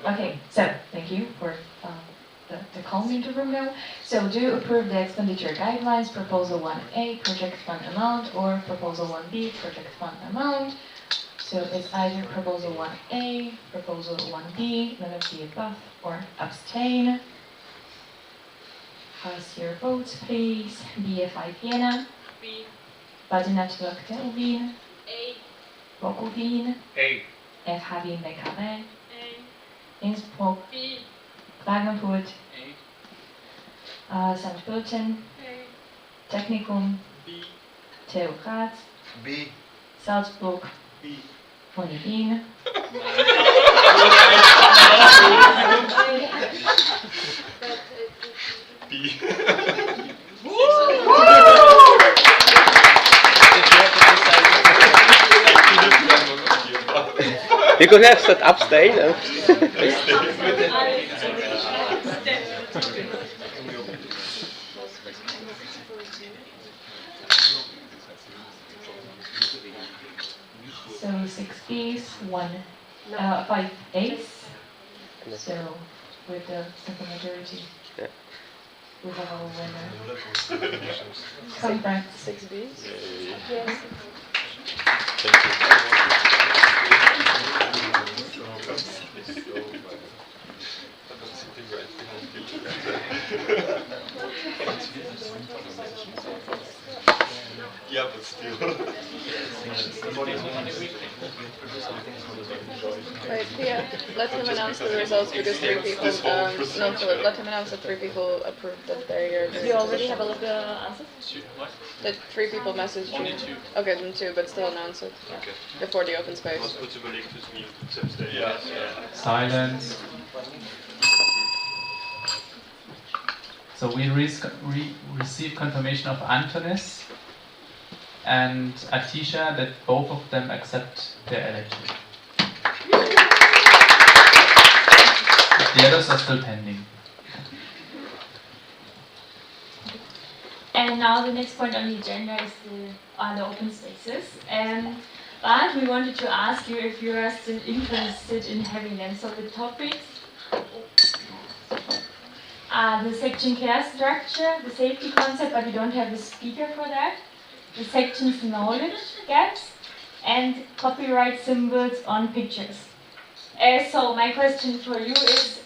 Okay, so thank you for the calm into room now. So do you approve the expenditure guidelines, proposal 1A, project fund amount, or proposal 1B, project fund amount? So it's either proposal 1A, proposal 1B, none of the above, or abstain. Cast your votes, please. BFI Vienna. B. Badinatulak Telvin. A. Bokuvin. A. FH BKW. A. Innsbruck. B. Klagenfurt. A. St. Pölten. A. Technikum. B. Theokrat. B. Salzburg. B. Uni Wien. B. You could have said abstain. So 6 Bs, 5 As. So with the simple majority, we have our winner. Congrats. 6 Bs? Yes. Yeah, but still. Wait, Pia, let him announce the results because 3 people, no, Philip, let him announce that 3 people approved that they're here. Do you already have all of the answers? What? That 3 people messaged you. Only 2. Okay, then 2, but still announce it. Okay. Before the open space. Was goed überlegt, dus niet te abstellen. Yeah. Silence. So we received confirmation of Antonis and Atisha that both of them accept their election. The others are still pending. And now the next point on the agenda is the open spaces. But we wanted to ask you if you are still interested in having them. So the topics are the section care structure, the safety concept, but we don't have a speaker for that, the section's knowledge gaps, and copyright symbols on pictures. So my question for you is,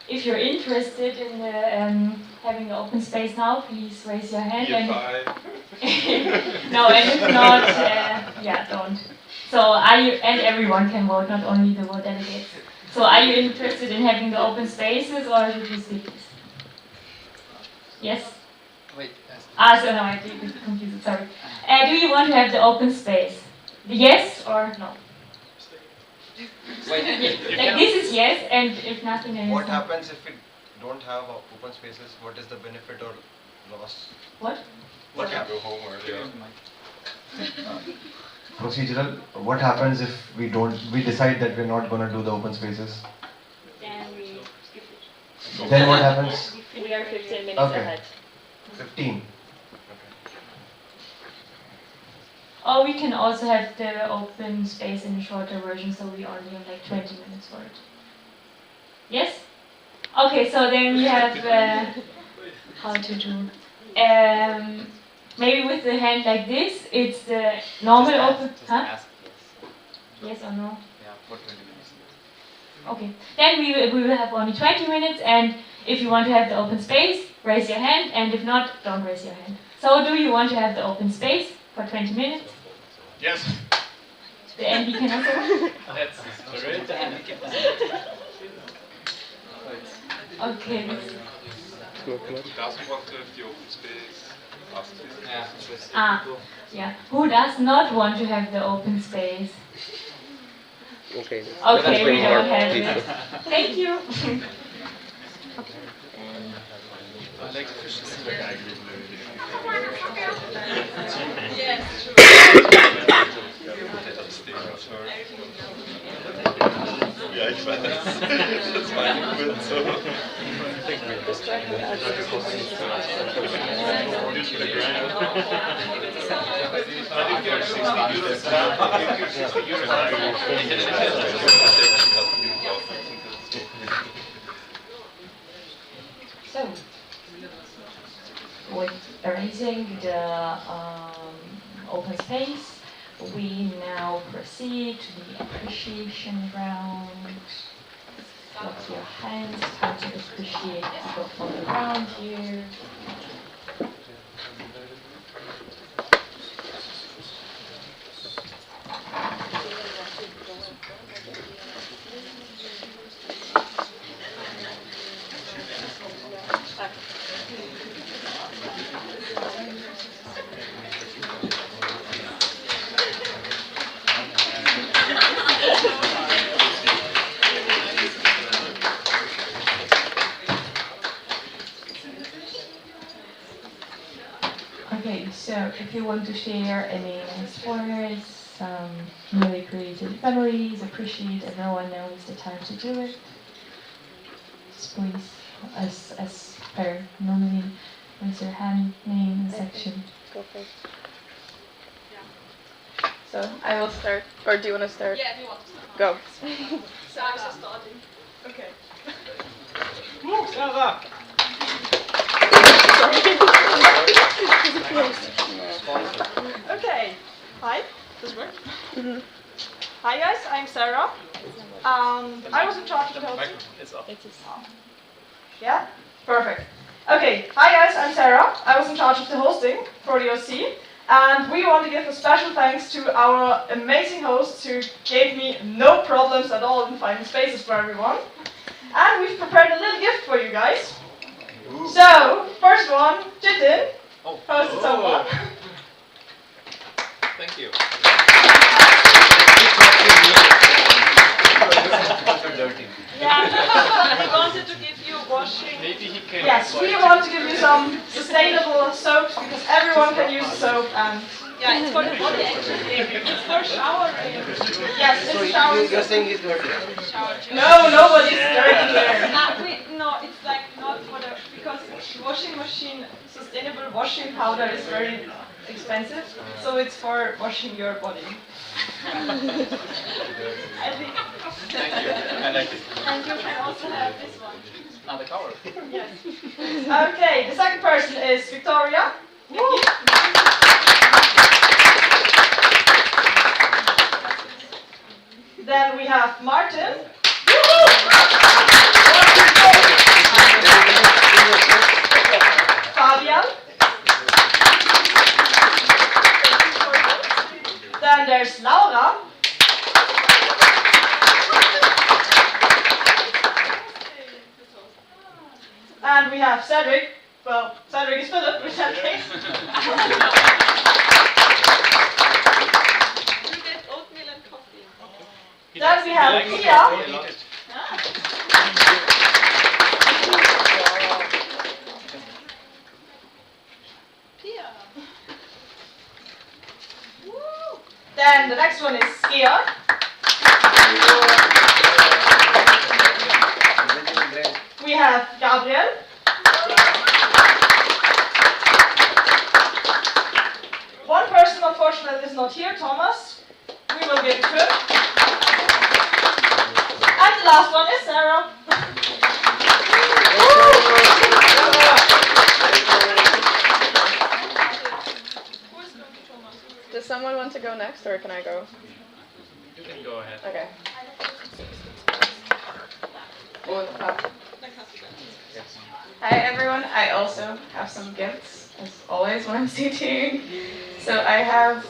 if you're interested in having the open space now, please raise your hand. No, and if not, yeah, don't. So are you, and everyone can vote, not only the vote delegates. So are you interested in having the open spaces, or should we skip this? Yes? Wait. So no, I did confuse it, sorry. Do you want to have the open space? Yes or no? Wait, like this is yes, and if nothing, then what it's no. happens if we don't have open spaces? What is the benefit or loss? What? What Go home earlier. Procedural. What happens if we decide that we're not going to do the open spaces? Then we skip it. Then what happens? We are 15 minutes Okay. ahead. 15. Or we can also have the open space in a shorter version, so we only have like 20 minutes for it. Yes? Okay, so then we have how to do. Maybe with the hand like this, it's the normal open. Huh? Yes or no? Yeah, for 20 minutes. Okay. Then we will have only 20 minutes, and if you want to have the open space, raise your hand, and if not, don't raise your hand. So do you want to have the open space for 20 minutes? Yes. The NB can also? That's great. Okay. Who doesn't want to have the open space? Yeah. Who does not want to have the open space? Okay. Okay, we don't have it. Thank you. Yes, Ja, ich weiß. Das war nicht gut so. So, with erasing the open space, we now proceed to the appreciation round. What's your hands? How to appreciate people on the ground here. Okay, so if you want to share any nice words, some newly created families, appreciate everyone knows the time to do it. Just please, as per normally, raise your hand, name, and section. Go first. So I will start, or do you want to start? Yeah, if you want to start. Go. Sarah's starting. Okay. Sarah! Okay. Hi. Does it work? Hi guys, I'm Sarah. I was in charge of the whole. It's off. Yeah? Perfect. Okay. Hi guys, I'm Sarah. I was in charge of the hosting for the OC. And we want to give a special thanks to our amazing hosts who gave me no problems at all in finding spaces for everyone. And we've prepared a little gift for you guys. So, first one, Jitin. Hosted someone. Thank you. Yeah, he wanted to give you washing. Maybe he can. Yes. we want to give you some sustainable soaps because everyone can use soap and Yeah, it's for the body actually. It's for showering. yes, So it's shower you're soap. saying it's dirty? No, nobody's dirty here. No, it's like not for the, because washing machine, sustainable washing powder is very expensive, so it's for washing your body. I think. Thank you. I like it. And you can also have this one. Now the cover. Yes. Okay, the second person is Victoria. Then we have Martin. Fabian. Then there's Laura. And we have Cedric. Well, Cedric is Philip in that case. You get oatmeal and coffee. Then we have Pia. Then the next one is Georg. We have Gabriel. One person unfortunately is not here, Thomas. We will give it to him. And the last one is Sarah. Does someone want to go next, or can I go? You can go ahead. Okay. Hi everyone, I also have some gifts, as always when I'm CTing. So I have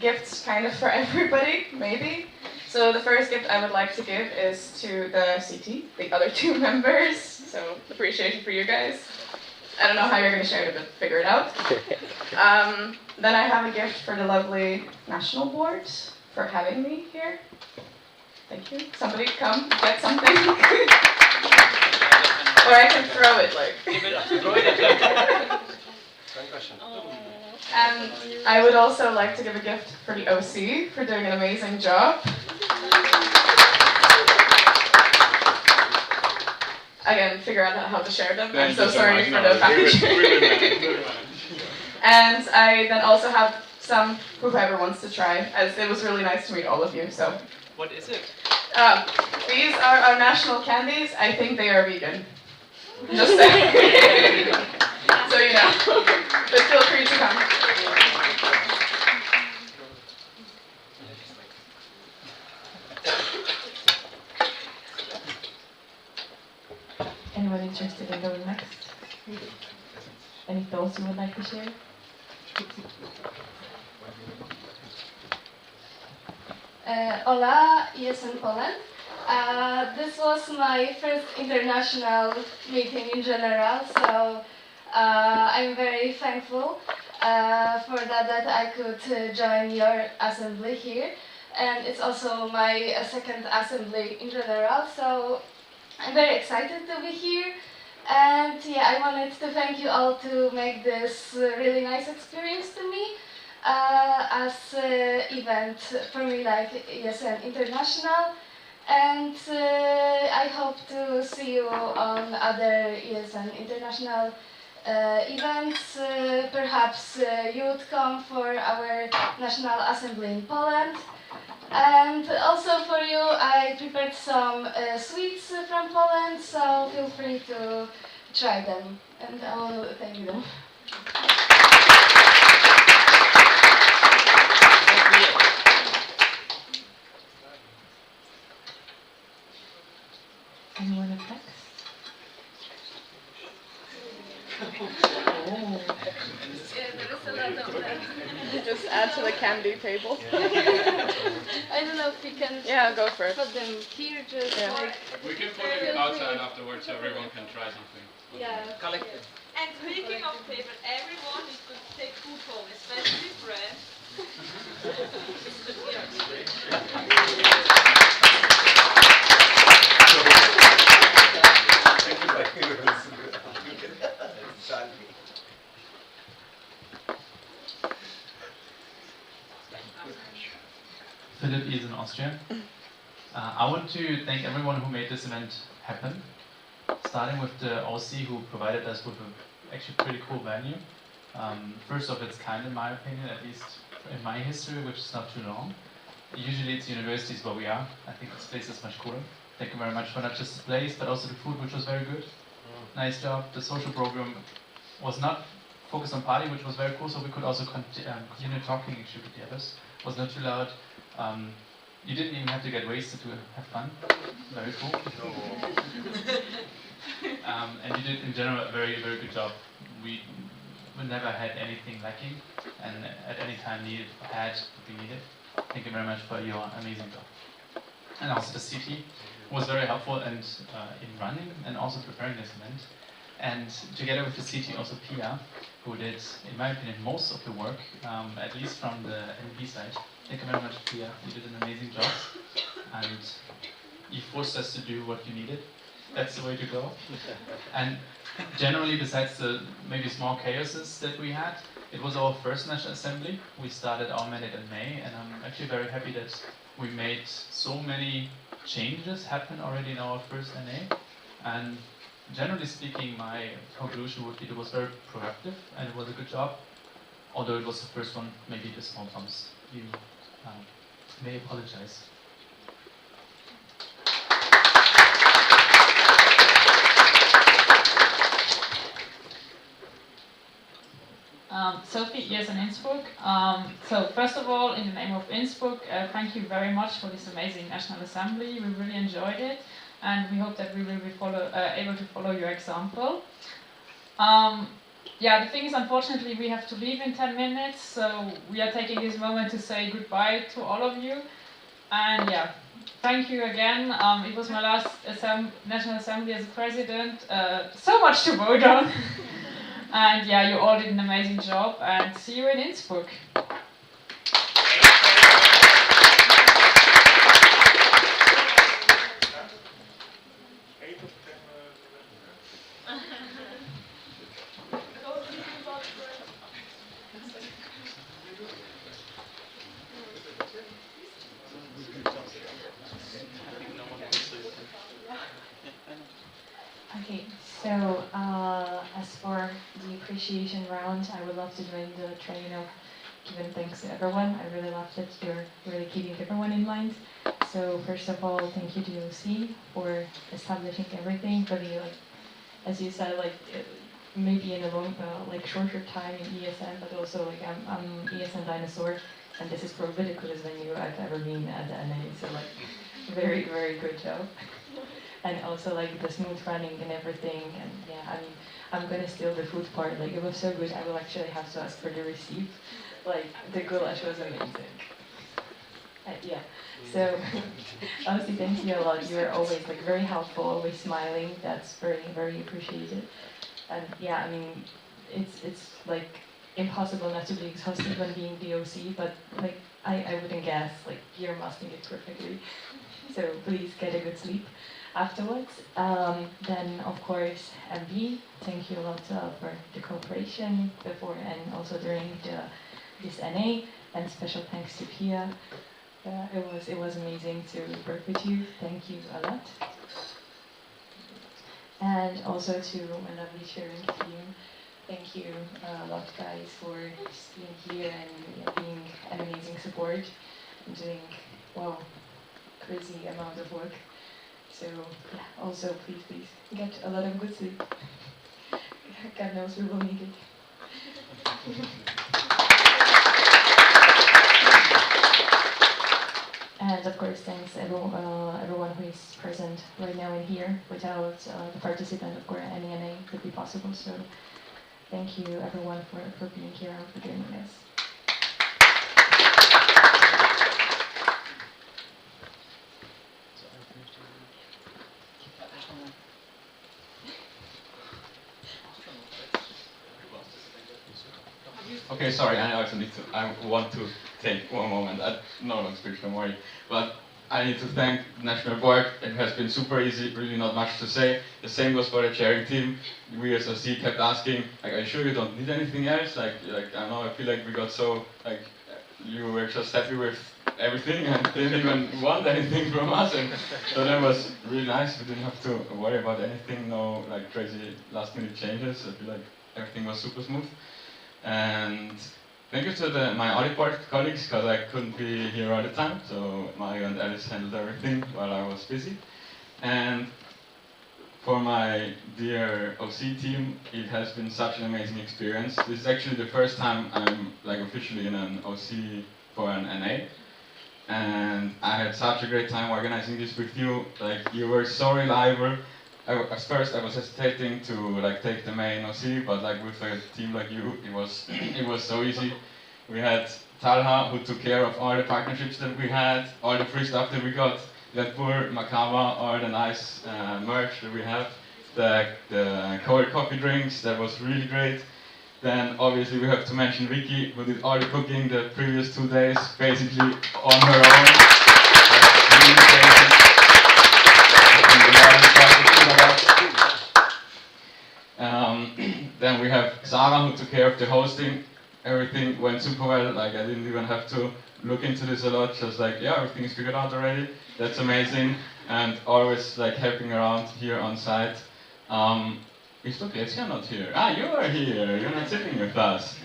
gifts kind of for everybody, maybe. So the first gift I would like to give is to the CT, the other two members. So appreciation for you guys. I don't know how you're going to share it, but figure it out. Then I have a gift for the lovely National Board for having me here. Thank you. Somebody come, get something. Or I can throw it, like. And I would also like to give a gift for the OC for doing an amazing job. Again, figure out how to share them. I'm so sorry for the packaging. And I then also have some for whoever wants to try, as it was really nice to meet all of you. So. What is it? These are our national candies. I think they are vegan. Just saying. So you know. But feel free to come. Anyone interested in going next? Any thoughts you would like to share? Hola, jestem Poland. This was my first international meeting in general, so I'm very thankful for that I could join your assembly here. And it's also my second assembly in general, so I'm very excited to be here. And yeah, I wanted to thank you all to make this really nice experience to me. As event for me, like ESN International, and I hope to see you on other ESN International events. Perhaps you would come for our National Assembly in Poland. And also for you, I prepared some sweets from Poland, so feel free to try them, and I will thank them. Anyone up next? Just add to the candy table. I don't know if we can. Yeah, go for it. Put them here, just like. We can put it outside afterwards so everyone can try something. Yeah. Collect it. And speaking of paper, everyone needs to take food home, especially bread. SustaiNAbility is in Austria. I want to thank everyone who made this event happen, starting with the OC who provided us with a actually pretty cool venue. First of its kind in my opinion, at least in my history, which is not too long. Usually it's universities where we are. I think this place is much cooler. Thank you very much for not just the place, but also the food, which was very good. Nice job. The social program was not focused on party, which was very cool, so we could also continue talking actually with the others. It was not too loud. You didn't even have to get wasted to have fun. Very cool. And you did in general a very, very good job. We never had anything lacking, and at any time had what we needed. Thank you very much for your amazing job. And also the city was very helpful and in running and also preparing this event. And together with the city, also Pia, who did, in my opinion, most of the work, at least from the NB side. Thank you very much, Pia. You did an amazing job, and you forced us to do what you needed. That's the way to go. And generally, besides the maybe small chaoses that we had, it was our first National Assembly. We started our mandate in May, and I'm actually very happy that we made so many changes happen already in our first NA. And generally speaking, my conclusion would be it was very productive and it was a good job. Although it was the first one, maybe the small bumps. You may apologize. Sophie, yes, in Innsbruck. So first of all, in the name of Innsbruck, thank you very much for this amazing National Assembly. We really enjoyed it, and we hope that we will be able to follow your example. Yeah, the thing is, unfortunately, we have to leave in 10 minutes, so we are taking this moment to say goodbye to all of you. And yeah, thank you again. It was my last National Assembly as a president. So much to vote on. And yeah, you all did an amazing job, and see you in Innsbruck. Okay, so as for the appreciation round, I would love to join the train of giving thanks to everyone. I really love that you're really keeping everyone in mind. So first of all, thank you to OC for establishing everything. Really, like as you said, like maybe in a long, shorter time in ESN, but also like I'm ESN dinosaur, and this is probably the coolest venue I've ever been at the NA. So like very, very good job. And also like the smooth running and everything, and yeah, I mean, I'm gonna steal the food part. Like it was so good, I will actually have to ask for the receipt. Like the goulash was amazing. Yeah. So honestly, thank you a lot. You are always like very helpful, always smiling. That's very, very appreciated. And yeah, I mean, it's like impossible not to be exhausted when being DOC, but like I wouldn't guess. Like you're mastering it perfectly. So please get a good sleep afterwards. Then of course MB, thank you a lot for the cooperation before and also during this NA, and special thanks to Pia. It was amazing to work with you. Thank you a lot. And also to my lovely sharing team. Thank you a lot, guys, for being here and being an amazing support and doing crazy amount of work. So yeah, also please get a lot of good sleep. God knows we will need it. And of course, thanks everyone who is present right now in here. Without the participant, of course, any NA could be possible. So thank you everyone for being here and for doing this. Okay, sorry, I want to take one moment. No long speech, don't worry. But I need to thank the National Board. It has been super easy, really not much to say. The same goes for the chairing team. We as OC kept asking, like, are you sure you don't need anything else? Like I don't know, I feel like we got so, like, you were just happy with everything and didn't even want anything from us, and so that was really nice. We didn't have to worry about anything, no like crazy last minute changes. I feel like everything was super smooth. And thank you to my audit board colleagues, because I couldn't be here all the time, so Mario and Alice handled everything while I was busy. And for my dear OC team, it has been such an amazing experience. This is actually the first time I'm like officially in an OC for an NA. And I had such a great time organizing this with you. Like, you were so reliable. At first I was hesitating to like take the main OC, but like with a team like you, it was it was so easy. We had Talha, who took care of all the partnerships that we had, all the free stuff that we got. That poor Makaba, all the nice merch that we have, the cold coffee drinks, that was really great. Then obviously we have to mention Vicky, who did all the cooking the previous 2 days, basically on her own. Then we have Sarah, who took care of the hosting. Everything went super well, like I didn't even have to look into this a lot, just like, yeah, everything is figured out already. That's amazing, and always like helping around here on site. Is Lucrezia not here? Ah, you are here, you're not sitting with us.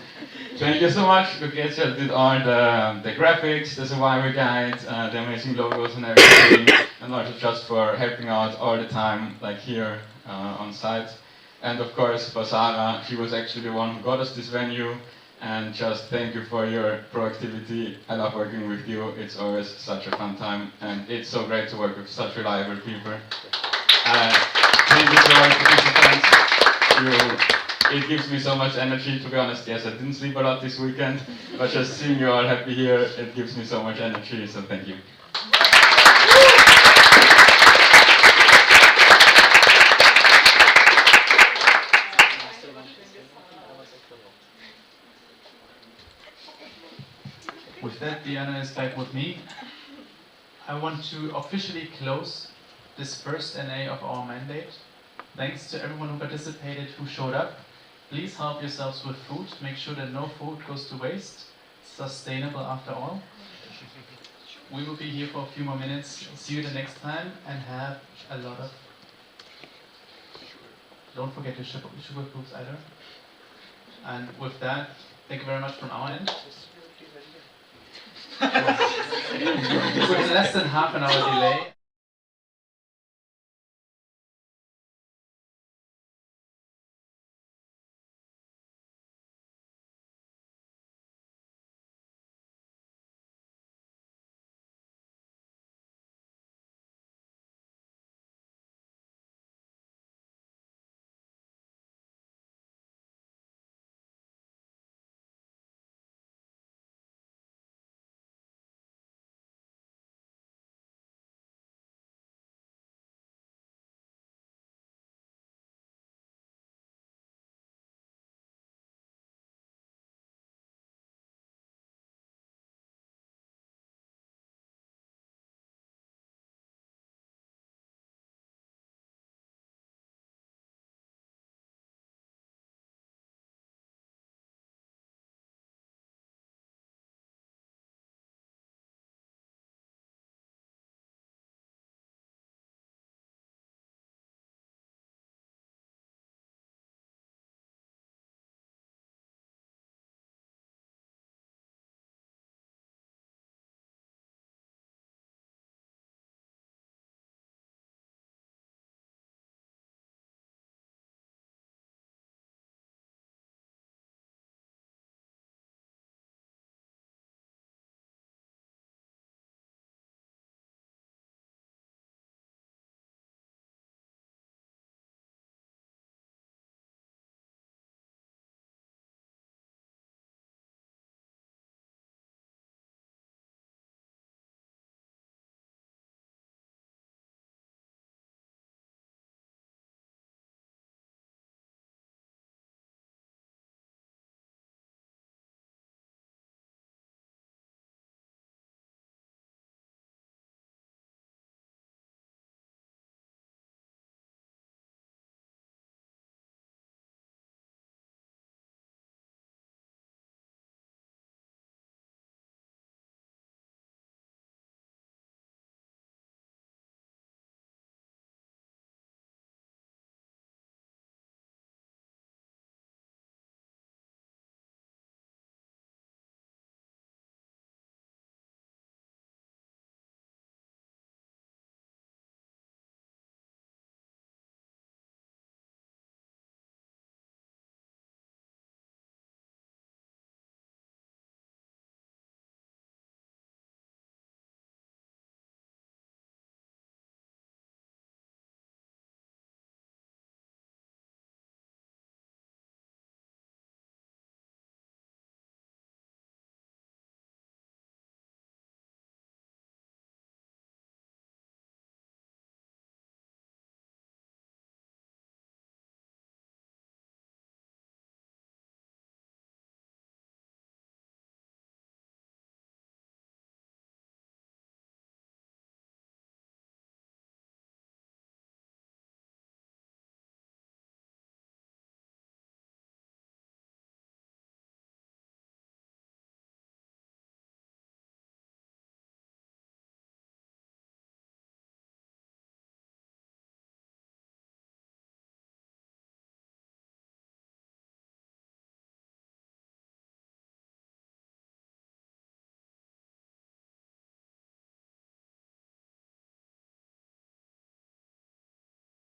Thank you so much. Lucrezia did all the graphics, the survivor guide, the amazing logos and everything, and also just for helping out all the time, like here on site. And of course, for Sarah, she was actually the one who got us this venue. And just thank you for your proactivity. I love working with you. It's always such a fun time, and it's so great to work with such reliable people. Thank you to all participants. It gives me so much energy, to be honest. Yes, I didn't sleep a lot this weekend, but just seeing you all happy here, it gives me so much energy, so thank you. With that, Diana is back with me. I want to officially close this first NA of our mandate. Thanks to everyone who participated, who showed up. Please help yourselves with food. Make sure that no food goes to waste. It's sustainable after all. We will be here for a few more minutes. See you the next time, and have a lot of... Don't forget your sugar cubes either. And with that, thank you very much from our end. With less than half an hour delay.